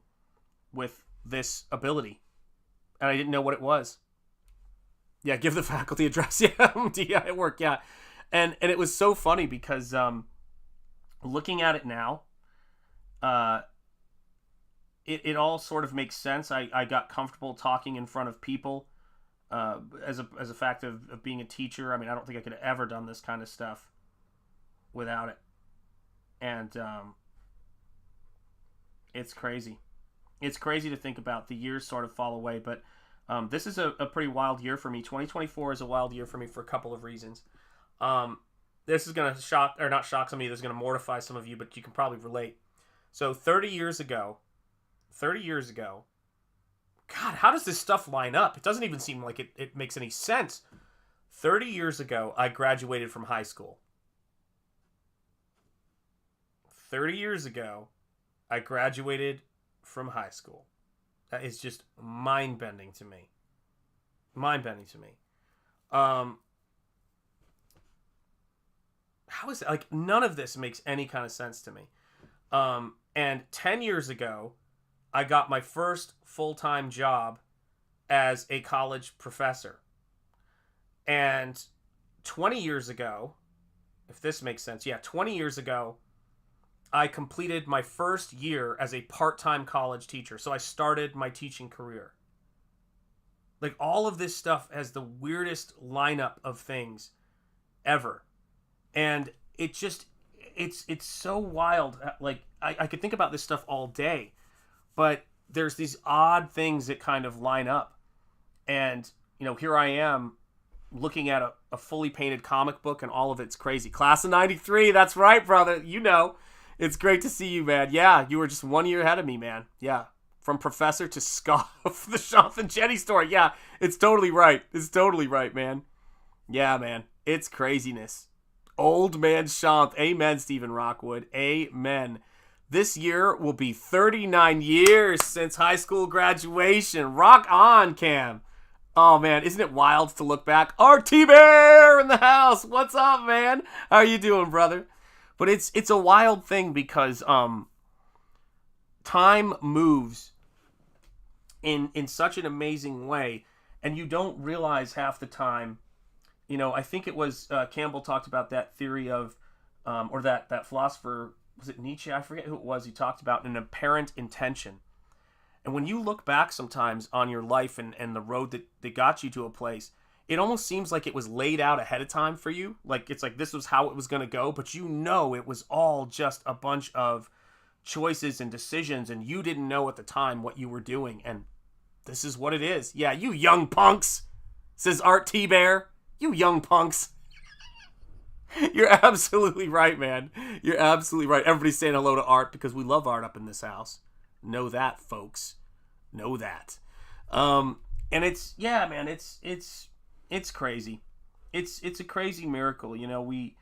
[SPEAKER 1] with this ability, and I didn't know what it was. Yeah, give the faculty address. Yeah, DI at work. Yeah, and it was so funny because looking at it now, it all sort of makes sense. I got comfortable talking in front of people as a fact of being a teacher. I mean, I don't think I could have ever done this kind of stuff without it, and it's crazy. It's crazy to think about. The years sort of fall away, but this is a pretty wild year for me. 2024 is a wild year for me for a couple of reasons. This is going to shock, or not shock some of you, this is going to mortify some of you, but you can probably relate. So 30 years ago, God, how does this stuff line up? It doesn't even seem like it makes any sense. 30 years ago, I graduated from high school. 30 years ago, I graduated from high school. That is just mind-bending to me. Mind-bending to me. How is it? Like, none of this makes any kind of sense to me. And 10 years ago, I got my first full-time job as a college professor. And 20 years ago, if this makes sense, 20 years ago, I completed my first year as a part-time college teacher. So I started my teaching career. Like, all of this stuff has the weirdest lineup of things ever. And it just, it's so wild. Like, I could think about this stuff all day, but there's these odd things that kind of line up. And, you know, here I am looking at a fully painted comic book, and all of it's crazy. Class of 93, that's right, brother. You know. It's great to see you, man. Yeah, you were just 1 year ahead of me, man. Yeah, from professor to scoff, the SHANTH ENJETI story. Yeah, it's totally right. It's totally right, man. Yeah, man. It's craziness. Old man SHANTH. Amen, Stephen Rockwood. Amen. This year will be 39 years since high school graduation. Rock on, Cam. Oh, man, isn't it wild to look back? RT Bear in the house. What's up, man? How are you doing, brother? But it's a wild thing because time moves in such an amazing way, and you don't realize half the time. You know, I think it was Campbell talked about that theory of, or that philosopher, was it Nietzsche? I forget who it was. He talked about an apparent intention. And when you look back sometimes on your life and the road that got you to a place, it almost seems like it was laid out ahead of time for you. Like, it's like this was how it was going to go, but you know it was all just a bunch of choices and decisions, and you didn't know at the time what you were doing, and this is what it is. Yeah, you young punks, says Art T. Bear. You young punks. You're absolutely right, man. You're absolutely right. Everybody's saying hello to Art because we love Art up in this house. Know that, folks. Know that. And it's, yeah, man, it's crazy. It's a crazy miracle. You know, we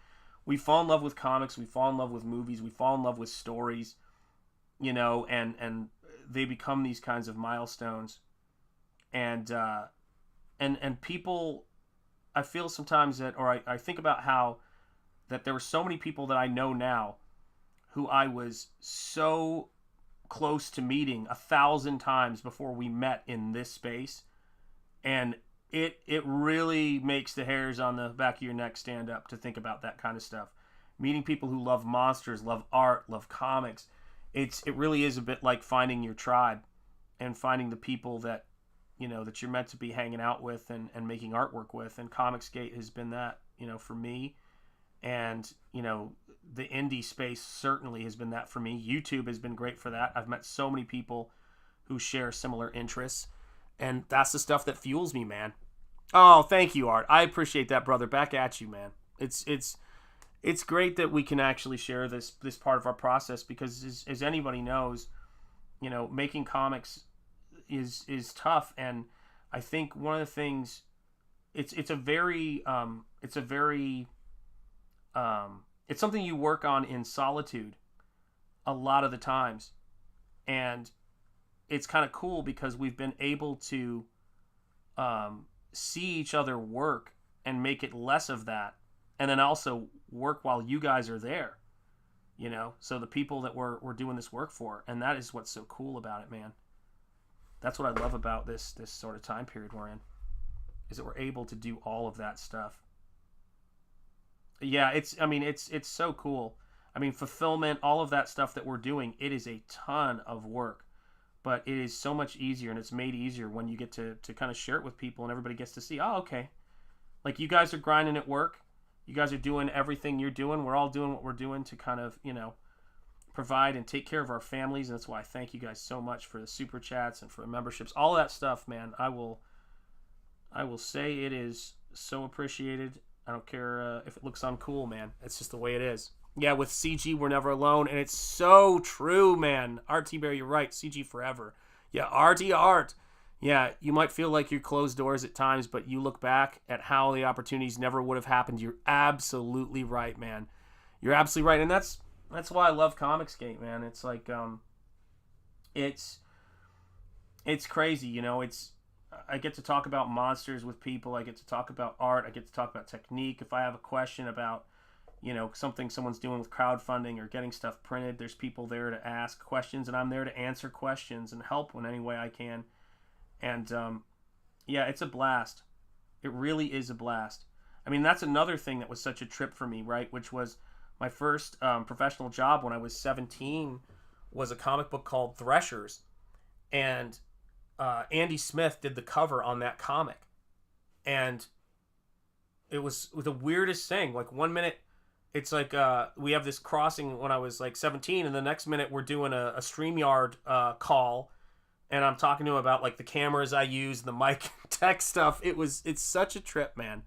[SPEAKER 1] fall in love with comics, we fall in love with movies, we fall in love with stories, you know, and they become these kinds of milestones. And people, I feel sometimes that, or I think about how that there were so many people that I know now who I was so close to meeting 1,000 times before we met in this space. And it really makes the hairs on the back of your neck stand up to think about that kind of stuff. Meeting people who love monsters, love art, love comics. It really is a bit like finding your tribe and finding the people that, you know, that you're meant to be hanging out with and making artwork with. And Comicsgate has been that, you know, for me. And, you know, the indie space certainly has been that for me. YouTube has been great for that. I've met so many people who share similar interests. And that's the stuff that fuels me, man. Oh, thank you, Art. I appreciate that, brother. Back at you, man. It's it's great that we can actually share this part of our process, because as anybody knows, making comics is tough. And I think one of the things, it's something you work on in solitude a lot of the times. And it's kind of cool because we've been able to see each other work and make it less of that, and then also work while you guys are there, so the people that we're doing this work for. And that is what's so cool about it, man. That's what I love about this sort of time period we're in, is that we're able to do all of that stuff. Yeah, it's so cool. I mean, fulfillment, all of that stuff that we're doing, it is a ton of work, but it is so much easier, and it's made easier when you get to kind of share it with people, and everybody gets to see, oh, okay, like you guys are grinding at work, you guys are doing everything you're doing, we're all doing what we're doing to kind of, provide and take care of our families. And that's why I thank you guys so much for the super chats and for the memberships, all that stuff, man. I will say it is so appreciated. I don't care if it looks uncool, man. It's just the way it is. Yeah, with CG, we're never alone, and it's so true, man. RT Bear, you're right. CG forever. Yeah, RT Art. Yeah, you might feel like you're closed doors at times, but you look back at how the opportunities never would have happened. You're absolutely right, man. You're absolutely right, and that's why I love Comicsgate, man. It's like, it's crazy, I get to talk about monsters with people. I get to talk about art. I get to talk about technique. If I have a question about, something someone's doing with crowdfunding or getting stuff printed, there's people there to ask questions, and I'm there to answer questions and help in any way I can. And, yeah, it's a blast. It really is a blast. I mean, that's another thing that was such a trip for me, right? Which was my first professional job when I was 17 was a comic book called Threshers. And Andy Smith did the cover on that comic. And it was the weirdest thing. Like, one minute, it's like we have this crossing when I was like 17, and the next minute we're doing a StreamYard call, and I'm talking to him about like the cameras I use, the mic tech stuff. It's such a trip, man.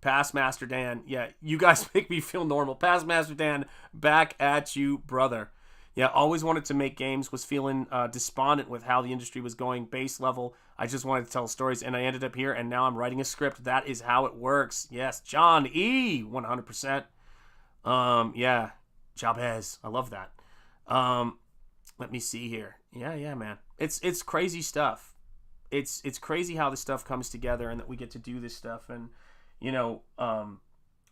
[SPEAKER 1] Past Master Dan, yeah, you guys make me feel normal. Past Master Dan, back at you, brother. Yeah, always wanted to make games, was feeling despondent with how the industry was going, base level. I just wanted to tell stories, and I ended up here, and now I'm writing a script. That is how it works. Yes, John E, 100%. Yeah, Jabez, I love that. Let me see here. Yeah, man. It's crazy stuff. It's crazy how this stuff comes together, and that we get to do this stuff. And I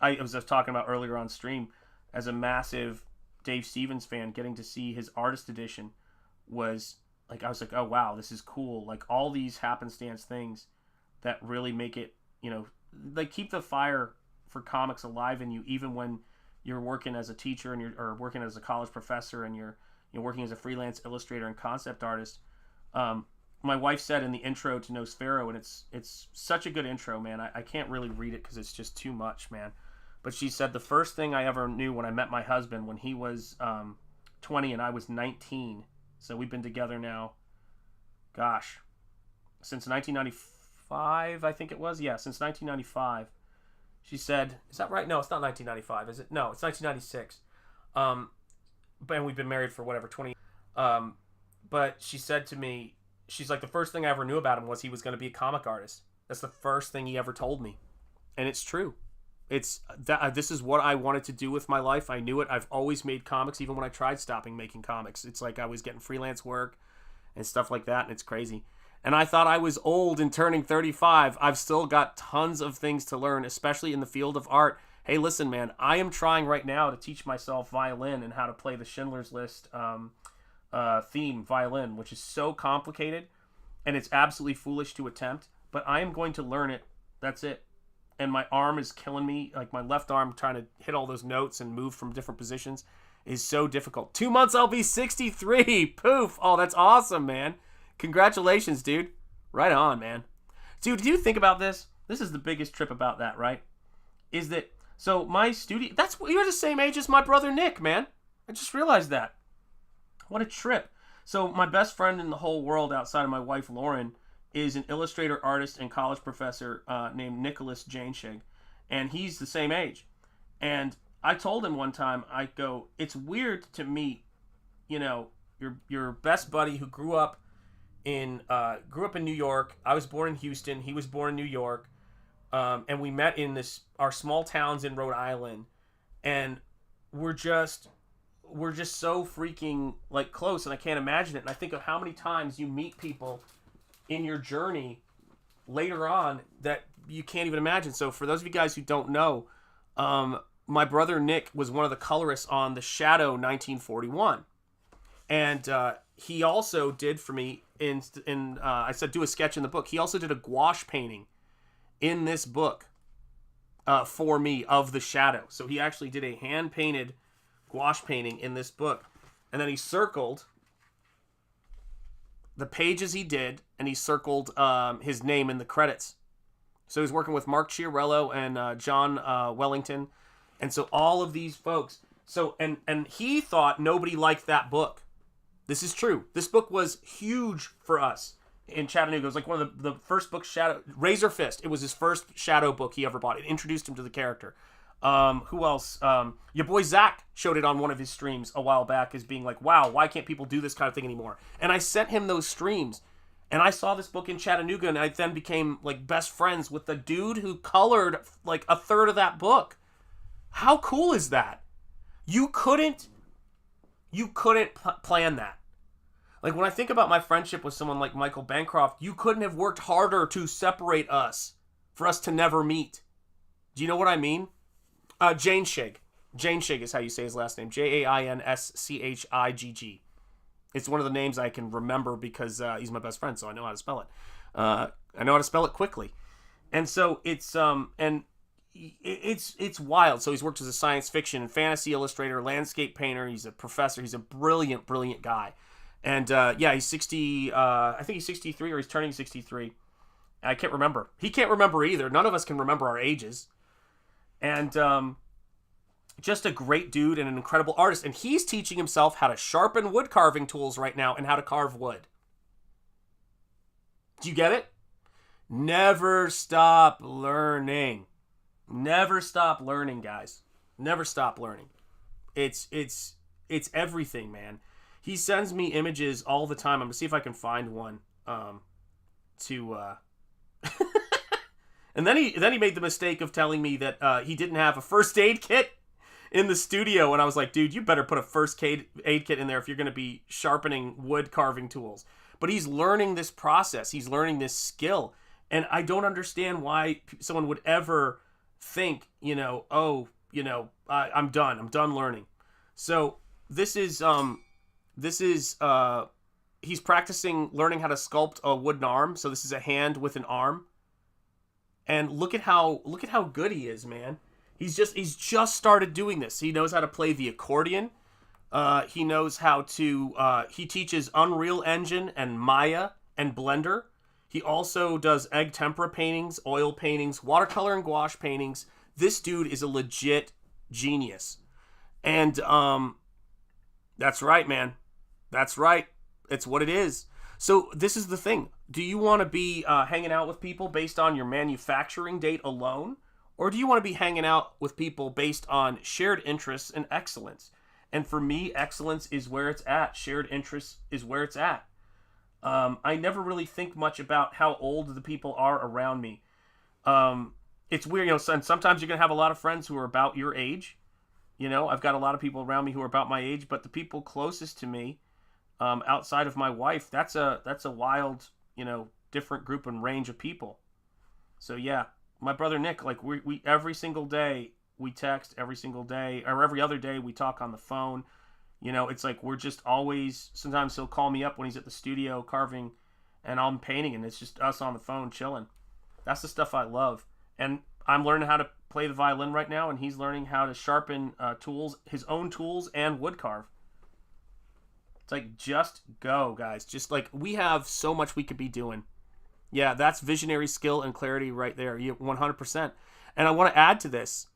[SPEAKER 1] was just talking about earlier on stream, as a massive Dave Stevens fan, getting to see his artist edition was like, I was like, oh wow, this is cool. Like, all these happenstance things that really make it, like, keep the fire for comics alive in you, even when you're working as a teacher and or working as a college professor, and you're working as a freelance illustrator and concept artist. My wife said in the intro to Nosfero, and it's such a good intro, man. I can't really read it because it's just too much, man. But she said the first thing I ever knew when I met my husband, when he was 20 and I was 19. So we've been together now, gosh, since 1995, I think it was. Yeah, since 1995. She said, is that right? No, it's not 1995, is it? No, it's 1996. But we've been married for whatever, 20. But she said to me, she's like, the first thing I ever knew about him was he was going to be a comic artist. That's the first thing he ever told me. And it's true. It's that this is what I wanted to do with my life. I knew it. I've always made comics, even when I tried stopping making comics. It's like I was getting freelance work and stuff like that, and it's crazy. And I thought I was old and turning 35. I've still got tons of things to learn, especially in the field of art. Hey, listen, man, I am trying right now to teach myself violin and how to play the Schindler's List theme violin, which is so complicated, and it's absolutely foolish to attempt, but I am going to learn it. That's it. And my arm is killing me. Like, my left arm trying to hit all those notes and move from different positions is so difficult. 2 months, I'll be 63. Poof. Oh, that's awesome, man. Congratulations, dude. Right on, man. Dude, do you think about this? This is the biggest trip about that, right? Is that, so my studio, you're the same age as my brother Nick, man. I just realized that. What a trip. So my best friend in the whole world outside of my wife, Lauren, is an illustrator, artist, and college professor named Nicholas Janeshig. And he's the same age. And I told him one time, I go, it's weird to meet, you know, your best buddy who grew up in New York. I was born in Houston. He was born in New York. And we met in our small towns in Rhode Island, and we're just so freaking like close, and I can't imagine it. And I think of how many times you meet people in your journey later on that you can't even imagine. So for those of you guys who don't know, my brother Nick was one of the colorists on the Shadow 1941, and he also did for me I said do a sketch in the book. He also did a gouache painting in this book for me of the Shadow. So he actually did a hand-painted gouache painting in this book. And then he circled the pages he did, and he circled his name in the credits. So he was working with Mark Chiarello and John Wellington. And so all of these folks. So, and he thought nobody liked that book. This is true. This book was huge for us in Chattanooga. It was like one of the first books, Shadow, Razor Fist. It was his first Shadow book he ever bought. It introduced him to the character. Who else? Your boy Zach showed it on one of his streams a while back as being like, wow, why can't people do this kind of thing anymore? And I sent him those streams, and I saw this book in Chattanooga, and I then became like best friends with the dude who colored like a third of that book. How cool is that? You couldn't plan that. Like, when I think about my friendship with someone like Michael Bancroft, you couldn't have worked harder to separate us, for us to never meet. Do you know what I mean? Jane Shig. Jane Shig is how you say his last name. Jainschigg. It's one of the names I can remember because he's my best friend, so I know how to spell it. I know how to spell it quickly. And so it's it's wild. So he's worked as a science fiction and fantasy illustrator, landscape painter. He's a professor. He's a brilliant, brilliant guy. And yeah, he's 60, I think he's 63 or he's turning 63. I can't remember. He can't remember either. None of us can remember our ages. And just a great dude and an incredible artist. And he's teaching himself how to sharpen wood carving tools right now and how to carve wood. Do you get it? Never stop learning. Never stop learning, guys. Never stop learning. It's everything, man. He sends me images all the time. I'm gonna see if I can find one. And then he made the mistake of telling me that he didn't have a first aid kit in the studio, and I was like, dude, you better put a first aid kit in there if you're gonna be sharpening wood carving tools. But he's learning this process. He's learning this skill, and I don't understand why someone would ever think, I'm done. I'm done learning. So this is he's practicing learning how to sculpt a wooden arm. So this is a hand with an arm. And look at how good he is, man. He's just started doing this. He knows how to play the accordion. He knows how to he teaches Unreal Engine and Maya and Blender. He also does egg tempera paintings, oil paintings, watercolor and gouache paintings. This dude is a legit genius. And that's right, man. That's right. It's what it is. So this is the thing. Do you want to be hanging out with people based on your manufacturing date alone? Or do you want to be hanging out with people based on shared interests and excellence? And for me, excellence is where it's at. Shared interests is where it's at. I never really think much about how old the people are around me. It's weird, and sometimes you're going to have a lot of friends who are about your age. I've got a lot of people around me who are about my age, but the people closest to me, outside of my wife, that's a wild, different group and range of people. So yeah, my brother Nick, like we every single day we text, every single day or every other day we talk on the phone. It's like we're just always, sometimes he'll call me up when he's at the studio carving and I'm painting, and it's just us on the phone chilling. That's the stuff I love. And I'm learning how to play the violin right now, and he's learning how to sharpen tools, his own tools, and wood carve. It's like, just go, guys. Just like, we have so much we could be doing. Yeah, that's visionary skill and clarity right there. 100%. And I want to add to this.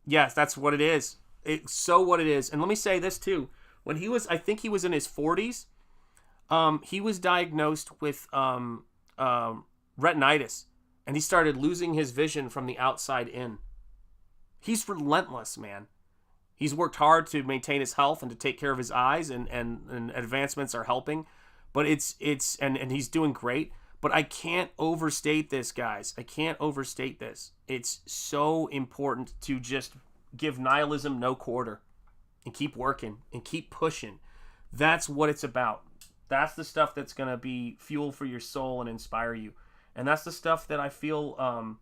[SPEAKER 1] Yes, that's what it is. It's so what it is. And let me say this too. When he was, I think he was in his 40s, he was diagnosed with retinitis. And he started losing his vision from the outside in. He's relentless, man. He's worked hard to maintain his health and to take care of his eyes, and advancements are helping. But and he's doing great. But I can't overstate this, guys. I can't overstate this. It's so important to just give nihilism no quarter and keep working and keep pushing. That's what it's about. That's the stuff that's going to be fuel for your soul and inspire you. And that's the stuff that I feel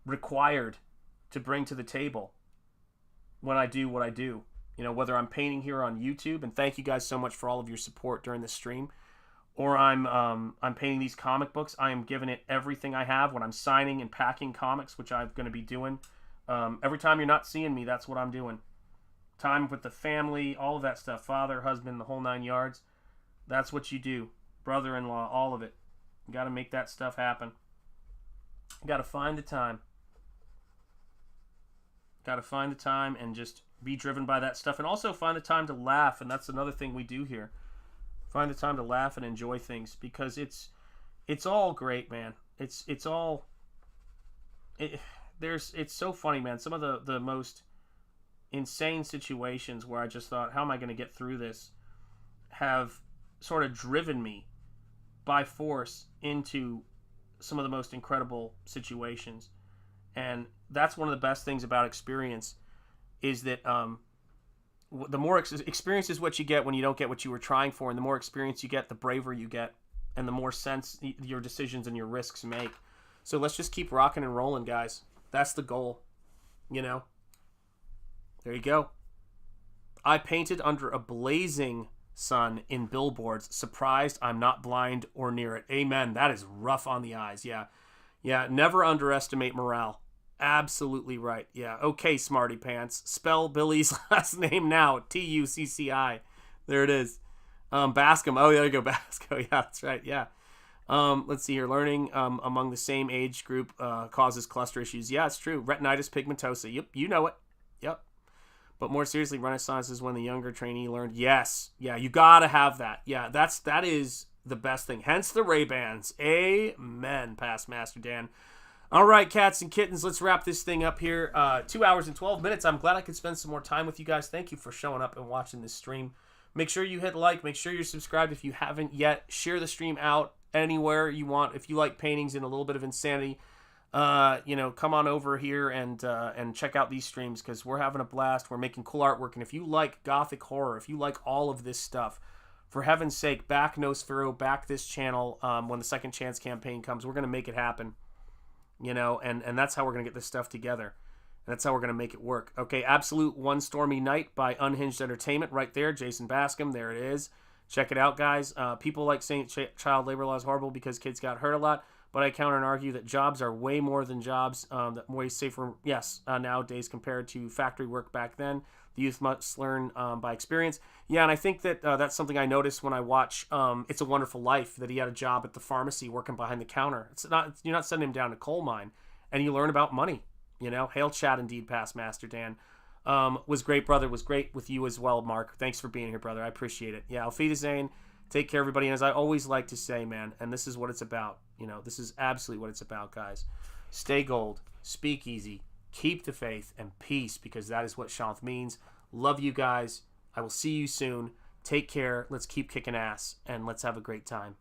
[SPEAKER 1] required to bring to the table when I do what I do. You know, whether I'm painting here on YouTube, and thank you guys so much for all of your support during this stream, or I'm painting these comic books. I am giving it everything I have when I'm signing and packing comics, which I'm going to be doing. Every time you're not seeing me, that's what I'm doing. Time with the family, all of that stuff. Father, husband, the whole 9 yards. That's what you do. Brother-in-law, all of it. You got to make that stuff happen. You got to find the time. Got to find the time and just be driven by that stuff. And also find the time to laugh. And that's another thing we do here. Find the time to laugh and enjoy things, because it's all great, man. It's so funny, man. Some of the most insane situations where I just thought, how am I going to get through this, have sort of driven me by force into some of the most incredible situations. And that's one of the best things about experience, is that the more experience is what you get when you don't get what you were trying for, and the more experience you get, the braver you get, and the more sense your decisions and your risks make. So let's just keep rocking and rolling, guys. That's the goal, you know? There you go. I painted under a blazing sun in billboards. Surprised I'm not blind or near it. Amen. That is rough on the eyes. Yeah. Yeah, never underestimate morale. Absolutely right. Yeah. Okay, Smarty Pants. Spell Billy's last name now. Tucci. There it is. Bascom. Oh, there you go, Basco. Yeah, that's right. Yeah. Let's see here. Learning among the same age group causes cluster issues. Yeah, it's true. Retinitis pigmentosa. Yep, you know it. Yep. But more seriously, Renaissance is when the younger trainee learned. Yes. Yeah, you gotta have that. Yeah, that is the best thing. Hence the Ray-Bans. Amen, past Master Dan. All right, cats and kittens, let's wrap this thing up here. 2 hours and 12 minutes. I'm glad I could spend some more time with you guys. Thank you for showing up and watching this stream. Make sure you hit like. Make sure you're subscribed if you haven't yet. Share the stream out anywhere you want. If you like paintings and a little bit of insanity, come on over here and check out these streams, because we're having a blast. We're making cool artwork. And if you like gothic horror, if you like all of this stuff, for heaven's sake, back Nosfero, back this channel. When the Second Chance campaign comes, we're going to make it happen. You know, and that's how we're going to get this stuff together. And that's how we're going to make it work. Okay, Absolute One Stormy Night by Unhinged Entertainment right there. Jason Bascom, there it is. Check it out, guys. People like saying child labor law is horrible because kids got hurt a lot, but I counter and argue that jobs are way more than jobs, that way safer, yes, nowadays compared to factory work back then. The youth must learn by experience. Yeah, and I think that that's something I noticed when I watch It's a Wonderful Life, that he had a job at the pharmacy working behind the counter. You're not sending him down to coal mine, and you learn about money. You know, hail chat indeed, past Master Dan. Was great, brother. Was great with you as well, Mark. Thanks for being here, brother. I appreciate it. Yeah, Auf Wiedersehen. Take care, everybody. And as I always like to say, man, and this is what it's about. You know, this is absolutely what it's about, guys. Stay gold. Speak easy. Keep the faith and peace, because that is what Shanth means. Love you guys. I will see you soon. Take care. Let's keep kicking ass, and let's have a great time.